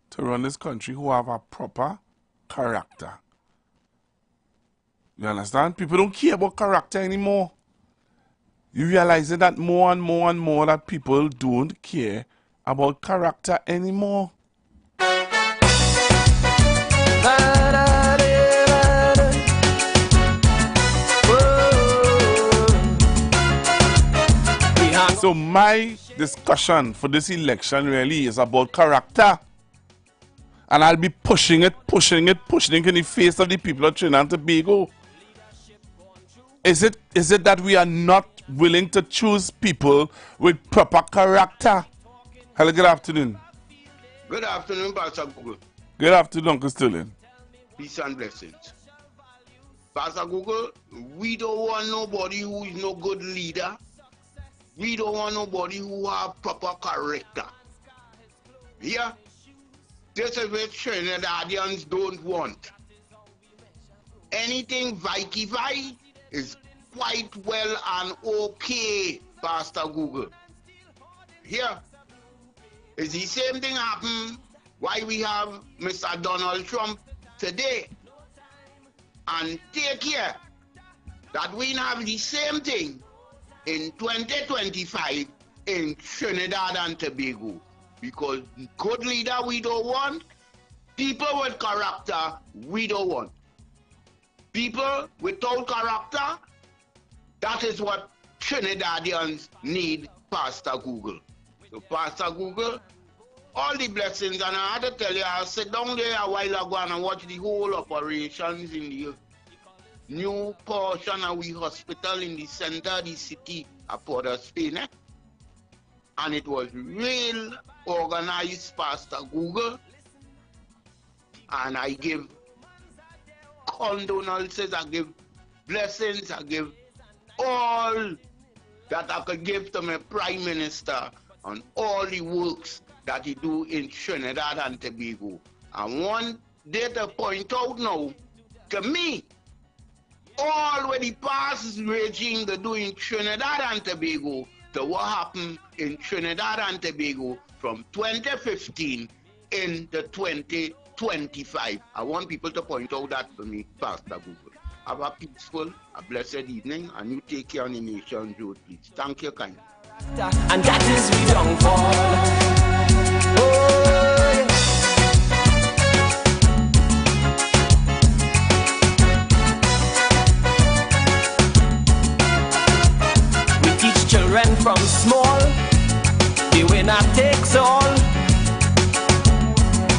to run this country who have a proper character. You understand? People don't care about character anymore. You realize that more and more and more that people don't care about character anymore. So my discussion for this election really is about character. And I'll be pushing it in the face of the people of Trinidad and Tobago. Is it that we are not willing to choose people with proper character? Hello, good afternoon. Good afternoon, Pastor Google. Good afternoon, Uncle Sterling. Peace and blessings. Pastor Google, we don't want nobody who is no good leader. We don't want nobody who have proper character. Yeah? This is what Trinidadians don't want. Anything Vikey is quite well and okay, Pastor Google. Here, it's the same thing happen why we have Mr. Donald Trump today. And take care that we have the same thing in 2025 in Trinidad and Tobago. Because good leader we don't want, people with character we don't want. People without character, that is what Trinidadians need, Pastor Google. So Pastor Google, all the blessings, and I had to tell you, I sat down there a while ago and watched the whole operations in the new portion of we hospital in the center of the city of Port of Spain. And it was real organized, Pastor Google. And I give condolences, I give blessings, I give all that I could give to my Prime Minister on all the works that he do in Trinidad and Tobago. I want there to point out now, to me, all what the past regime they do in Trinidad and Tobago to what happened in Trinidad and Tobago from 2015 into 2025. I want people to point out that to me, Pastor Google. Have a peaceful, a blessed evening, and you take care of the nation, Joe, please. Thank you, kind. And that is we downfall. We teach children from small, the winner takes all.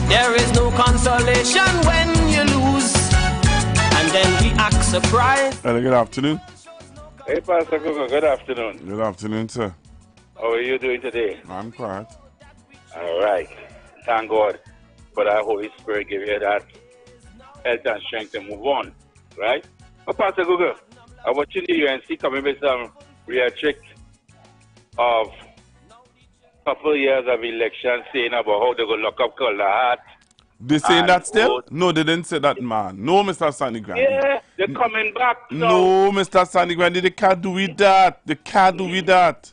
There is no consolation when you lose, and then we act surprised. Hello, good afternoon. Hey, Pastor Google, good afternoon. Good afternoon, sir. How are you doing today? I'm quiet. All right. Thank God for that Holy Spirit give you that health and strength to move on, right? Oh, Pastor Google, I watched the UNC coming with some rhetoric of a couple of years of election saying about how they go lock up Color. They saying that still? No, they didn't say that, man. No, Mr. Sandy Grandy. Yeah, they're coming back. No, Mr. Sandy Grandy, they can't do with that. They can't do with that.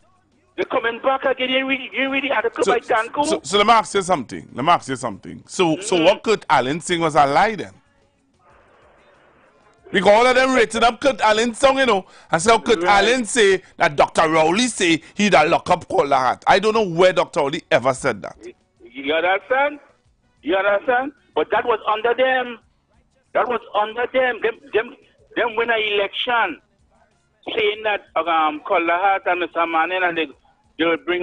They're coming back again. You read the article by Tanko? So let me ask you something. So what Kurt Allen sing was a lie then? Because all of them rated up Kurt Allen's song, you know. And so Kurt Allen say that Dr. Rowley say he'd a lock up Color Hat. I don't know where Dr. Rowley ever said that. You understand? You understand? But that was under them. That was under them. Them win an election saying that Color Hat and Mr. Manning and they will bring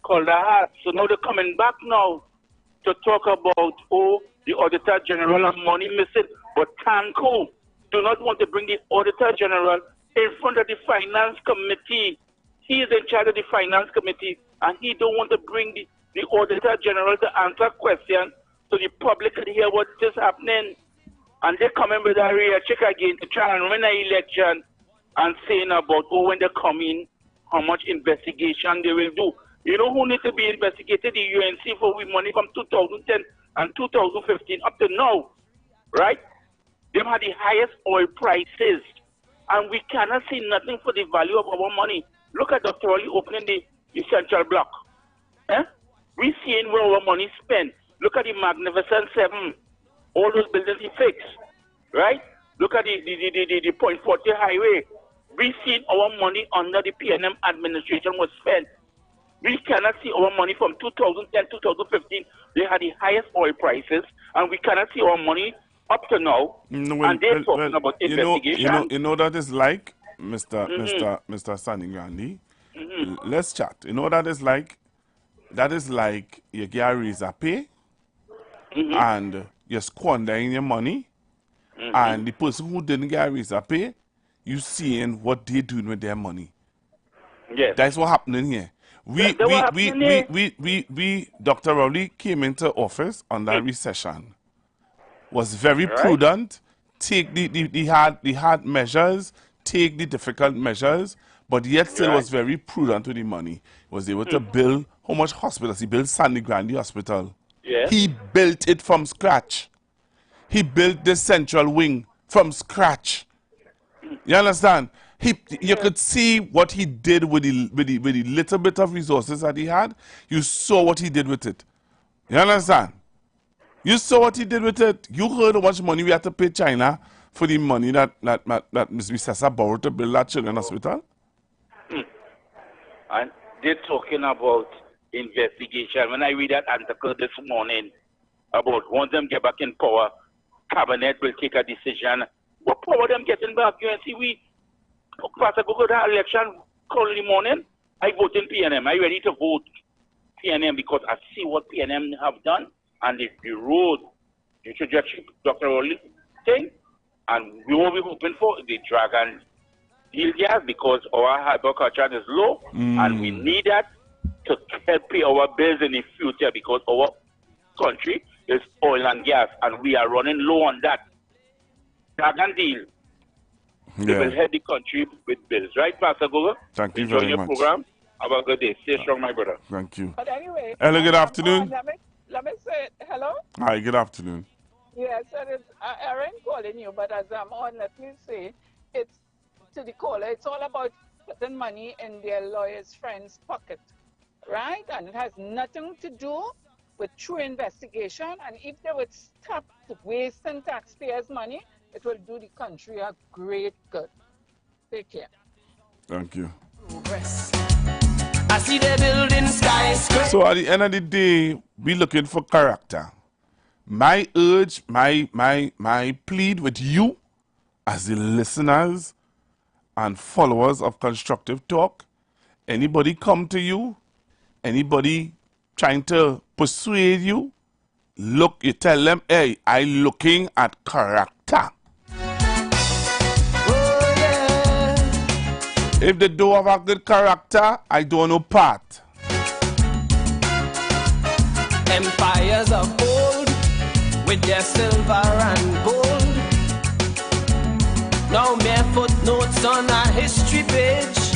Color Hat. So now they're coming back now to talk about the Auditor General and money missing. But Tanko do not want to bring the Auditor General in front of the Finance Committee. He is in charge of the Finance Committee and he don't want to bring the Auditor General to answer questions so the public can hear what is happening. And they're coming with a rhetoric again to try and win an election and saying about, when they come in, how much investigation they will do. You know who needs to be investigated? The UNC for money from 2010 and 2015 up to now, right? They had the highest oil prices, and we cannot see nothing for the value of our money. Look at Dr. Rowley opening the Central Block. We seeing where our money spent. Look at the Magnificent Seven, all those buildings he fixed, right? Look at the Point 40 highway. We seen our money under the PNM administration was spent. We cannot see our money from 2010, 2015. They had the highest oil prices, and we cannot see our money up to now. And they're talking about investigation. You know that is like, Mr. Sandy Grandy. Let's chat. You know what that is like? That is like you get a razor pay, and you're squandering your money, and the person who didn't get a razor pay, you seeing what they're doing with their money. Yes. That's what happening here. We Dr. Rowley came into office under recession. Was very prudent, take the hard measures, take the difficult measures, but yet still was very prudent with the money. Was able to build how much hospitals? He built Sandy Grandy Hospital. Yeah. He built it from scratch. He built the central wing from scratch. You understand? You could see what he did with the little bit of resources that he had. You saw what he did with it. You understand? You saw what he did with it. You heard how much money we had to pay China for the money that Ms. Sessa borrowed to build that children's hospital. And they're talking about investigation. When I read that article this morning about once them get back in power, cabinet will take a decision. What power them getting back? You see, we Pastor go to the election call in the morning. I vote in PNM. I ready to vote PNM because I see what PNM have done and the road, the trajectory, Dr. Rowley thing, and we will be hoping for the dragon deal gas because our agriculture is low and we need that to help pay our bills in the future because our country is oil and gas and we are running low on that. Dragon deal. They will help the country with bills. Right, Pastor Gogo? Thank you Enjoy very your much. program. Have a good day. Stay strong, my brother. Thank you. But anyway. Hello, good afternoon. let me say hello. Hi, good afternoon. Yes, it's Aaron calling you, but as I'm on, let me say it's to the caller. It's all about putting money in their lawyers' friends' pocket, right? And it has nothing to do with true investigation. And if they would stop wasting taxpayers' money, it will do the country a great good. Take care. Thank you. I see the building skyscrapers. So at the end of the day, we looking for character. My urge, my plead with you as the listeners and followers of Constructive Talk, anybody come to you, anybody trying to persuade you, look, you tell them, hey, I looking at character. Oh, yeah. If they don't have a good character, I don't know part. Empires of old with their silver and gold. No mere footnotes on a history page.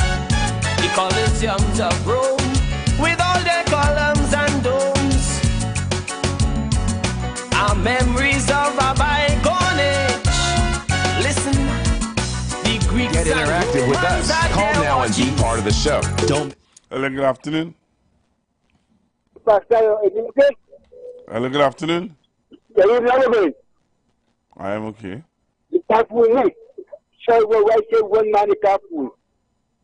The Colosseums of Rome with all their columns and domes are memories of a bygone age. Listen, the Greeks Get interactive with us. Call now and be part of the show. Don't. Hello, good afternoon. Pastor, is it okay? Hello, good afternoon. Can you hear me? I am okay. The carpool, no. So we will say one man the carpool.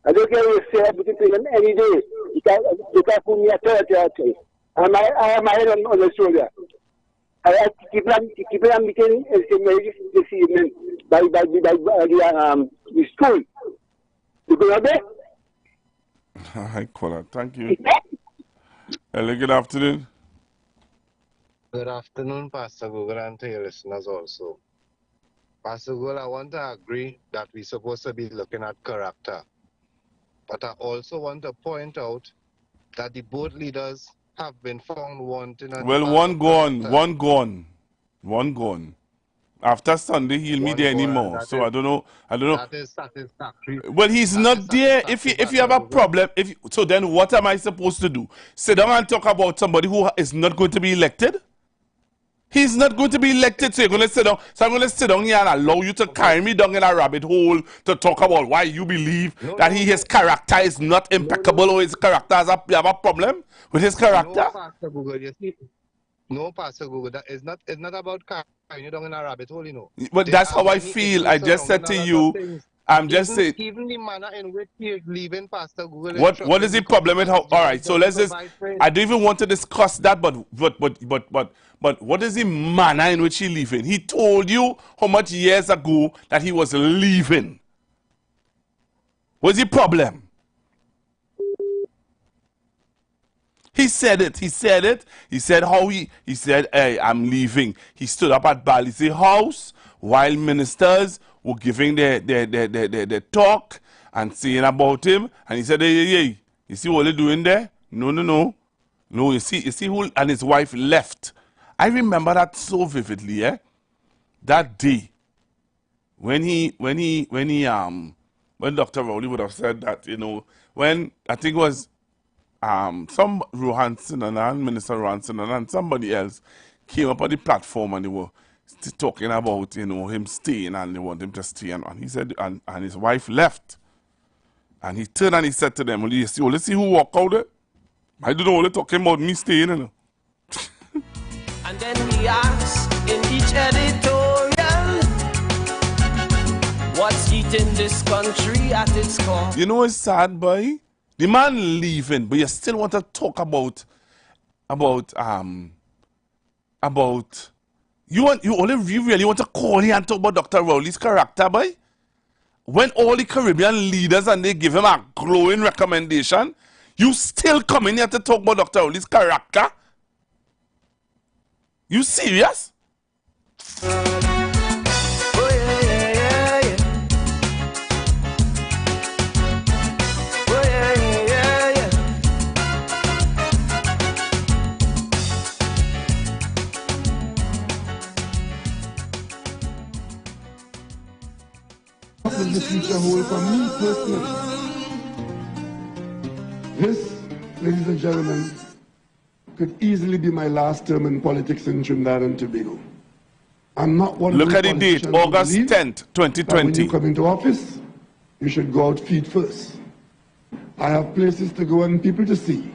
I don't care if you say everything to him any day. The carpool me at 30. I am my head on the shoulder. I have to keep on meeting this evening by the school. You go over there? Hi, caller. Thank you. Hello, good afternoon. Good afternoon, Pastor Google, and to your listeners also. Pastor Google, I want to agree that we're supposed to be looking at character. But I also want to point out that the both leaders have been found wanting. Well, one gone. After Sunday, he'll be there anymore. So I don't know. That is satisfactory. Well, he's not there. If you have a problem, so then what am I supposed to do? Sit down and talk about somebody who is not going to be elected? He's not going to be elected, so you're going to sit down. So I'm going to sit down here and allow you to carry me down in a rabbit hole to talk about why you believe that his character is not impeccable or his character has you have a problem with his character? No, Pastor Google, you see. No, Pastor Google, that is not. It's not about carrying you down in a rabbit hole, you know. But that's how I feel. I just said to you, I'm just saying. Even the manner in which he is leaving, Pastor Google. What is the problem with how? All right, so let's just. I don't even want to discuss that, but what is the manner in which he leaving? He told you how much years ago that he was leaving. What's the problem? He said it. He said how he said, hey, I'm leaving. He stood up at Bally's house while ministers were giving their talk and saying about him. And he said, hey, you see what they're doing there? No, you see who and his wife left. I remember that so vividly, that day when Dr. Rowley would have said that, when I think it was some Minister Rohanson and somebody else came up on the platform and they were talking about him staying and they want him to stay and he said and his wife left and he turned and he said to them, well, you see, let's see who walk out there. I don't know what they're talking about me staying in. And then we ask in each editorial, what's eating this country at its core? You know it's sad, boy? The man leaving, but you still want to talk about you really want to call here and talk about Dr. Rowley's character, boy? When all the Caribbean leaders and they give him a glowing recommendation, you still come in here to talk about Dr. Rowley's character? You serious? What does the future hold for me personally? This, ladies and gentlemen, could easily be my last term in politics in Trinidad and Tobago. I'm not one Look of at those the date, politicians who August believe 10th, that when 2020. you come into office, you should go out feet first. I have places to go and people to see.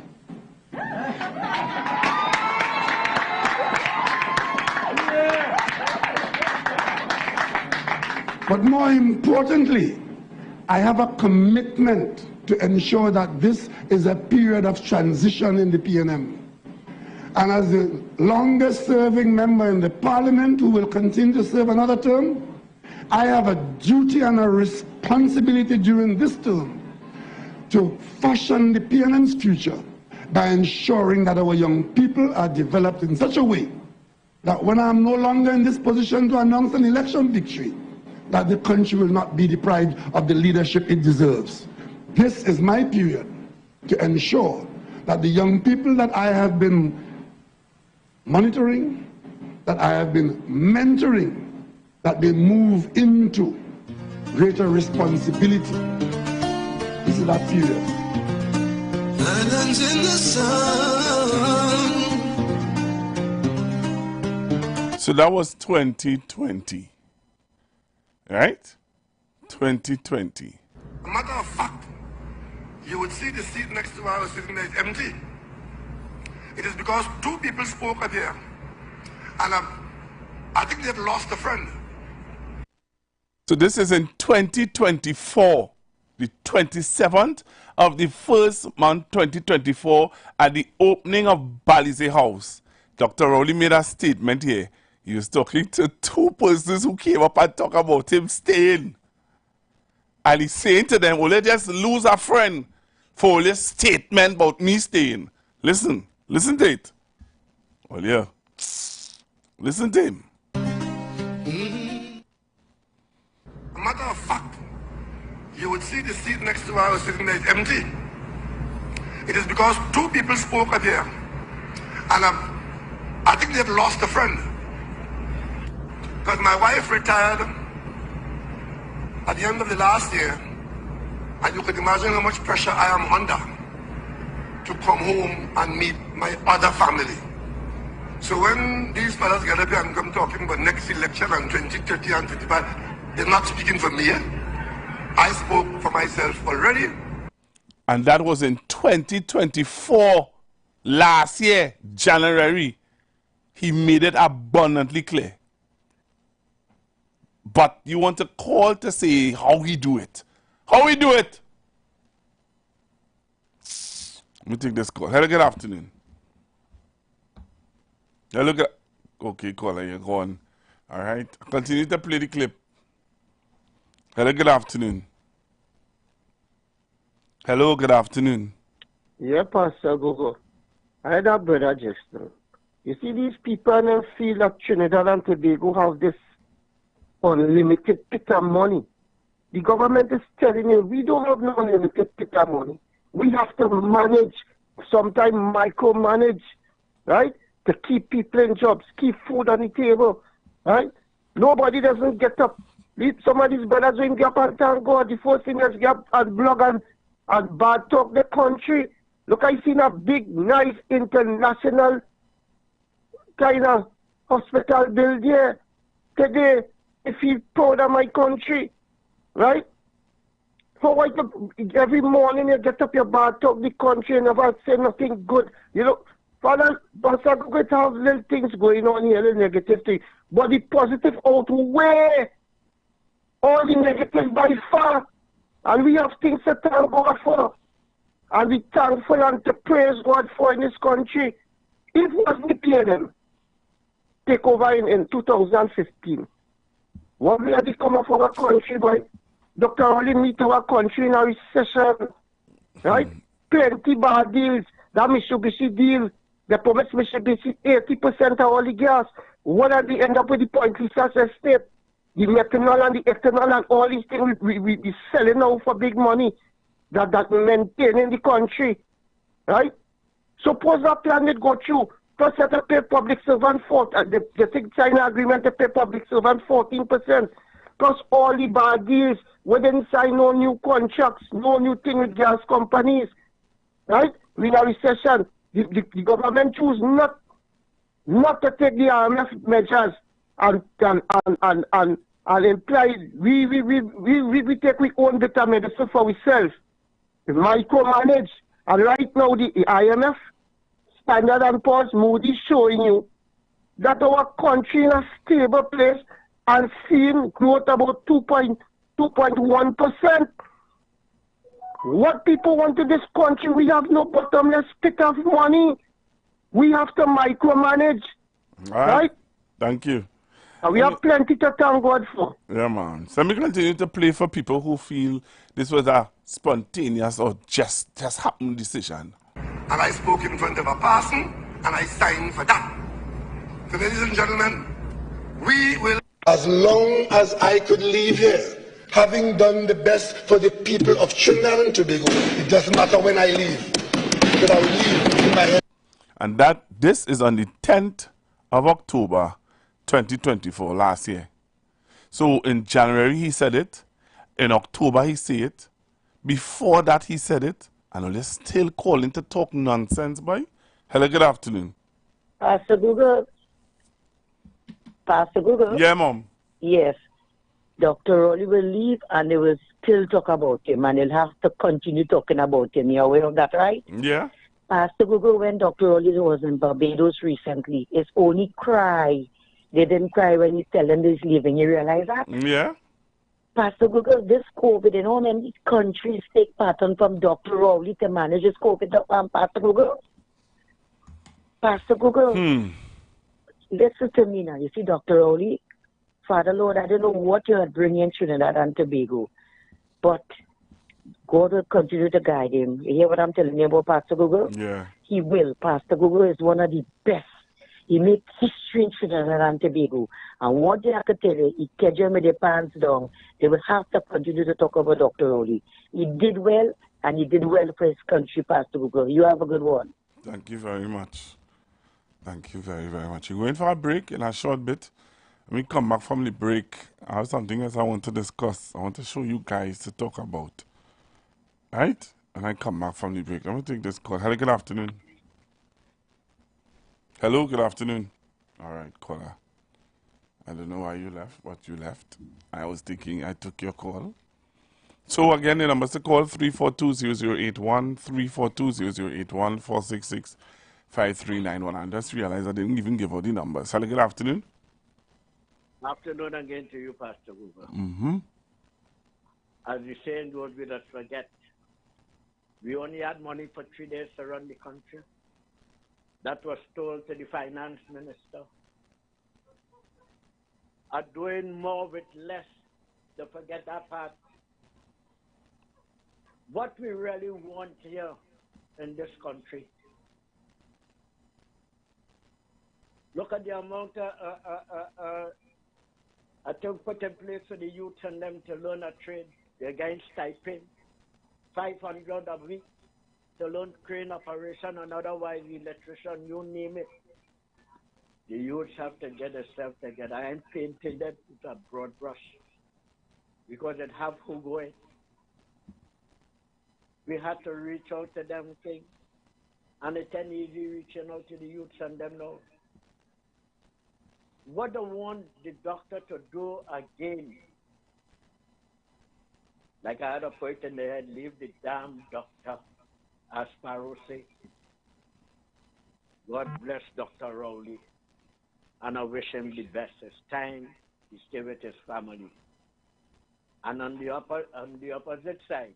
But more importantly, I have a commitment to ensure that this is a period of transition in the PNM. And as the longest serving member in the parliament who will continue to serve another term, I have a duty and a responsibility during this term to fashion the PNM's future by ensuring that our young people are developed in such a way that when I'm no longer in this position to announce an election victory, that the country will not be deprived of the leadership it deserves. This is my period to ensure that the young people that I have been monitoring, that I have been mentoring, that they move into greater responsibility. This is that period. Islands in the sun. So that was 2020. Right? 2020. A matter of fact, you would see the seat next to where I was sitting there is empty. It is because two people spoke up here. And I think they've lost a friend. So this is in 2024, the 27th of the first month, 2024, at the opening of Balize House. Dr. Rowley made a statement here. He was talking to two persons who came up and talked about him staying. And he's saying to them, well, let's just lose a friend for this statement about me staying. Listen to it. Well, yeah. Listen to him. A matter of fact, you would see the seat next to where I was sitting there is empty. It is because two people spoke up here. And I think they've lost a friend. Because my wife retired at the end of the last year, and you could imagine how much pressure I am under to come home and meet my other family. So when these fellas get up here and come talking about next election and 2030 and 25, they're not speaking for me. I spoke for myself already. And that was in 2024, last year, January. He made it abundantly clear. But you want to call to say how he do it. How he do it? Let me take this call. Hello, good afternoon. Hello, good... Okay, caller, you're gone. All right. Continue to play the clip. Hello, good afternoon. Hello, good afternoon. Yeah, Pastor Gogo. I had a brother just now. You see, these people in the field of Trinidad and Tobago have this unlimited pit of money. The government is telling you, we don't have no unlimited pit of money. We have to manage, sometimes micromanage, right? To keep people in jobs, keep food on the table, right? Nobody doesn't get up. Some of these brothers will get up and thank God. The first thing is get up and blog and bad talk the country. Look, I seen a big, nice, international kind of hospital build here today. I feel proud of my country, right? How I every morning you get up your bad talk the country and never say nothing good. You know, Father, Pastor, we have little things going on here, the negative thing. But the positive outweigh all the negative by far. And we have things to thank God for. And we thankful and to praise God for in this country. It was the PNM take over in 2015. What we had to come up for our country, boy. Dr. Rowley meet our country in a recession. Right? Plenty bad deals. That Mitsubishi deal. They promised Mitsubishi 80% of all the gas. What did we end up with the point research estate? The methanol and the ethanol and all these things we be selling now for big money. That maintaining the country. Right? Suppose that plan did go through. Plus set to pay public servant the China agreement to pay public servant 14%. Plus all the bad deals. We didn't sign no new contracts, no new thing with gas companies. Right? We in a recession. the government choose not to take the IMF measures and imply we take our own better medicine for ourselves. We micromanage. And right now the IMF, Standard and Poor's, Moody's showing you that our country in a stable place and seeing growth about 2.1%. What people want in this country, we have no bottomless pit of money. We have to micromanage. All right? Thank you. And we have plenty to thank God for. Yeah, man. So let me continue to play for people who feel this was a spontaneous or just happened decision. And I spoke in front of a person, and I signed for that. So ladies and gentlemen, we will, as long as I could leave here, having done the best for the people of Trinidad and Tobago, it doesn't matter when I leave, because I will leave in my head. And this is on the 10th of October, 2024, last year. So in January he said it, in October he said it, before that he said it, and they're still calling to talk nonsense, boy. Hello, good afternoon. Pastor Google. Pastor Google? Yeah, Mom. Yes. Dr. Rowley will leave and they will still talk about him and they'll have to continue talking about him. You're aware of that, right? Yeah. Pastor Google, when Dr. Rowley was in Barbados recently, it's only cry. They didn't cry when he's telling them he's leaving. You realize that? Yeah. Pastor Google, this COVID, you know how many countries take pattern from Dr. Rowley to manage this COVID, Pastor Google? Pastor Google, listen to me now. You see, Dr. Rowley, Father Lord, I don't know what you are bringing in Trinidad and Tobago, but God will continue to guide him. You hear what I'm telling you about Pastor Google? Yeah. He will. Pastor Google is one of the best. He makes history in Trinidad and Tobago. And what they have to tell you, he catch them with their pants down. They will have to continue to talk about Dr. Rowley. He did well, and he did well for his country, Pastor Google. You have a good one. Thank you very much. Thank you very, very much. You're going for a break in a short bit. When we come back from the break, I have something else I want to discuss. I want to show you guys to talk about. Right? And I come back from the break. I'm going to take this call. Hello, good afternoon. Hello, good afternoon. All right, caller. I don't know why you left, but you left. I was thinking I took your call. So again, the numbers to call 342-0081, 342-0081, 466-5391. I just realized I didn't even give out the numbers. Hello, good afternoon. Afternoon again to you, Pastor Google. As the saying goes, we don't forget. We only had money for 3 days to run the country. That was told to the finance minister. Are doing more with less. Don't forget that part. What we really want here in this country. Look at the amount I think put in place for the youth and them to learn a trade. They're getting stipend, 500 a week to learn crane operation and otherwise electrician, you name it. The youths have to get themselves together. I am painting them with a broad brush because it have who going. We have to reach out to them things. And it's an easy reaching out to the youths and them now. What do want the doctor to do again? Like I had a point in the head, leave the damn doctor, as Sparrow said. God bless Dr. Rowley. And I wish him the best. It's time he stay with his family. And on the opposite side,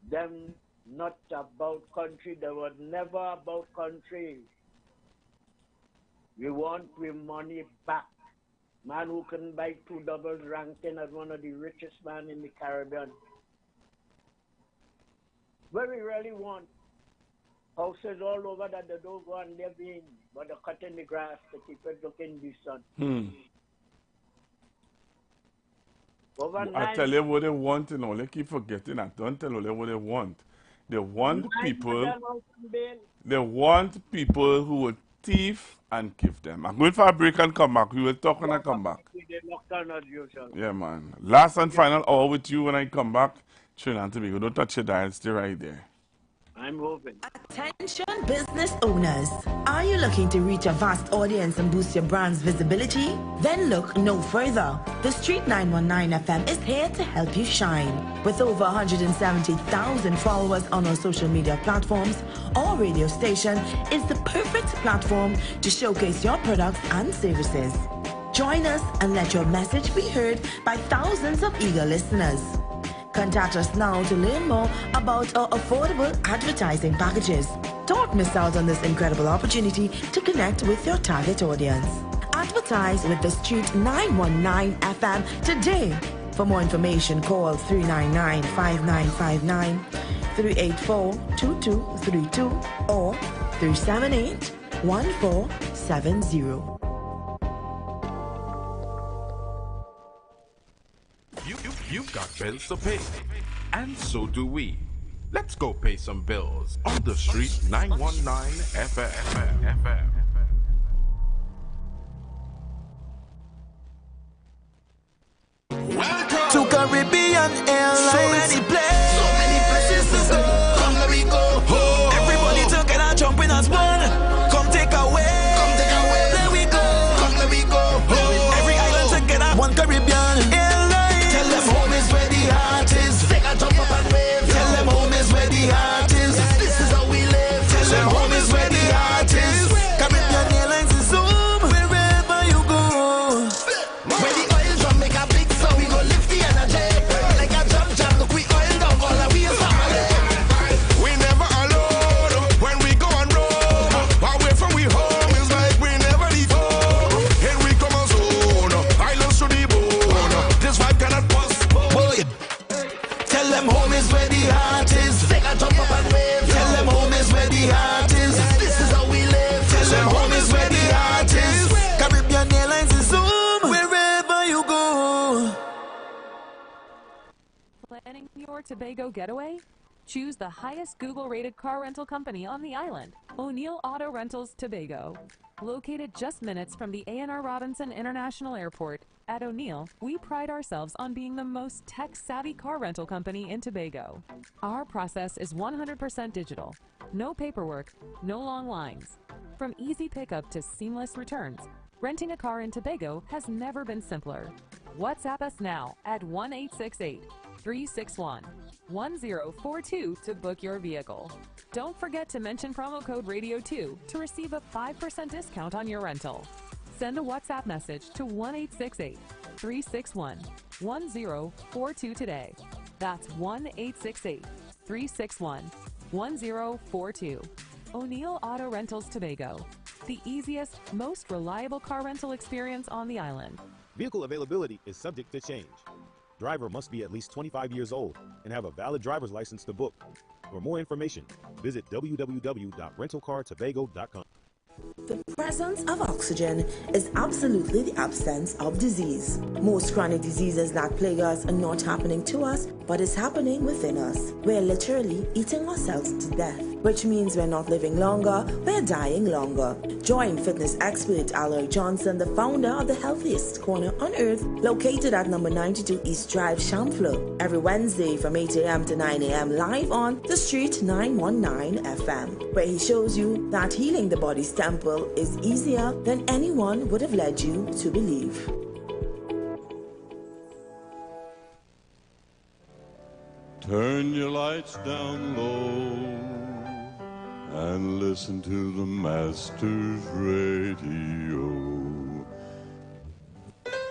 them not about country, they were never about country. We want we money back. Man who can buy 2 doubles ranking as one of the richest men in the Caribbean. What we really want, houses all over that they don't go and live in, but they're cutting the grass to keep it looking decent. I tell you what they want, you know, they keep forgetting that. Don't tell them what they want. They want people who will thief and give them. I'm going for a break and come back. We will talk when I come back. Yeah, man. Last and final hour with you when I come back. Trinidad and Tobago. Don't touch your dial. Stay right there. I'm roving. Attention business owners. Are you looking to reach a vast audience and boost your brand's visibility? Then look no further. The Street 919 FM is here to help you shine. With over 170,000 followers on our social media platforms, our radio station is the perfect platform to showcase your products and services. Join us and let your message be heard by thousands of eager listeners. Contact us now to learn more about our affordable advertising packages. Don't miss out on this incredible opportunity to connect with your target audience. Advertise with the Street 919 FM today. For more information, call 399-5959, 384-2232, or 378-1470. You've got bills to pay, and so do we. Let's go pay some bills on the Street 919 FM. Welcome to Caribbean Airlines. So many places to go. Come let me go. Oh. Everybody talking and jumping as one. Come take away. Let we go. Come let me go. Oh. Every island together. One Caribbean Airlines. Tell them home is where the heart is. Take a jump up and wave. Tell them home is where the heart is. This is how we live. Tell them home is where the heart is. Caribbean Airlines is home wherever you go. Where the oil drum make a big sound, we go lift the energy. Like a jump jam, look we oil down all the wheels family. We never alone when we go on road. Away from we home is like we never leave home. And we come on zone, islands to the bone. This vibe cannot postpone. Tell them home is where the heart is. Take a jump up and wave. Tell them home is where the heart is. This is how we live. Tell them home is where the heart is. Caribbean Airlines is home wherever you go. Planning your Tobago getaway? Choose the highest Google-rated car rental company on the island, O'Neill Auto Rentals Tobago. Located just minutes from the A&R Robinson International Airport, at O'Neill, we pride ourselves on being the most tech-savvy car rental company in Tobago. Our process is 100% digital. No paperwork, no long lines. From easy pickup to seamless returns, renting a car in Tobago has never been simpler. WhatsApp us now at 1-868-361-1042 to book your vehicle. Don't forget to mention promo code RADIO2 to receive a 5% discount on your rental. Send a WhatsApp message to 1-868-361-1042 today. That's 1-868-361-1042. O'Neill Auto Rentals Tobago, the easiest, most reliable car rental experience on the island. Vehicle availability is subject to change. Driver must be at least 25 years old and have a valid driver's license to book. For more information, visit www.rentalcartobago.com. The presence of oxygen is absolutely the absence of disease. Most chronic diseases that plague us are not happening to us, but is happening within us. We're literally eating ourselves to death, which means we're not living longer, we're dying longer. Join fitness expert Iwer Johnson, the founder of the healthiest corner on earth, located at number 92 East Drive, Chamfleur, every Wednesday from 8 a.m. to 9 a.m. live on the Street 919 FM, where he shows you that healing the body's temple is easier than anyone would have led you to believe. Turn your lights down low and listen to the Master's Radio.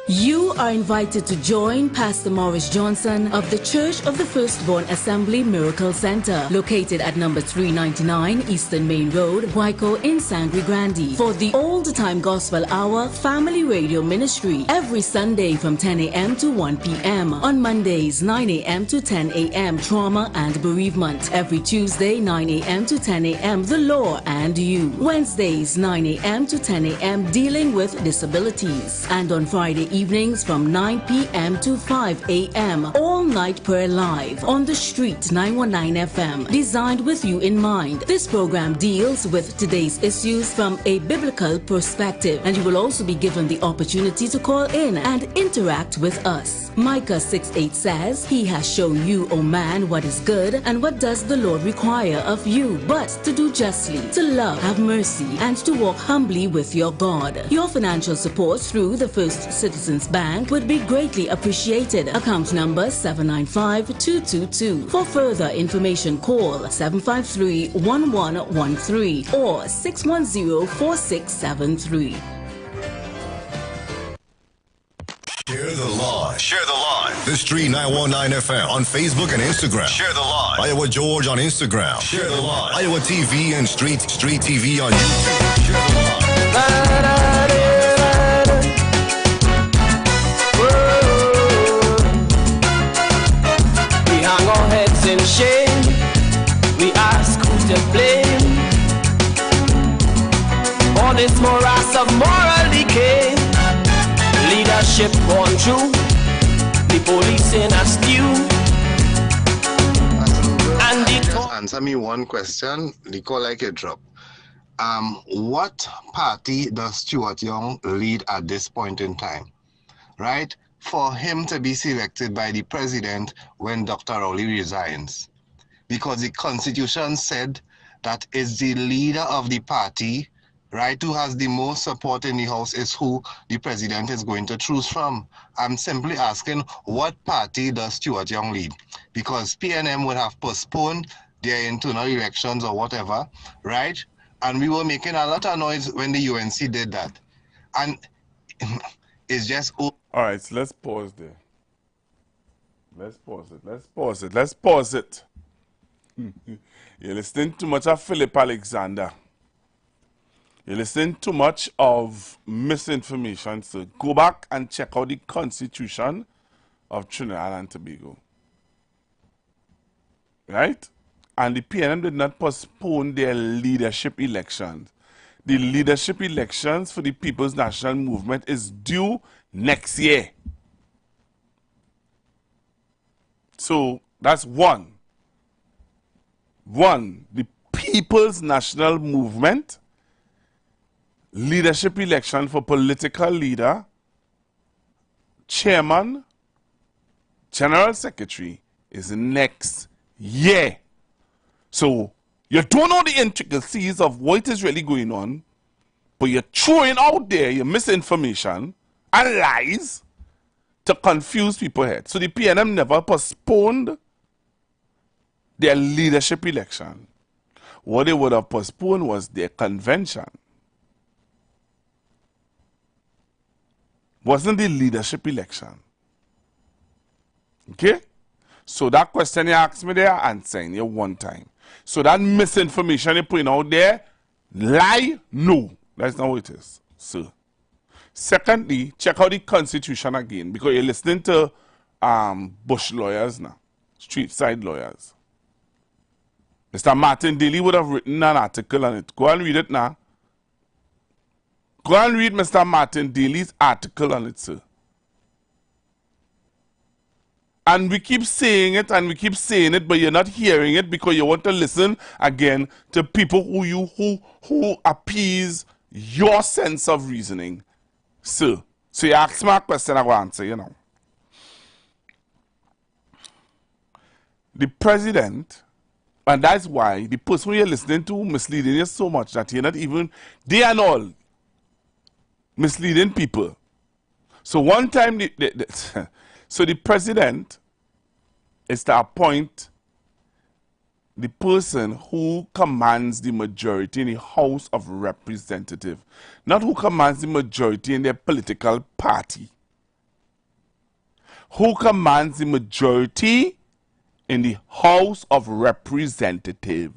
You are invited to join Pastor Morris Johnson of the Church of the Firstborn Assembly Miracle Center, located at number 399 Eastern Main Road, Waiko in Sangre Grande, for the Old Time Gospel Hour Family Radio Ministry, every Sunday from 10 a.m. to 1 p.m. On Mondays, 9 a.m. to 10 a.m. Trauma and Bereavement. Every Tuesday, 9 a.m. to 10 a.m. The Law and You. Wednesdays, 9 a.m. to 10 a.m. Dealing with Disabilities. And on Friday evenings from from 9 p.m. to 5 a.m. All night prayer live on the street 919 FM. Designed with you in mind. This program deals with today's issues from a biblical perspective, and you will also be given the opportunity to call in and interact with us. Micah 6:8 says, He has shown you, O man, what is good, and what does the Lord require of you, but to do justly, to love, have mercy, and to walk humbly with your God. Your financial support through the First Citizens Bank would be greatly appreciated. Account number 795-222. For further information, call 753-1113 or 610-4673. Share the live. Share the live. The Street 919 FM on Facebook and Instagram. Share the live. Iowa George on Instagram. Share the live. Iowa TV and Street TV on YouTube. Share the live. We hang our heads in shame. We ask who's to blame for this morass of moral decay. Leadership gone through, the police in a stew. And just answer me one question, the call like a drop. What party does Stuart Young lead at this point in time? Right? For him to be selected by the president when Dr. Rowley resigns. Because the Constitution said that is the leader of the party, right, who has the most support in the House is who the president is going to choose from. I'm simply asking, what party does Stuart Young lead? Because PNM would have postponed their internal elections or whatever, right? And we were making a lot of noise when the UNC did that. And it's just... All right, so let's pause there. Let's pause it. You're listening too much of Philip Alexander. You're listening too much of misinformation, so go back and check out the Constitution of Trinidad and Tobago. Right? And the PNM did not postpone their leadership elections. The leadership elections for the People's National Movement is due next year. So that's one. The People's National Movement leadership election for political leader, chairman, general secretary is next year. So you don't know the intricacies of what is really going on, but you're throwing out there your misinformation and lies to confuse people's heads. So the PNM never postponed their leadership election. What they would have postponed was their convention. Wasn't the leadership election. Okay? So that question you asked me there, I'm answering you one time. So that misinformation you're putting out there, lie? No. That's not what it is. So, secondly, check out the Constitution again, because you're listening to bush lawyers now, street side lawyers. Mr. Martin Daly would have written an article on it. Go and read it now. Go and read Mr. Martin Daly's article on it, sir. And we keep saying it and we keep saying it, but you're not hearing it because you want to listen again to people who appease your sense of reasoning, sir. So you ask me a question, I will answer, you know. The president, and that's why the person you're listening to misleading you so much that you're not even, they and all, misleading people. So one time, so the president is to appoint the person who commands the majority in the House of Representatives, not who commands the majority in their political party. Who commands the majority in the House of Representatives.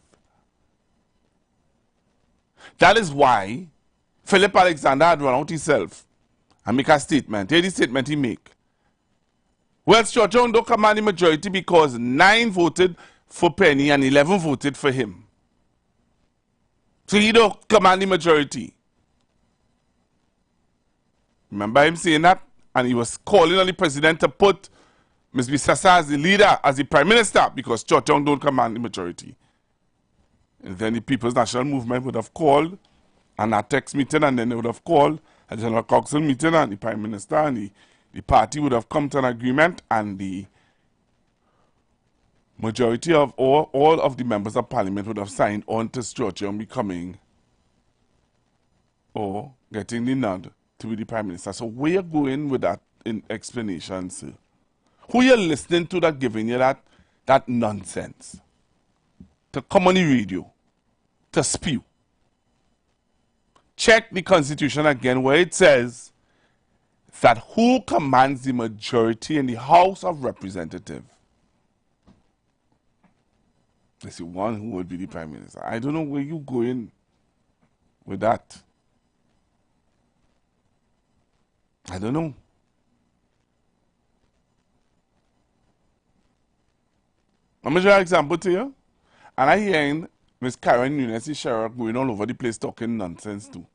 That is why Philip Alexander had run out himself and make a statement. Here's the statement he make. Well, Stuart Young don't command the majority because 9 voted for Penny and 11 voted for him. So he don't command the majority. Remember him saying that? And he was calling on the president to put Ms. Bisasa as the leader, as the prime minister, because Churchill don't command the majority. And then the People's National Movement would have called an text meeting, and then they would have called a general council meeting, and the prime minister and the party would have come to an agreement, and the majority of all of the members of parliament would have signed on to Churchill becoming or getting the nod to be the prime minister. So where you going with that in explanation, sir? Who you listening to that giving you that nonsense? To come on the radio, to spew. Check the Constitution again where it says that who commands the majority in the House of Representatives is the one who would be the prime minister. I don't know where you going with that. I don't know. I'm going to show an example to you. And I hearing Miss Karen Nunes Sheriff going all over the place talking nonsense too.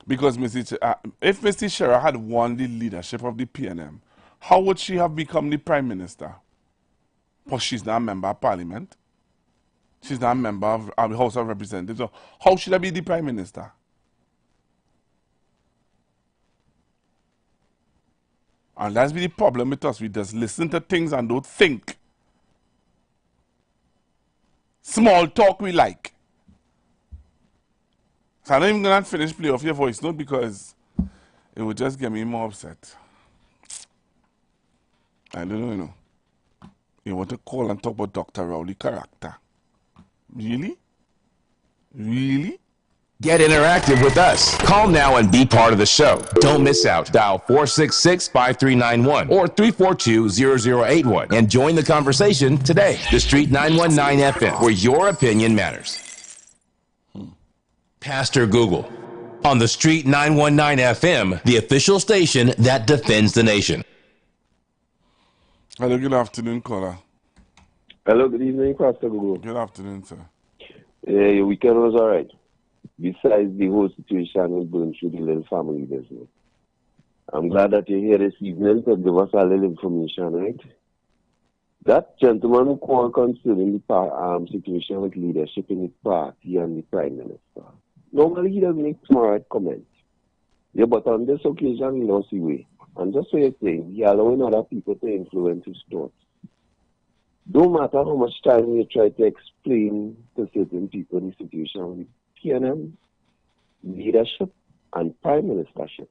Because if Mr. Sheriff had won the leadership of the PNM, how would she have become the prime minister? Well, she's not a member of parliament. She's not a member of the House of Representatives. So how should I be the prime minister? And that's the problem with us. We just listen to things and don't think. Small talk we like. So I'm not even going to finish play off your voice note because it would just get me more upset. I don't know. You want to call and talk about Dr. Rowley character. Really? Really? Get interactive with us. Call now and be part of the show. Don't miss out. Dial 466-5391 or 342-0081 and join the conversation today. The Street 919 FM, where your opinion matters. Pastor Google on the Street 919 FM, the official station that defends the nation. Hello, good afternoon, caller. Hello, good evening, Pastor Google. Good afternoon, sir. Your weekend was all right. Besides the whole situation we're going through the little family business. I'm glad that you're here this evening to give us a little information, right? That gentleman who called concerning the situation with leadership in the party and the prime minister. Normally he doesn't make smart comments. Yeah, but on this occasion he lost his way. And just so you're saying, he allowing other people to influence his thoughts. Don't matter how much time you try to explain to certain people the situation with PNM, leadership, and prime ministership,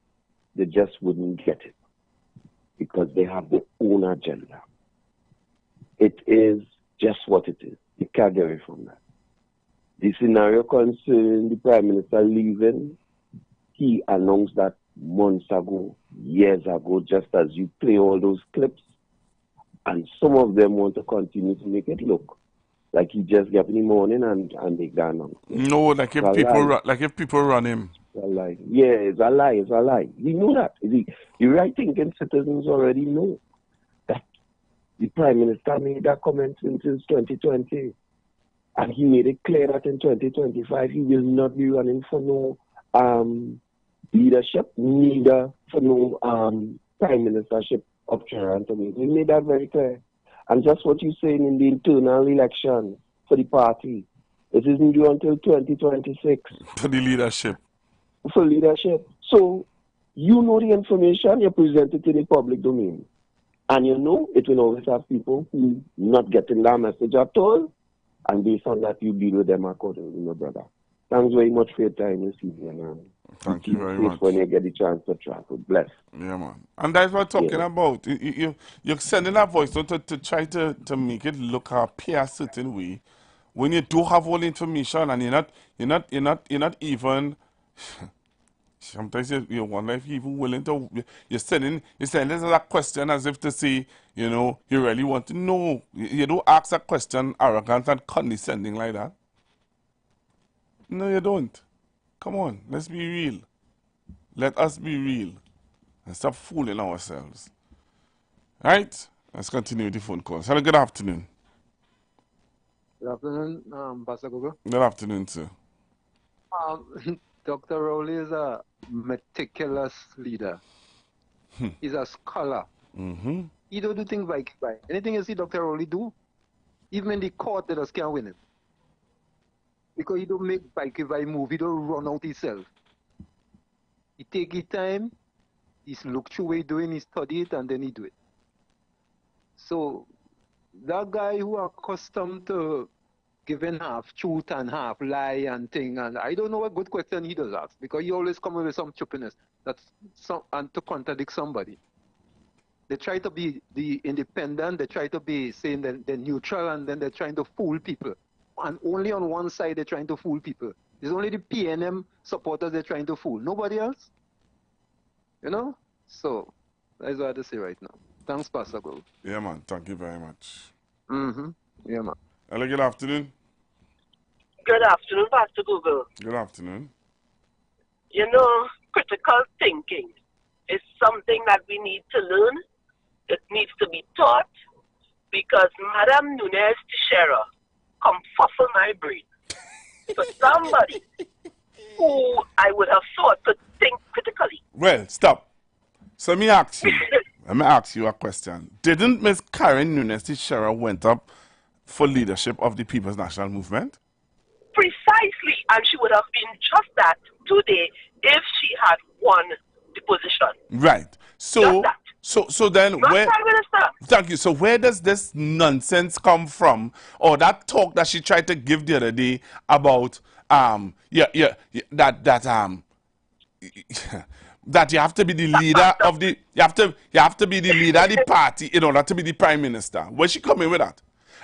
they just wouldn't get it because they have their own agenda. It is just what it is. You can't get away from that. The scenario concerning the prime minister leaving, he announced that months ago, years ago, just as you play all those clips, and some of them want to continue to make it look like he just get up in the morning and they gone on. No, like if people run him. It's a lie. Yeah, it's a lie. It's a lie. We know that. The right thinking citizens already know that the prime minister made that comment since 2020, and he made it clear that in 2025 he will not be running for no leadership, neither for no prime ministership of Toronto. He made that very clear. And just what you're saying in the internal election for the party, it isn't due until 2026. For the leadership. For leadership. So, you know the information, you present it in the public domain. And you know it will always have people who not getting that message at all. And based on that, you deal with them accordingly, my brother. Thanks very much for your time this evening. Thank you very much. When you get the chance to travel. Bless. Yeah, man. And that's what I'm talking about. You're sending that voice to try to make it look appear a certain way when you do have all the information and you're not even. Sometimes you wonder if you're even willing to. You're sending this as a question as if to say, you really want to know. You don't ask a question arrogant and condescending like that. No, you don't. Come on, let's be real. Let us be real and stop fooling ourselves. Right? Let's continue with the phone calls. Hello, good afternoon. Good afternoon, Pastor Gogo. Good afternoon, sir. Dr. Rowley is a meticulous leader. He's a scholar. Mm-hmm. He don't do things by. Anything you see Dr. Rowley do, even in the court, they just can't win him. Because he don't make by move, he don't run out himself. He take his time, he's look through what he doing, he study it, and then he do it. So, that guy who are accustomed to giving half truth and half lie and thing, and I don't know what good question he does ask, because he always come with some choppiness and to contradict somebody. They try to be the independent, they try to be saying that they're neutral, and then they're trying to fool people. And only on one side they're trying to fool people. It's only the PNM supporters they're trying to fool. Nobody else. You know? So, that's what I have to say right now. Thanks, Pastor Go. Yeah, man. Thank you very much. Mm-hmm. Yeah, man. Hello, good afternoon. Good afternoon, Pastor Google. Good afternoon. You know, critical thinking is something that we need to learn. It needs to be taught because Madame Nunes Teixeira come fuffle my brain. For somebody who I would have thought could think critically. Well, stop. So let me ask you a question. Didn't Miss Karen Nunes Teixeira went up for leadership of the People's National Movement? Precisely, and she would have been just that today if she had won the position. Right. So then Not where? Prime Minister. Thank you. So where does this nonsense come from, or that talk that she tried to give the other day about that that you have to be the leader of the you have to be the leader of the party in order to be the prime minister? Where's she coming with that?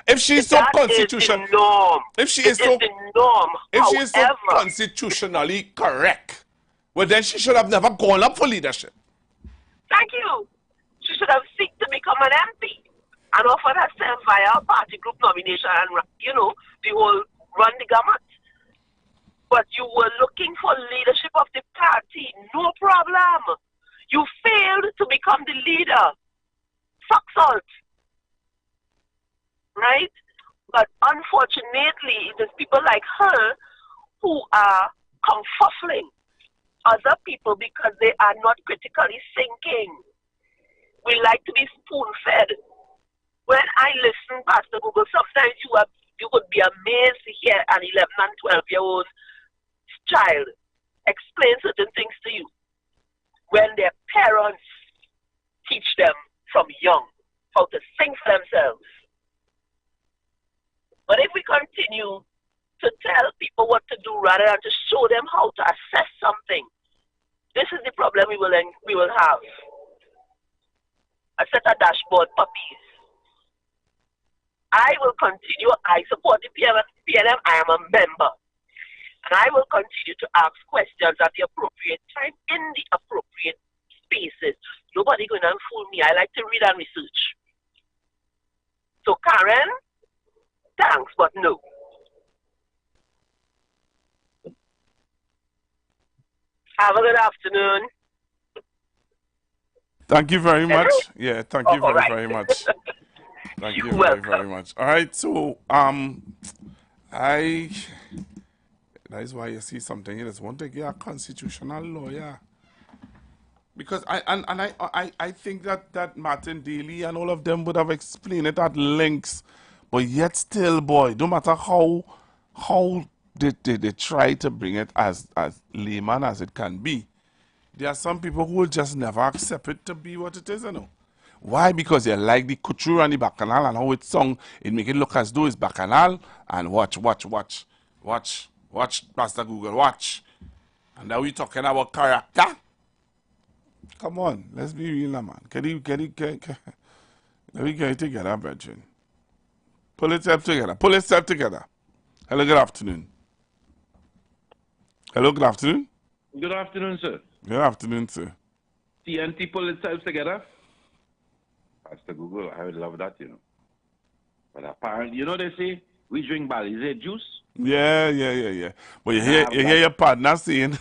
If she's so constitutional, if she is so constitutionally correct, well then she should have never gone up for leadership. Thank you. She should have seeked to become an MP and offered herself via a party group nomination and, you know, the whole run the gamut. But you were looking for leadership of the party. No problem. You failed to become the leader. Fuck salt. Right? But unfortunately, it is people like her who are confuffling other people because they are not critically thinking. We like to be spoon-fed. When I listen, Pastor Google, sometimes you would be amazed to hear an 11 and 12-year-old child explain certain things to you when their parents teach them from young how to think for themselves. But if we continue to tell people what to do rather than to show them how to assess something, this is the problem we will have. A set of dashboard puppies. I will continue. I support the PNM. I am a member. And I will continue to ask questions at the appropriate time in the appropriate spaces. Nobody going to fool me. I like to read and research. So Karen, thanks, but no. Have a good afternoon. Thank you very much. Yeah, thank you very much. Thank you very much. All right, so that is why you see something. You just want to get a constitutional lawyer, because I think that Martin Daly and all of them would have explained it at length, but yet still, boy, no matter how they try to bring it as layman as it can be, there are some people who will just never accept it to be what it is, you know. Why? Because they like the couture and the bacchanal and how it's sung. It make it look as though it's bacchanal. And watch, Pastor Google, watch. And now we talking about character. Come on, let's be real now, man. Let me get it together, brethren. Pull itself together. Hello, good afternoon. Hello, good afternoon. Good afternoon, sir. Good afternoon, sir. TNT pull itself together. Pastor Google, I would love that, you know. But apparently, you know, they say we drink Balizé juice. Yeah. But you hear your partner saying,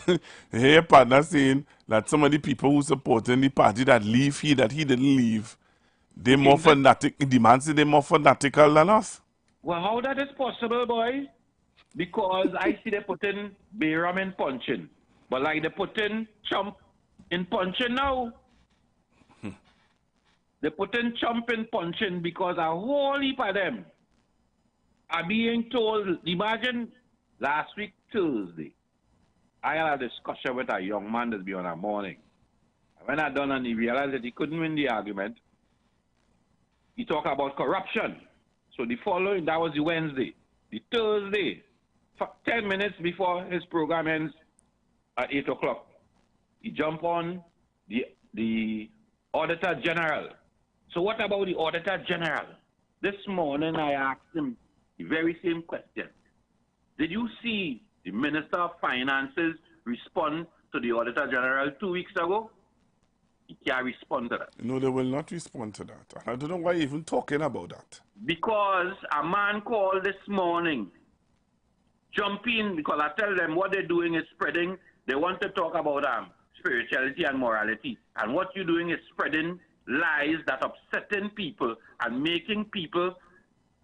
that some of the people who supporting the party that he didn't leave, they're more fanatic. The man say they're more fanatical than us. Well, how that is possible, boy? Because I see they put in Bayram in punching. But like they put in Trump in punching now. They put in chumping, punching because a whole heap of them are being told. Imagine last week, Thursday, I had a discussion with a young man that's been on a morning. When I done and he realized that he couldn't win the argument, he talked about corruption. So the following, that was the Wednesday. The Thursday, 10 minutes before his program ends at 8 o'clock, he jumped on the Auditor General. So what about the Auditor General? This morning I asked him the very same question. Did you see the Minister of Finances respond to the Auditor General 2 weeks ago? He can't respond to that. No, they will not respond to that. I don't know why you're even talking about that. Because a man called this morning, jumping, because I tell them what they're doing is spreading. They want to talk about spirituality and morality. And what you're doing is spreading lies that upsetting people and making people,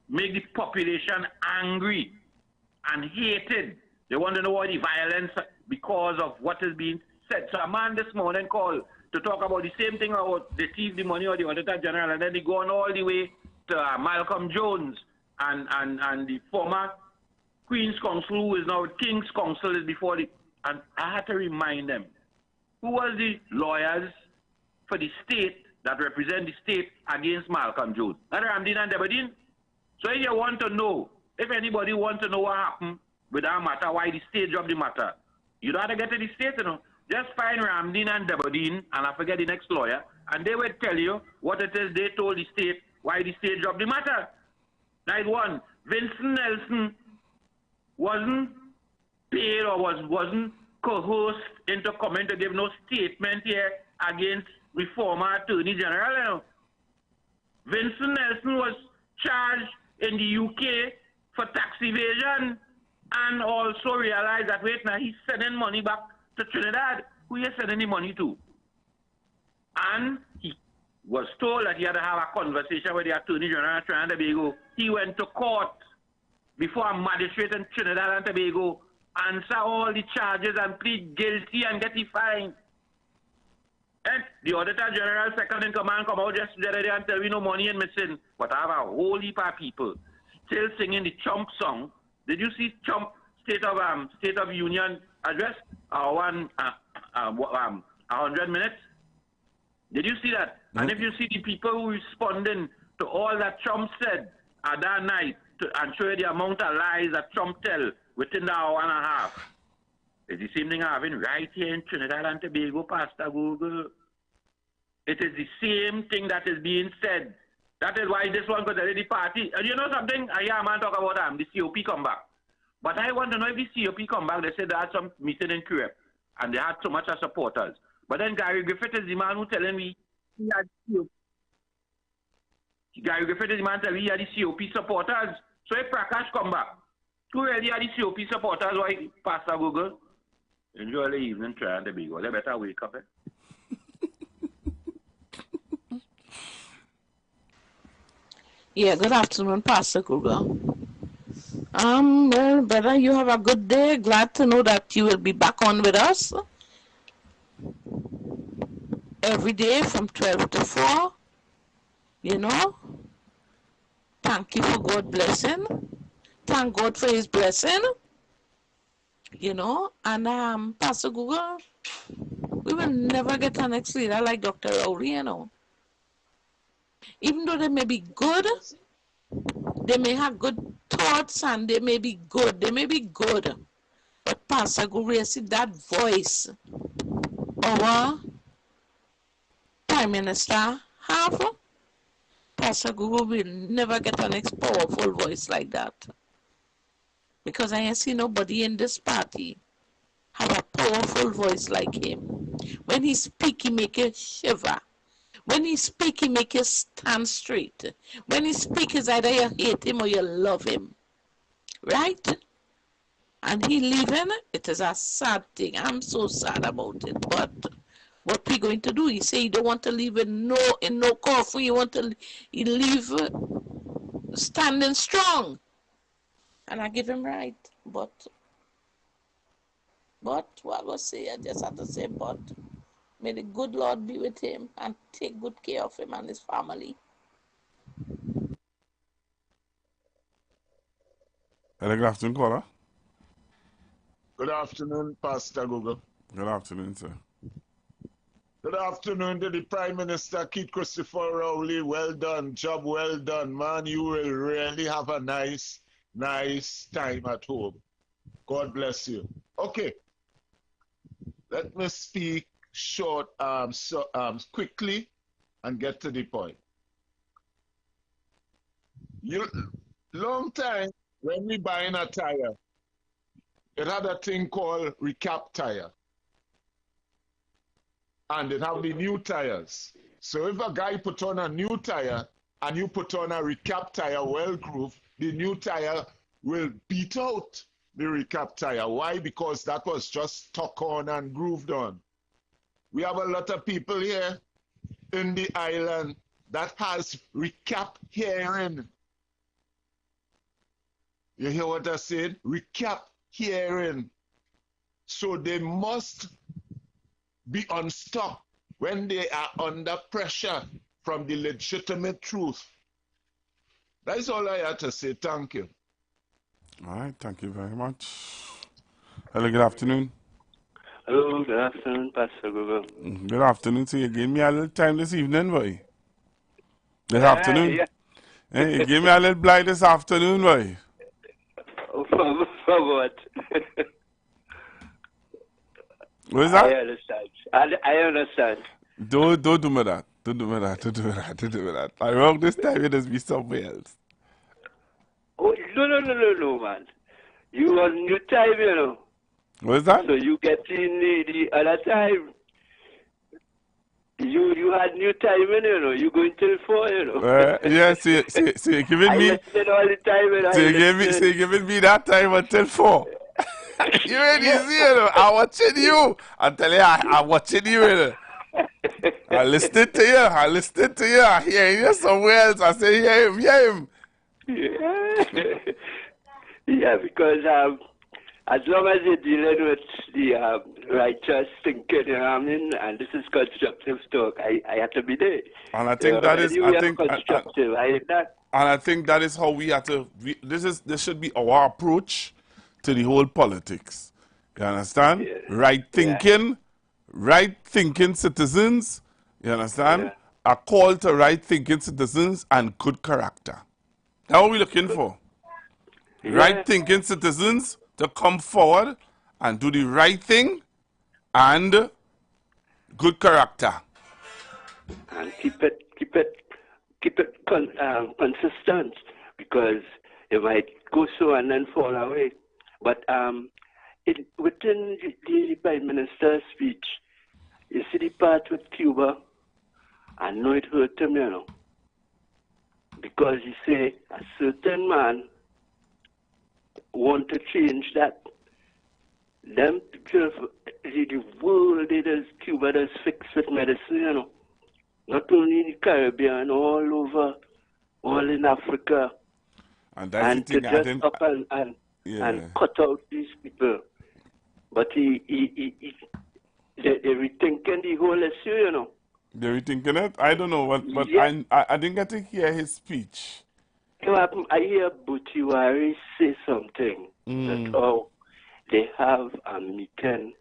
make the population angry and hated. They want to know why the violence because of what is being said. So a man this morning called to talk about the same thing about they thief the money of the Auditor General, and then they go on all the way to Malcolm Jones and the former Queen's Counsel, who is now King's Counsel, is before the. And I had to remind them, who was the lawyers for the state that represent the state against Malcolm Jones? Not Ramdin and Debadin. So if you want to know, if anybody wants to know what happened with that matter, why the state dropped the matter, you don't have to get to the state, you know. Just find Ramdin and Debadin, and I forget the next lawyer, and they will tell you what it is they told the state, why the state dropped the matter. Night one, Vincent Nelson wasn't paid or wasn't coerced into coming to give no statement here against the former Attorney General. You know. Vincent Nelson was charged in the UK for tax evasion and also realized that, wait, now he's sending money back to Trinidad. Who you sending the money to? And he was told that he had to have a conversation with the Attorney General of Trinidad and Tobago. He went to court before a magistrate in Trinidad and Tobago, answer all the charges and plead guilty and get the fine. And the Auditor General second in command come out yesterday and tell me no money ain't missing. But I have a whole heap of people still singing the Chump song. Did you see Chump State of Union address? 100 minutes. Did you see that? No. And if you see the people who responding to all that Trump said that night and show you the amount of lies that Trump tell within the hour and a half, it's the same thing having right here in Trinidad and Tobago, Pastor Google. It is the same thing that is being said. That is why this one got the party. And you know something? I hear a man talk about the COP come back. But I want to know if the COP come back. They said they had some meeting in Quebec and they had so much of supporters. But then Gary Griffith is the man who telling me he had COP. Gary Griffith is the man telling me he had the COP supporters. So if Prakash come back, who really are the COP supporters? Why Pastor Google? Enjoy the evening, try and the big one. They better wake up. Yeah, good afternoon, Pastor Google. Well, brother, you have a good day. Glad to know that you will be back on with us every day from 12 to 4. You know, thank you for God's blessing. Thank God for his blessing. You know, and Pastor Google, we will never get an ex-leader like Dr. Rowley, you know. Even though they may be good, they may have good thoughts and they may be good. But Pastor Google, you see that voice our Prime Minister have? Pastor Google will never get an powerful voice like that. Because I ain't see nobody in this party have a powerful voice like him. When he speak, he make you shiver. When he speak, he make you stand straight. When he speak, it's either you hate him or you love him. Right? And he leaving, it is a sad thing. I'm so sad about it. But what we going to do? He say he don't want to leave in no coffin. He want to leave standing strong. And I give him right. But what was say? I just had to say but. May the good Lord be with him and take good care of him and his family. Hello, good afternoon, caller. Good afternoon, Pastor Google. Good afternoon, sir. Good afternoon to the Prime Minister, Keith Christopher Rowley. Well done, job well done, man. You will really have a nice time at home. God bless you. Okay, let me speak short, quickly, and get to the point. Long time when we buying a tire, it had a thing called recap tire. And it have the new tires. So if a guy put on a new tire and you put on a recap tire well grooved, the new tire will beat out the recap tire. Why? Because that was just stuck on and grooved on. We have a lot of people here in the island that has recap hearing. You hear what I said? Recap hearing. So they must be unstuck when they are under pressure from the legitimate truth. That's all I had to say. Thank you. All right, thank you very much. Hello, good afternoon. Hello, good afternoon, Pastor Google. Good afternoon. So you gave me a little time this evening, boy. This afternoon. Yeah. Hey, you gave me a little blind this afternoon, boy. For what? What is that? I understand. I understand. Don't do me that. Don't do me that. Don't do me that. Don't do me that. I wrong this time. It must be somewhere else. Oh, no, man. You on new time, you know. What is that? So you get in the other time. You had new time, you know. You going till 4, you know. Yeah, so you're giving me. I listen all the time, and so you're giving me that time until 4. You ain't easy, you know. I'm watching you. I'm telling you, I'm watching you, you know. I listened to you. I listened to you. I hear you somewhere else. I say, hear him, hear him. Yeah, yeah, because as long as you're dealing with the righteous thinking, you know what I mean, and this is constructive talk, I have to be there. And I think that is, I think, constructive. And I think that is how we have to. This should be our approach to the whole politics. You understand? Yeah. Right thinking, right thinking citizens. You understand? A call to right thinking citizens and good character. That's what we're looking for. Right thinking citizens to come forward and do the right thing and good character. And keep it consistent, because it might go so and then fall away. But within the Prime Minister's speech, you see the part with Cuba, I know it hurt him, you know, because he say a certain man want to change that. Them people, the world, Cuba does fix with medicine, you know. Not only in the Caribbean, all over, all in Africa. And that's and the thing, to just up and cut out these people. But they're rethinking the whole issue, you know. They're rethinking it? I don't know, but Yeah. I didn't get to hear his speech. I hear Butiwari say something that they have a meeting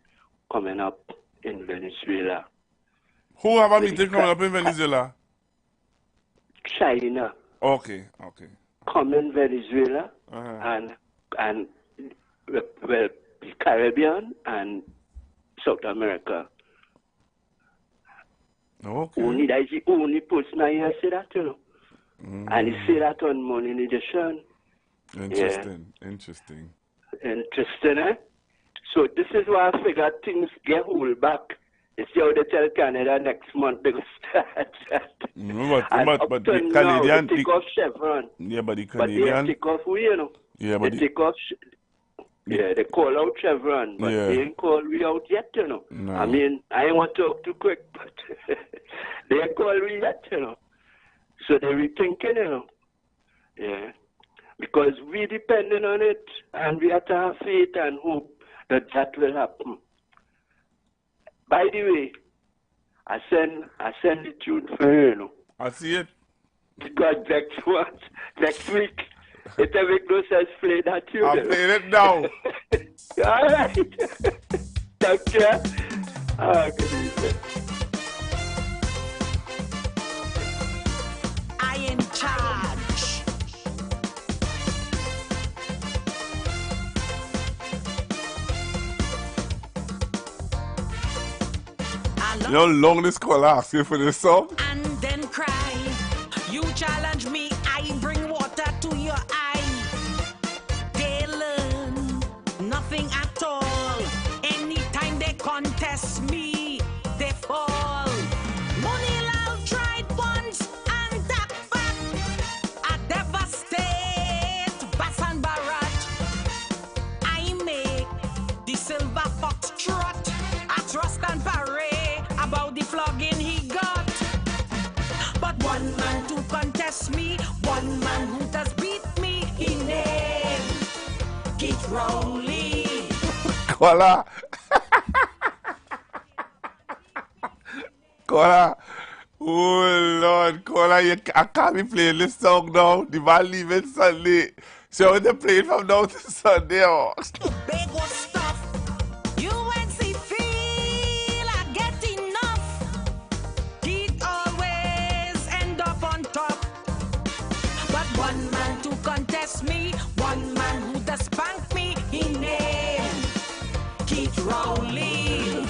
coming up in Venezuela. Who have a meeting coming up in Venezuela? China. Okay. Come in Venezuela and well, the Caribbean and South America. Okay. That's the only person I hear say that, you know. And he say that on Morning Edition. Interesting. Interesting, eh? So this is why I figured things get hold back. You see how they tell Canada next month they go start. But the Canadian... They take off Chevron. Yeah, but the Canadian... But they take off we, you know. Yeah, but they take off... Yeah, they call out Chevron, but they ain't call we out yet, you know. No. I mean, I ain't want to talk too quick, but they ain't call we yet, you know. So they're rethinking, you know. Yeah. Because we depending on it, and we have to have faith and hope that that will happen. By the way, I send the tune for her, you know. I see it. Because next week, it will make no sense play that tune. I'm playing it now. All right. Thank you. Good evening. I in charge. You know how long this call asks you for this song? And then cry. You challenge me, I bring water to your eye. They learn nothing at all. Anytime they contest me, they fall. Money loud tried once and that back. I devastate Bass and Barat. I make the silver fox trot. I trust and parade about the flogging he got. But one man to contest me, one man who does beat me, he named Keith Rowley. Kola. Kola. Oh Lord, Kola, I can't be playing this song now. The man leaving Sunday. So they play it from now to Sunday. Oh. Big was stuff. UNC feel I get enough. Keith always end up on top. But one man to contest me, one man who does spank me, he named Keith Rowley.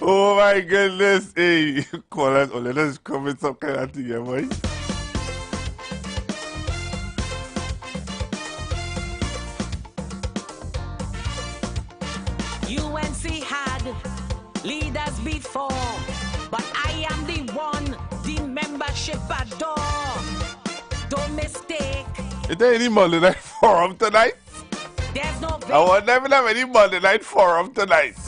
Oh my goodness. Hey, Kola, let us come with some kind of thing, yeah, boy. UNC had leaders before, but I am the one the membership adore. Don't mistake, Is there any Monday night forum tonight? there's no I will never have any Monday night forum tonight.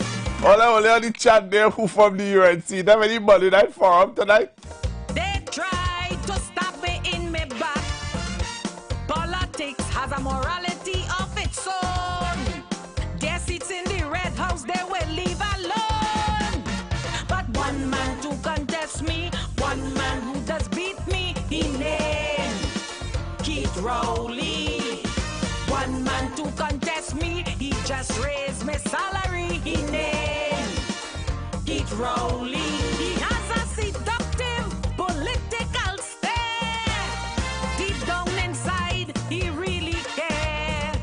All I only on the chat there who from the UNC. Have any Monday night forum tonight? They try to stop me in my back. Politics has a morality of its own. Guess it's in the Red House they will leave alone. But one man to contest me, one man who does beat me, he named Keith Rowley. One man to contest me, he just raised my salary, he named Keith Rowley. He has a seductive political stare. Deep down inside, he really cares.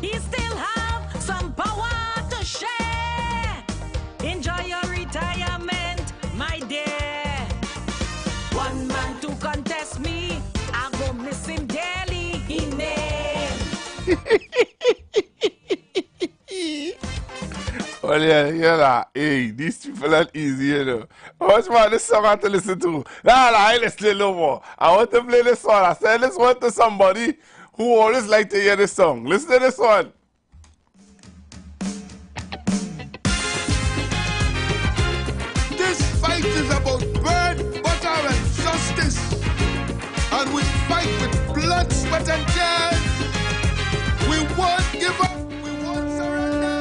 He still have some power to share. Enjoy your retirement, my dear. One man to contest me, I go miss him dearly, he named. Well, yeah, hey, these people are easy, you know. How much more this song I have to listen to? Nah, I ain't listening no more. I want to play this one. I send this one to somebody who always like to hear this song. Listen to this one. This fight is about bread, butter, and justice. And we fight with blood, sweat, and tears. We won't give up. We won't surrender.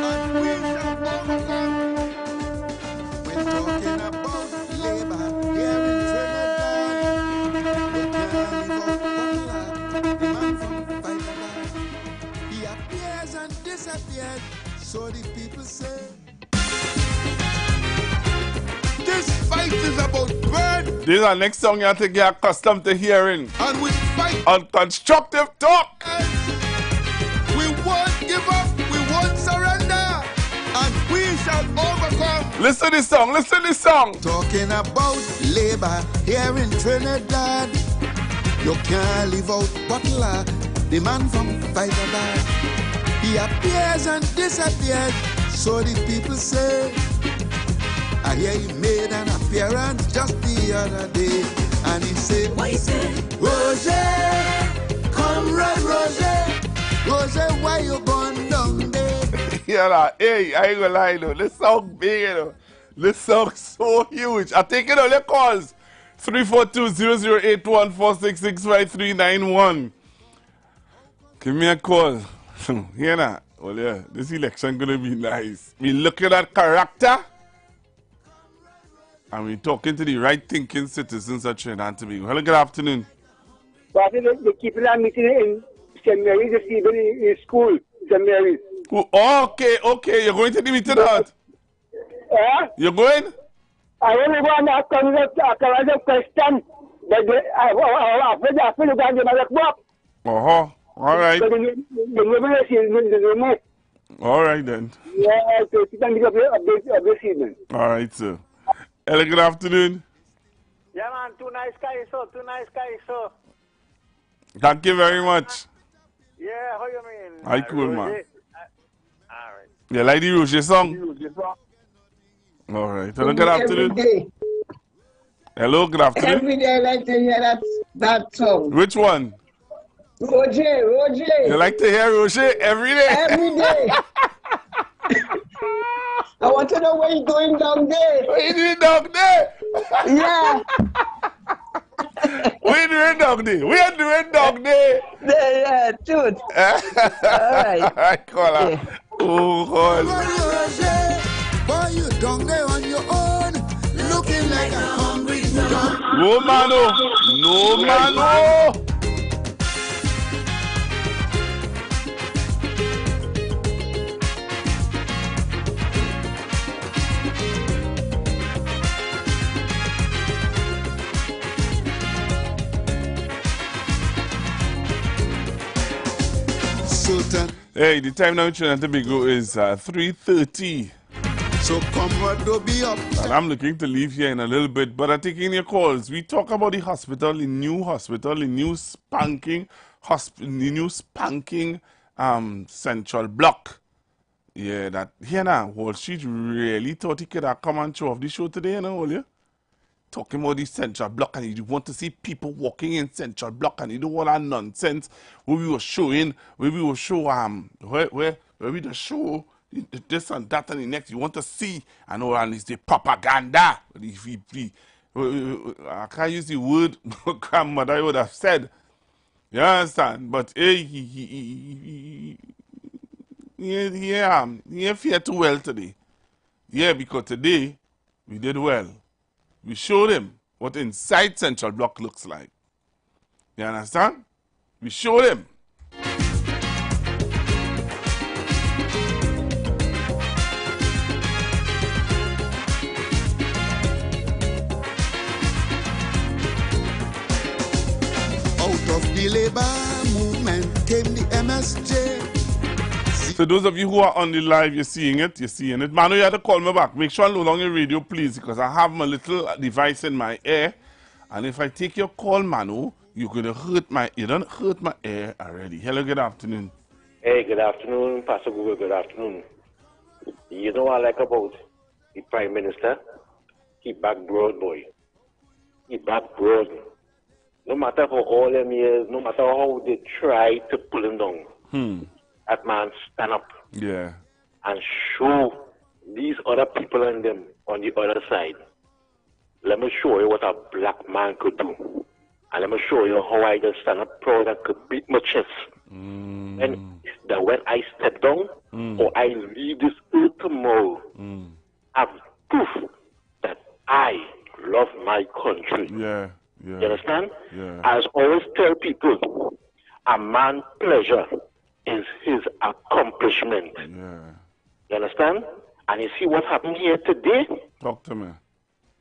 And we shall overcome. We're talking about labor here in Trinidad. We can't live out the man from Fiberland. He appears and disappears. So the people say. This fight is about bread. This is our next song you have to get accustomed to hearing. And we fight on constructive talk. We won't give up, we won't surrender, and we shall overcome. Listen to this song, listen to this song. Talking about labor here in Trinidad. You can't live out Butler, the man from Fiberland. He appears and disappears, so the people say. I hear he made an appearance just the other day, and he said, what he said? Roger, comrade Roger. Roger, why you gone down there? Yeah, hey, I ain't gonna lie, though. This song big, you know. This song so huge. I take it on your calls. 342-0081-466-5391. Give me a call. You know, Well, yeah, this election gonna be nice. We looking at character, and we talking to the right thinking citizens of Trinidad and Tobago. Hello, good afternoon. But they keep a meeting in St. Mary's this evening in school, St. Mary's. Oh, okay, you're going to the meeting, Hut? You're going? I only want to ask a question, but I feel like I'm all right. All right, then. Yeah, so you can give a this evening. All right, sir. Hello, good afternoon. Yeah, man, too nice guys, so. Thank you very much. Yeah, how you mean? Hi, cool, man. All right. You like the Roger song? All right. Hello, good afternoon. Hello, good afternoon. Every day I like to hear that song. Which one? Roger. You like to hear Roger every day? Every day. I want to know what you're doing down there. What you doing down there? Yeah. What you doing down there? We are doing down there. Yeah, dude. All right. Call her. Oh, God. Boy, you down there on your own, looking like a hungry dog. No, mano. Sultan. Hey, the time now in Trinidad and Tobago is 3:30. So comrade, don't be up. And I'm looking to leave here in a little bit, but I'm taking your calls. We talk about the hospital, the new spanking central block. Yeah, that here now, Wall Street really thought he could have come and show off the show today, you know, all you? Talking about the central block, and you want to see people walking in central block, and you do all that nonsense where we were showing, where we just show this and that and the next. You want to see, and all, and it's the propaganda. I can't use the word grandmother would have said. You understand? But hey, he fear too well today. Yeah, because today we did well. We showed him what inside Central Block looks like. You understand? We showed him. Out of the labor movement came the MSJ. So those of you who are on the live, you're seeing it. Manu, you have to call me back. Make sure I load on your radio, please, because I have my little device in my ear. And if I take your call, Manu, you're going to hurt my ear already. Hello, good afternoon. Hey, good afternoon, Pastor Google, good afternoon. You know what I like about the Prime Minister? He back broad, boy. He back broad. No matter for all them years, no matter how they try to pull him down. That man stand up. Yeah. And show these other people and them on the other side. Let me show you what a black man could do. And let me show you how I just stand up proud and could beat my chest. And that when I step down or I leave this earth tomorrow, I have proof that I love my country. Yeah. You understand? Yeah. I always tell people, a man's pleasure is his accomplishment. Yeah. You understand? And you see what happened here today? Talk to me.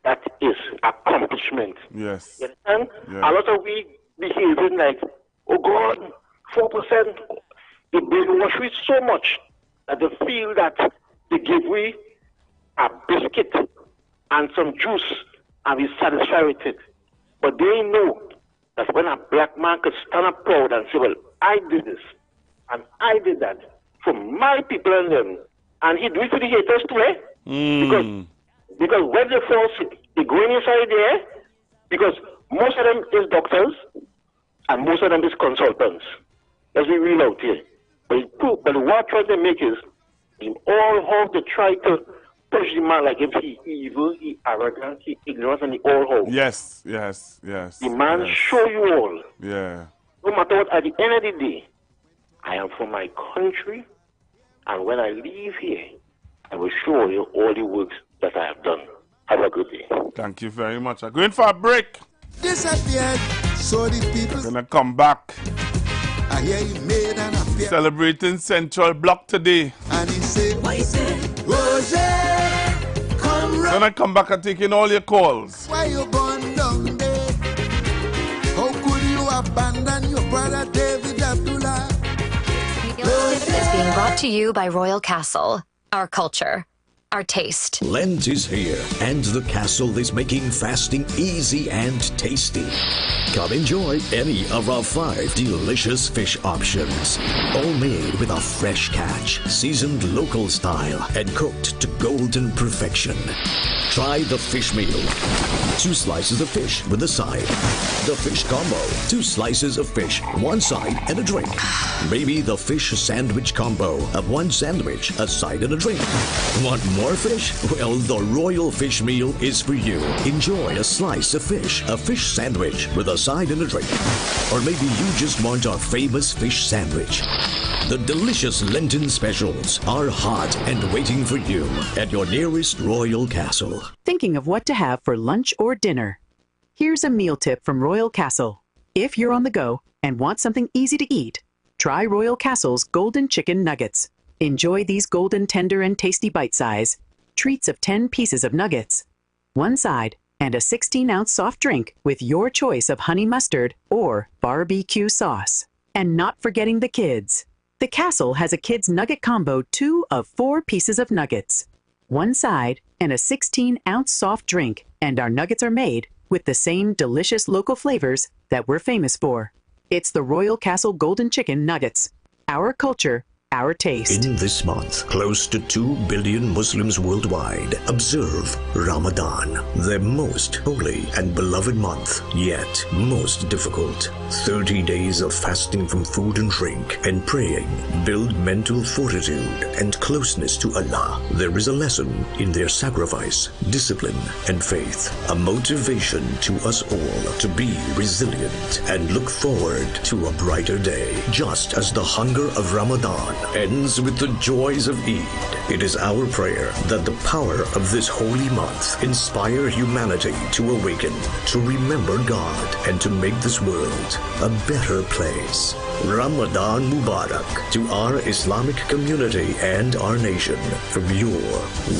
That is accomplishment. Yes. You understand? Yeah. A lot of we behaving like, oh God, 4%. They brainwash we so much that they feel that they give we a biscuit and some juice and we satisfied with it. But they know that when a black man could stand up proud and say, well, I did this and I did that for my people and them, and he do it for the haters too, eh? Because when they fall sick, they go inside there, because most of them is doctors and most of them is consultants. Let's be real out here. But what trying to make is, in all how they try to push the man like if he evil, he arrogant, he ignorant, and he all how. Yes. The man show you all. Yeah. No matter what, at the end of the day, I am for my country, And when I leave here, I will show you all the works that I have done. Have a good day. Thank you very much. I'm going for a break. Disappeared, so the people. Gonna come back. I hear he made an appearance. Celebrating Central Block today. And he said, what he said? Roger, come round. Gonna come back and take in all your calls. Why you born down there? How could you abandon your brother David Abdullah? This is being brought to you by Royal Castle. Our culture, our taste. Lent is here, and the castle is making fasting easy and tasty. Come enjoy any of our 5 delicious fish options. All made with a fresh catch, seasoned local style, and cooked to golden perfection. Try the fish meal. 2 slices of fish with a side. The fish combo. 2 slices of fish, 1 side, and a drink. Maybe the fish sandwich combo of 1 sandwich, a side, and a drink. Want more fish? Well, the Royal Fish Meal is for you. Enjoy a slice of fish, a fish sandwich with a side and a drink. Or maybe you just want our famous fish sandwich. The delicious Lenten specials are hot and waiting for you at your nearest Royal Castle. Thinking of what to have for lunch or dinner? Here's a meal tip from Royal Castle. If you're on the go and want something easy to eat, try Royal Castle's Golden Chicken Nuggets. Enjoy these golden, tender, and tasty bite size treats of 10 pieces of nuggets, 1 side, and a 16-ounce soft drink with your choice of honey mustard or barbecue sauce. And not forgetting the kids. The Castle has a kids nugget combo 2 of 4 pieces of nuggets, 1 side, and a 16-ounce soft drink. And our nuggets are made with the same delicious local flavors that we're famous for. It's the Royal Castle Golden Chicken Nuggets. Our culture, our taste. In this month, close to 2 billion Muslims worldwide observe Ramadan, their most holy and beloved month, yet most difficult. 30 days of fasting from food and drink and praying build mental fortitude and closeness to Allah. There is a lesson in their sacrifice, discipline, and faith, a motivation to us all to be resilient and look forward to a brighter day. Just as the hunger of Ramadan ends with the joys of Eid, it is our prayer that the power of this holy month inspire humanity to awaken, to remember God, and to make this world a better place. Ramadan Mubarak to our Islamic community and our nation from your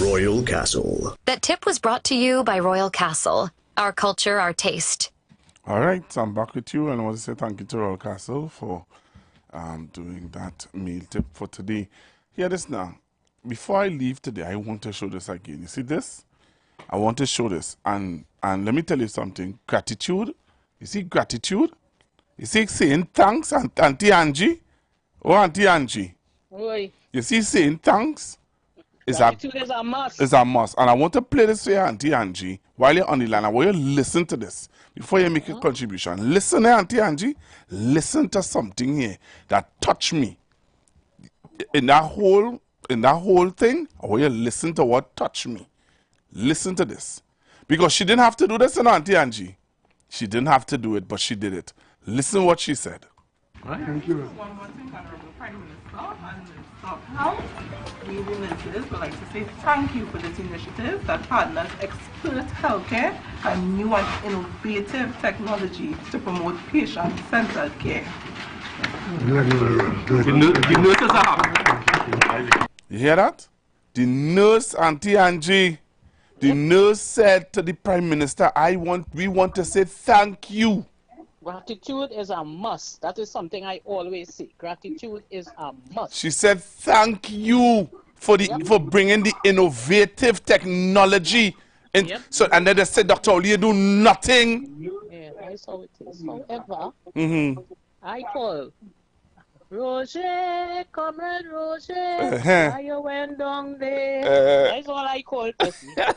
Royal Castle. That tip was brought to you by Royal Castle. Our culture, our taste. All right, so I'm back with you, and I want to say thank you to Royal Castle for doing that meal tip for today. Hear this now. Before I leave today, I want to show this again. You see this? I want to show this. And let me tell you something. Gratitude. You see gratitude? You see saying thanks, Auntie Angie? Oh, Auntie Angie. Oi. You see saying thanks? Gratitude is a must. It's a must. And I want to play this for you, Auntie Angie. While you're on the line, I want you to listen to this before you make a contribution. Listen, Auntie Angie. Listen to something here that touched me. In that whole thing, I want you to listen to what touched me. Listen to this. Because she didn't have to do this, Auntie Angie. She didn't have to do it, but she did it. Listen what she said. Thank you. One more thing, Honorable Prime Minister and Minister of Health. We would like to say thank you for this initiative that partners expert healthcare and new and innovative technology to promote patient-centered care. The nurses are happy. You hear that? The nurse, Auntie Angie, the nurse said to the Prime Minister, we want to say thank you. Gratitude is a must. That is something I always say. Gratitude is a must. She said thank you for bringing the innovative technology. And so, and then they said, Dr. Oli, you do nothing. Yeah, that's how it is. However, I call Roger, Comrade Roger, why you went down there? That's all I call person. I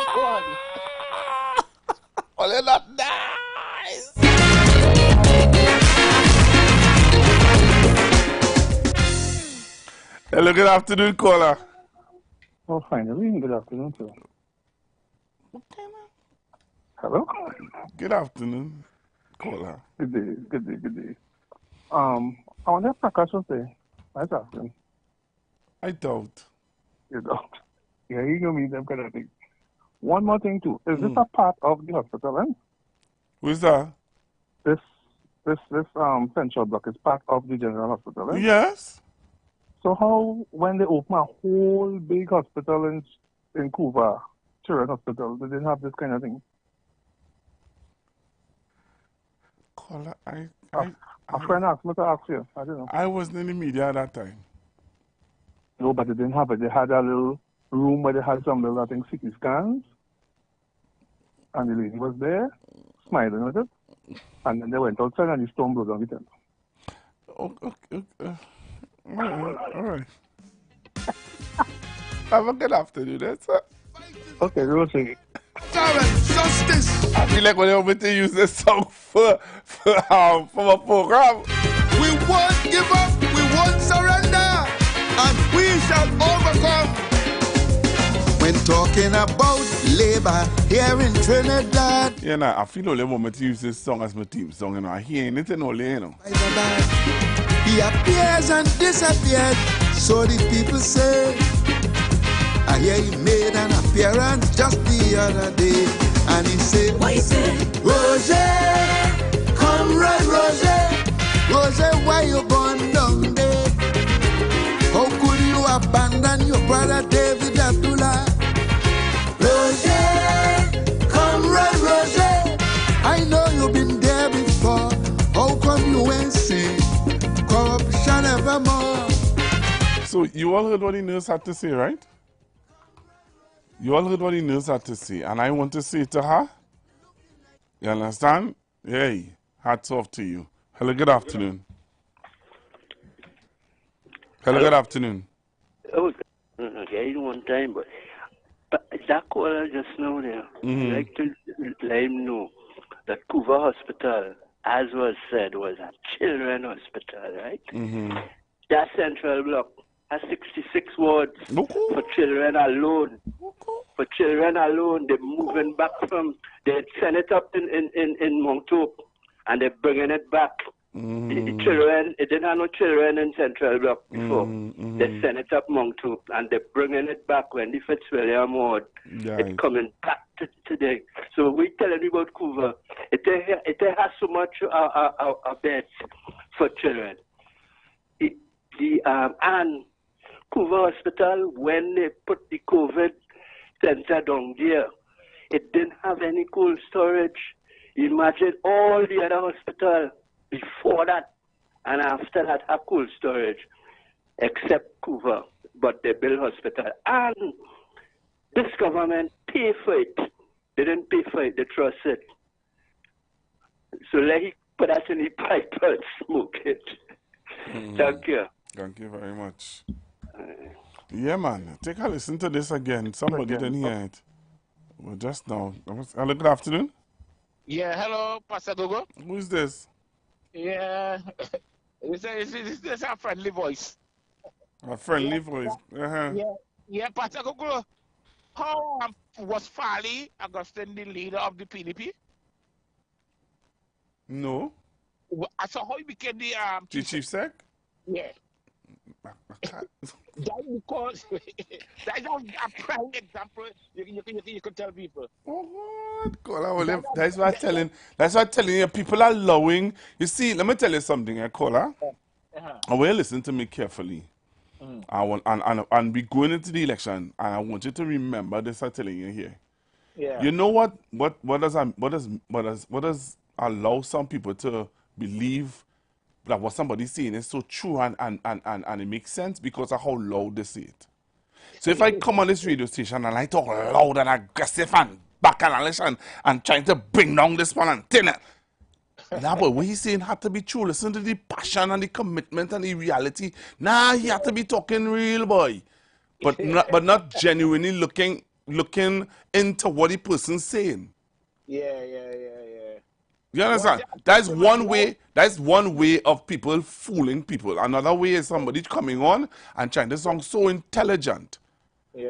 call. Well, they're not nice. Hello, good afternoon, caller. Oh, finally, good afternoon, sir. Hello? Good afternoon, caller. Good day. I wonder if Prakash was there. Nice afternoon. I doubt. You don't. Yeah, you can meet them kind of thing. One more thing too. Is this Mm. a part of the hospital, eh? Who's that? This central block is part of the general hospital, eh? Yes. So how when they open a whole big hospital in Cuba, Children's Hospital, they didn't have this kind of thing? Caller, A friend asked me to ask you. I don't know. I wasn't in the media at that time. No, but they didn't have it. They had a little room where they had some little, I think, CT scans. And the lady was there, smiling with it. And then they went outside and the storm blew down the tent. All right. Have a good afternoon, that's it. Okay, we'll see. Justice. I feel like when they want me to use this song for my program. We won't give up, we won't surrender, and we shall overcome. When talking about labor here in Trinidad, Yeah, nah, I feel only want me to use this song as my team song, you know. I hear anything only, you know. he appears and disappeared, so the people say. I hear he made an appearance just the other day, and he said, what he say? Roger, comrade Roger, Roger, why you gone down there? How could you abandon your brother David Abdullah? Roger, comrade Roger, I know you've been there before. How come you ain't seen corruption evermore? So you all heard what the nurse had to say, right? You all heard what the nurse had to say, and I want to say to her, you understand? Hey, hats off to you. Hello, good afternoon. Hello, good afternoon. Oh, okay, one time, but that caller just now there, I'd like to let him know that Cuba Hospital, as was said, was a children's hospital, right? That central block has 66 wards for children alone. For children alone, they're moving back from, they send it up in Mount Hope, and they're bringing it back. The children, it didn't have no children in Central Block before. They send it up Mount Hope, and they're bringing it back when the Fitzwilliam ward. It's coming back today. So we're telling you about Cuba. It has so much beds for children. And Cuba Hospital, when they put the COVID center down there, it didn't have any cold storage. Imagine all the other hospitals before that and after that have cold storage, except Cuba, but they built hospital. And this government pay for it. They didn't pay for it, they trust it. So let me put that in the pipe and smoke it. Thank you. Thank you very much. Yeah, man. Take a listen to this again. Somebody didn't hear it. Well, just now. Hello, good afternoon. Yeah, hello, Pastor Gogo. Who is this? Yeah, it's a friendly voice. A friendly voice. Yeah, Pastor Gogo. How was Farley Augustine the leader of the PDP? No. I saw how he became the Chief Sec? Yeah. That because that is a prime example you could tell people. That's what I'm telling you. People are allowing. You see, let me tell you something, caller. I will listen to me carefully. I want and be going into the election, and I want you to remember this. I'm telling you here. Yeah. You know what does allow some people to believe that what somebody's saying is so true and it makes sense because of how loud they say it. So if I come on this radio station and I talk loud and aggressive and backward and trying to bring down this one and tell it, nah, boy, what he's saying had to be true. Listen to the passion and the commitment and the reality. Nah, he had to be talking real, boy, but not genuinely looking into what the person's saying. Yeah. You understand? That's one way. That's one way of people fooling people. Another way is somebody coming on and trying to sound so intelligent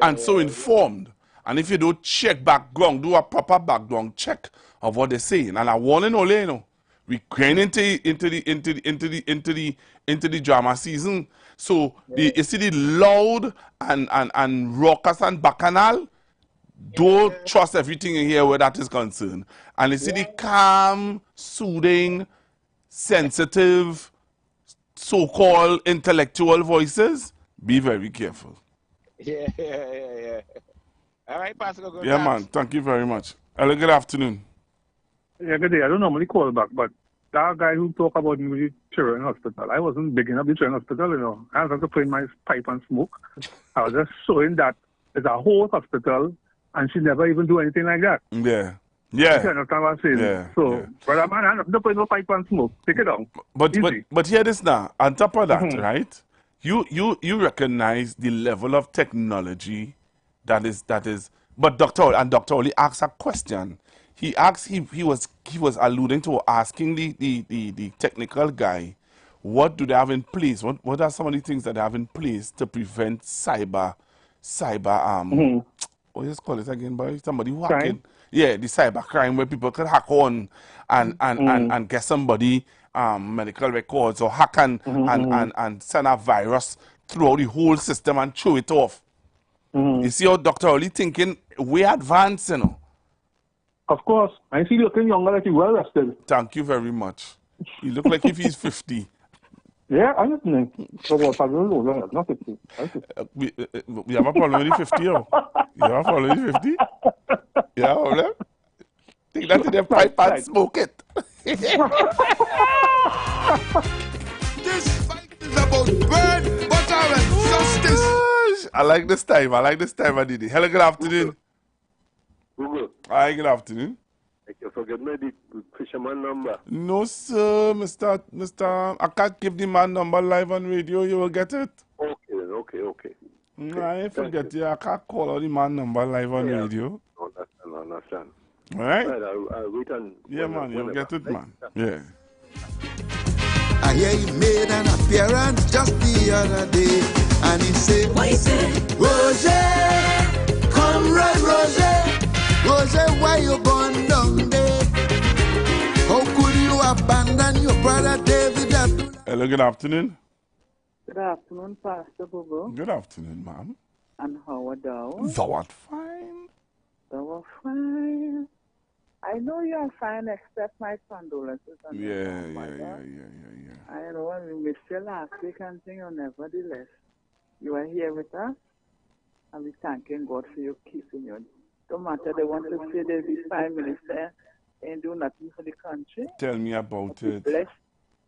and so informed. And if you don't check background, do a proper background check of what they're saying. And I warn you, you know, We going into the drama season. So you see the loud and raucous and bacchanal. Don't trust everything in here where that is concerned. And you see the calm, soothing, sensitive, so-called intellectual voices. Be very careful. Yeah. All right, Pastor. Go Yeah, man. Thank you very much. Hello, good afternoon. Yeah, good day. I don't normally call back, but that guy who talked about me with the children hospital, I wasn't bigging up the children hospital, you know. I was going to put in my pipe and smoke. I was just showing that it's a whole hospital and she never even do anything like that. Yeah. You understand what I'm saying? Yeah. So, brother man, I'm not putting no pipe and smoke. Take it down. But hear this now. On top of that, right? You recognize the level of technology that is. But Dr. Oli asked a question. He was alluding to asking the technical guy, what do they have in place? What are some of the things that they have in place to prevent cyber what do you call it again, boy? Somebody who hacking. Yeah, the cyber crime where people could hack on and get somebody medical records or hack and send a virus throughout the whole system and throw it off. You see how Dr. Oli thinking way advanced, you know. Of course. I see you looking younger like you well rested. Thank you very much. You look like if he's 50. Yeah, I'm listening. Not 50. We have a problem with the 50, yo. You have a problem with the 50? You have a problem? Take that to the pipe and smoke it. This fight is about bread, butter, and justice. I like this time, Adidi. Hello, good afternoon. Google. Hi, good afternoon. You forget me the fisherman number. No, sir, Mr. I can't give the man number live on radio. You will get it. Okay. I forget you. I can't call out the man number live on radio. Understand. All right? I'll wait and... Yeah, man, you'll get it, man. Yeah. I hear he made an appearance just the other day, and he said, what he said? Roger, comrade Roger. Roger, why you born down there? How could you abandon your brother David? Hello, good afternoon. Good afternoon, Pastor Bobo. Good afternoon, ma'am. And how are thou? Thou art fine. Thou art fine. I know you are fine, except my condolences. Yeah. I know we missed you last week and thing, nevertheless. You are here with us, and we thanking God for you keeping you. No matter they want to say that this Prime Minister ain't do nothing for the country. Tell me about it.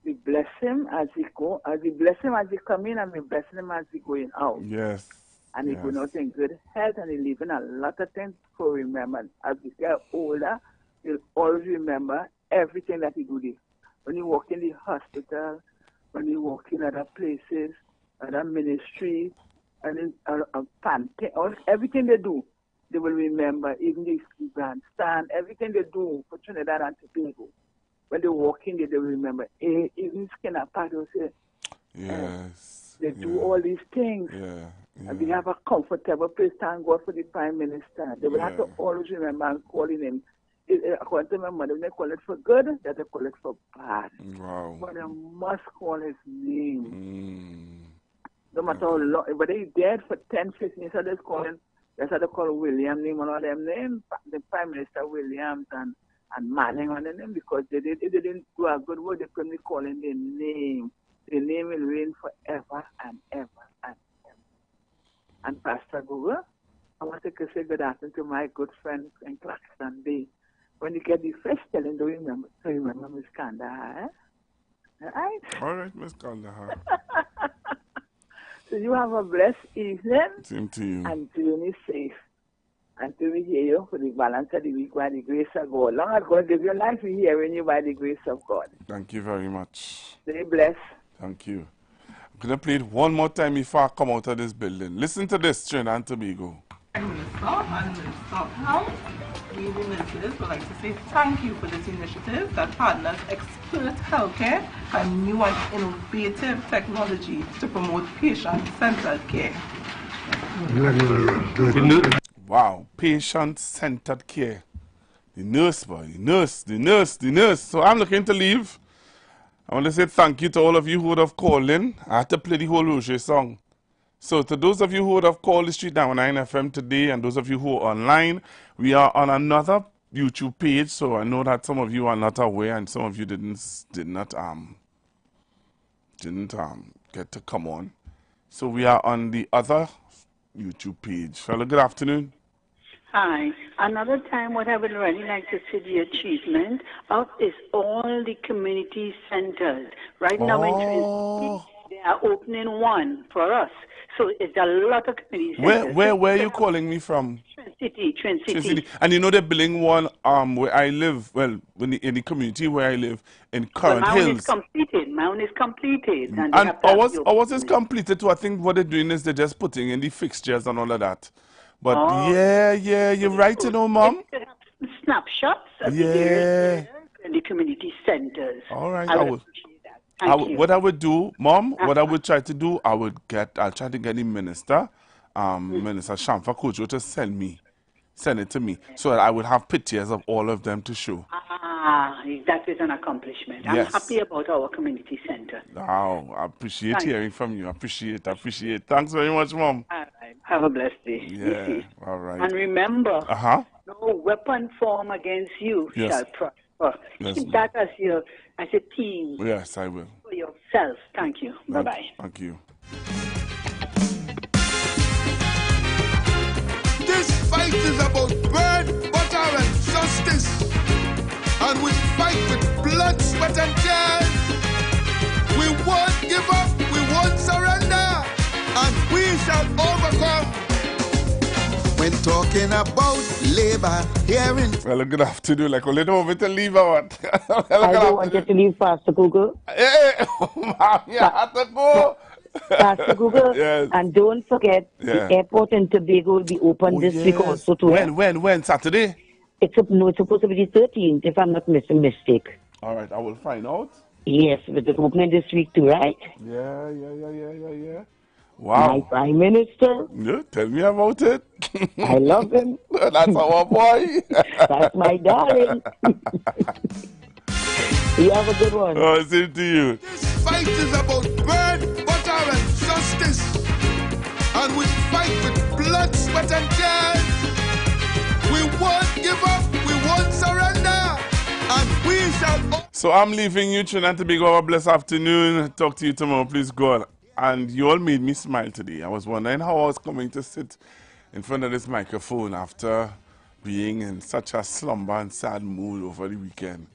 We bless him as he go, we bless him as he come in, and we bless him as he going out. Yes. And he going out in good health, and he leaving a lot of things to remember. As we get older, you'll always remember everything that he do there. When you walk in the hospital, when you walk in other places, other ministries, and in everything they do, they will remember. Even the grandstand, everything they do for Trinidad and Tobago. When they walk in there, they will remember. Even Skinner Park will say, yes. They do all these things. Yeah. And we have a comfortable place. Thank God for the Prime Minister. They will have to always remember and calling him. According to my mother, when they call it for good, that they call it for bad. Wow. But they must call his name. No matter how long, but he's dead for 10, 15 years, so they call him. That's how they call William name and all them names. The Prime Minister Williams and Manning on the name, because they didn't do a good work. They couldn't be calling their name. The name will reign forever and ever and ever. And Pastor Google, I want to say good afternoon to my good friend in Clarkson Bay. When you get the first telling, do you remember Miss Kandahar? All right, Miss Kandahar. So you have a blessed evening. Same to you. And journey safe. Until we hear you for the balance of the week by the grace of God. Long as God gives you life, we hearing you by the grace of God. Thank you very much. Stay blessed. Thank you. I'm going to play it one more time before I come out of this building. Listen to this, Trinidad and Tobago. Now, we ministers would like to say thank you for this initiative that partners expert healthcare and new and innovative technology to promote patient-centered care. Wow, patient-centered care. The nurse, boy. The nurse. So I'm looking to leave. I want to say thank you to all of you who would have called in. I had to play the whole Roger song. So to those of you who would have called the Street 919 FM today, and those of you who are online, we are on another YouTube page. So I know that some of you are not aware, and some of you did not get to come on. So we are on the other YouTube page. Hello, good afternoon. Hi. Another time, what I would really like to see the achievement of is all the community centers. Right now in Trinity, they are opening one for us. So it's a lot of community centers. Where are you calling me from? Twin City. And you know they're building one where I live, well, in the community where I live, in Current Hills. My own is completed. And ours is completed too. I think what they're doing is they're just putting in the fixtures and all of that. But yeah, you're right, you know, Mom. Snapshots of the various and the community centers. All right, I would appreciate that. Thank you. What I would do, Mom, what I would try to do, I'll try to get the minister, Minister Shamfa Kojo, to send it to me, so that I would have pictures of all of them to show. That is an accomplishment. I'm happy about our community center. Wow, I appreciate hearing from you. I appreciate. Thanks very much, Mom. All right. Have a blessed day. Yeah, all right. And remember, no weapon formed against you shall prosper. Yes, Keep that as a team. Yes, I will. For yourself. Thank you. Bye-bye. Thank you. This fight is about bread, butter, and justice. And we fight with blood, sweat, and tears. We won't give up, we won't surrender, and we shall overcome. When talking about labor here in... Well, good afternoon. Like a little moment to leave out. I don't want you to leave Pastor Google. Hey, Mom, you have to go. Pastor Google. Yes. And don't forget, the airport in Tobago will be open this week also too. When? Saturday? It's supposed to be the 13th, if I'm not mistake. All right, I will find out. Yes, but it's opening this week too, right? Yeah. Wow. My Prime Minister. Yeah, tell me about it. I love him. That's our boy. That's my darling. You have a good one. Oh, same to you. This fight is about bread, butter, and justice. And we fight with blood, sweat, and tears. We won't give up, we won't surrender, and we shall... So I'm leaving you, Trinidad and Tobago. Have a blessed afternoon. Talk to you tomorrow, please, God. And you all made me smile today. I was wondering how I was coming to sit in front of this microphone after being in such a slumber and sad mood over the weekend.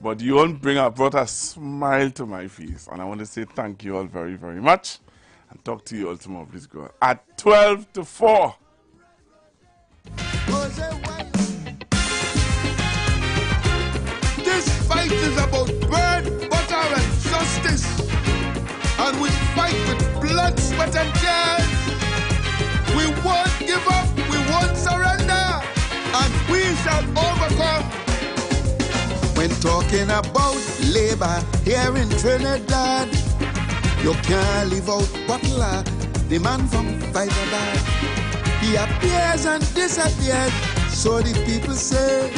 But you all brought a smile to my face. And I want to say thank you all very, very much. And talk to you all tomorrow, please, God. At 12 to 4. This fight is about bread, butter, and justice. And we fight with blood, sweat, and tears. We won't give up, we won't surrender, and we shall overcome. When talking about labor here in Trinidad, you can't leave out Butler, the man from Hyderabad. He appears and disappears, so the people say.